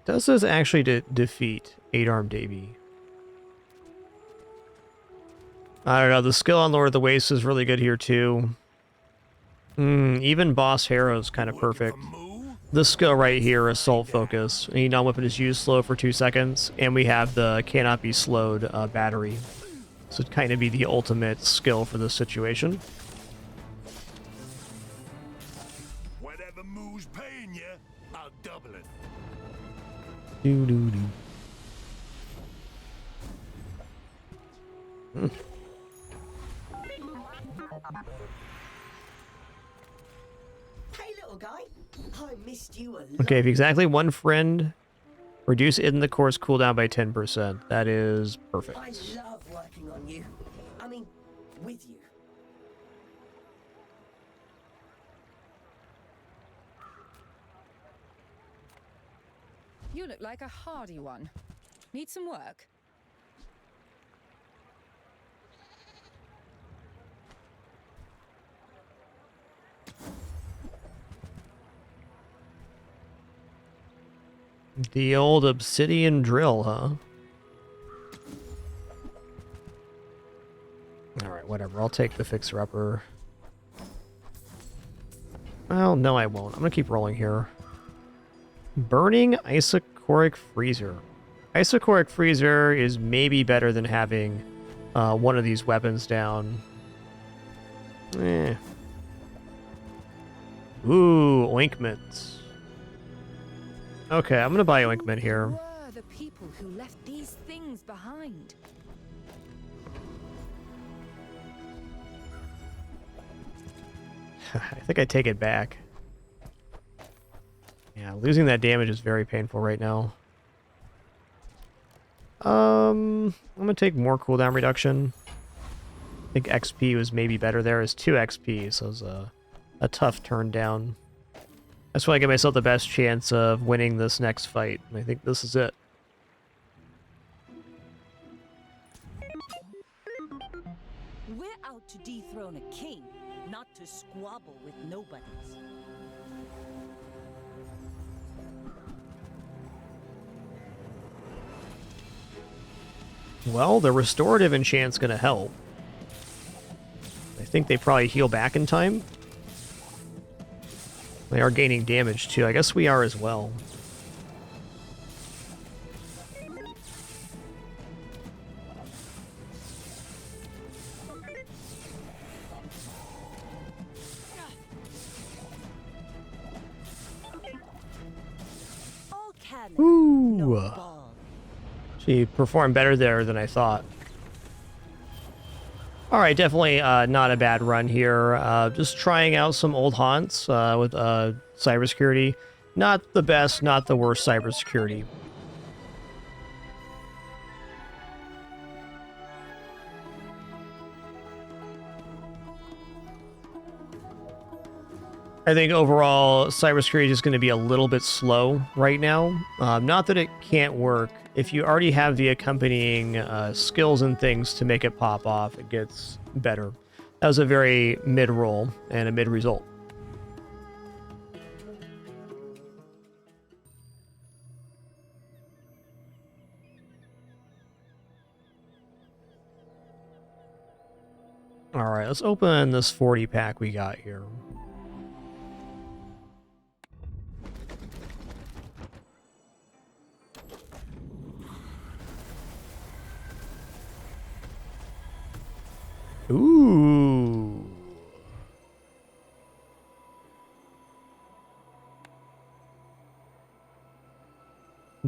Does this actually defeat 8-Armed Davy? I don't know, the skill on Lord of the Waste is really good here too. Even Boss Harrow's kind of perfect. This skill right here, Assault Focus. Any non-weapon is used slow for 2 seconds, and we have the cannot be slowed battery. So it'd kind of be the ultimate skill for this situation. Whatever moo's paying you, I'll double it. Doo-doo-doo. Hey, little guy. I missed you a lot. Okay, if exactly one friend Reduce in the course cooldown by 10%. That is perfect. I love working on you. I mean, with you. You look like a hardy one. Need some work? The old obsidian drill, huh? Alright, whatever. I'll take the fixer-upper. Well, no I won't. I'm gonna keep rolling here. Burning Isochoric Freezer. Isochoric Freezer is maybe better than having one of these weapons down. Eh. Ooh, ointment. Okay, I'm gonna buy ointment here. Who were the people who left these things behind? I think I take it back. Yeah, losing that damage is very painful right now. I'm gonna take more cooldown reduction. I think XP was maybe better there. It's 2 XP, so it's a tough turn down. That's why I give myself the best chance of winning this next fight. And I think this is it. We're out to dethrone a king, not to squabble with nobodies. Well, the restorative enchant's gonna help. I think they probably heal back in time. They are gaining damage too. I guess we are as well. Ooh. She performed better there than I thought. Alright, definitely not a bad run here. Just trying out some old haunts with cybersecurity. Not the best, not the worst cybersecurity. I think overall, cybersecurity is just going to be a little bit slow right now. Not that it can't work. If you already have the accompanying skills and things to make it pop off, it gets better. That was a very mid-roll and a mid-result. Alright, let's open this 40 pack we got here. Ooh.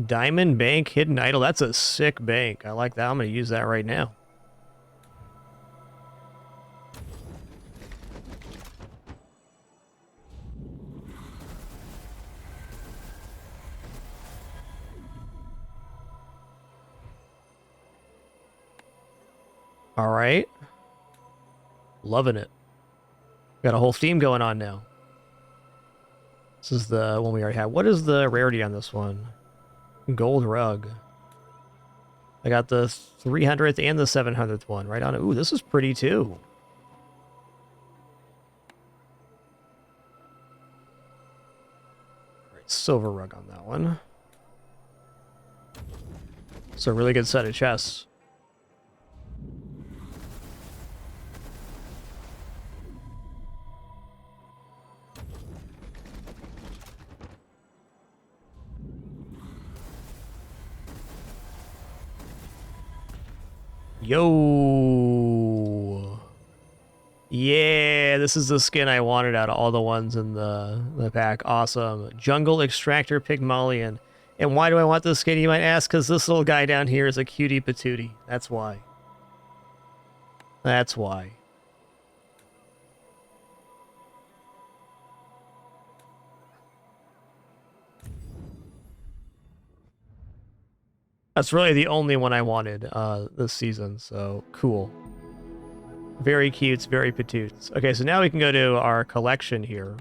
Diamond Bank Hidden Idol. That's a sick bank. I like that. I'm going to use that right now. All right. Loving it. Got a whole theme going on now. This is the one we already had. What is the rarity on this one? Gold rug. I got the 300th and the 700th one right on it. Ooh, this is pretty too. All right, silver rug on that one. It's a really good set of chests. Yo. Yeah, this is the skin I wanted out of all the ones in the pack. Awesome. Jungle Extractor Pygmalion. And why do I want this skin, you might ask? Because this little guy down here is a cutie patootie. That's why. That's why. That's really the only one I wanted this season, so cool. Very cute, very petite. Okay, so now we can go to our collection here.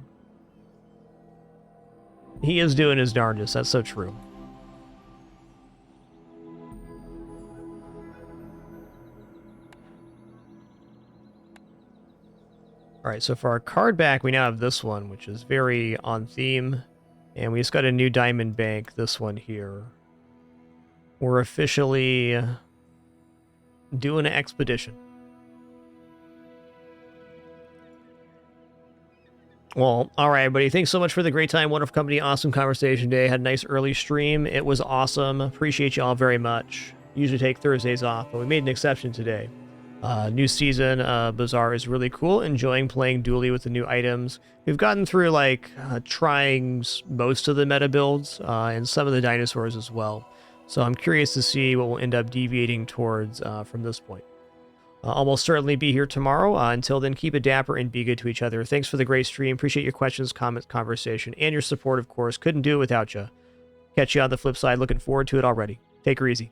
He is doing his darndest, that's so true. Alright, so for our card back, we now have this one, which is very on theme. And we just got a new diamond bank, this one here. We're officially doing an expedition. Well, alright, everybody. Thanks so much for the great time, wonderful company, awesome conversation today. Had a nice early stream. It was awesome. Appreciate you all very much. Usually take Thursdays off, but we made an exception today. New season, Bazaar is really cool. Enjoying playing Dooley with the new items. We've gotten through, like, trying most of the meta builds, and some of the dinosaurs as well. So I'm curious to see what we'll end up deviating towards from this point. I'll most certainly be here tomorrow. Until then, keep it dapper and be good to each other. Thanks for the great stream. Appreciate your questions, comments, conversation, and your support, of course. Couldn't do it without you. Catch you on the flip side. Looking forward to it already. Take her easy.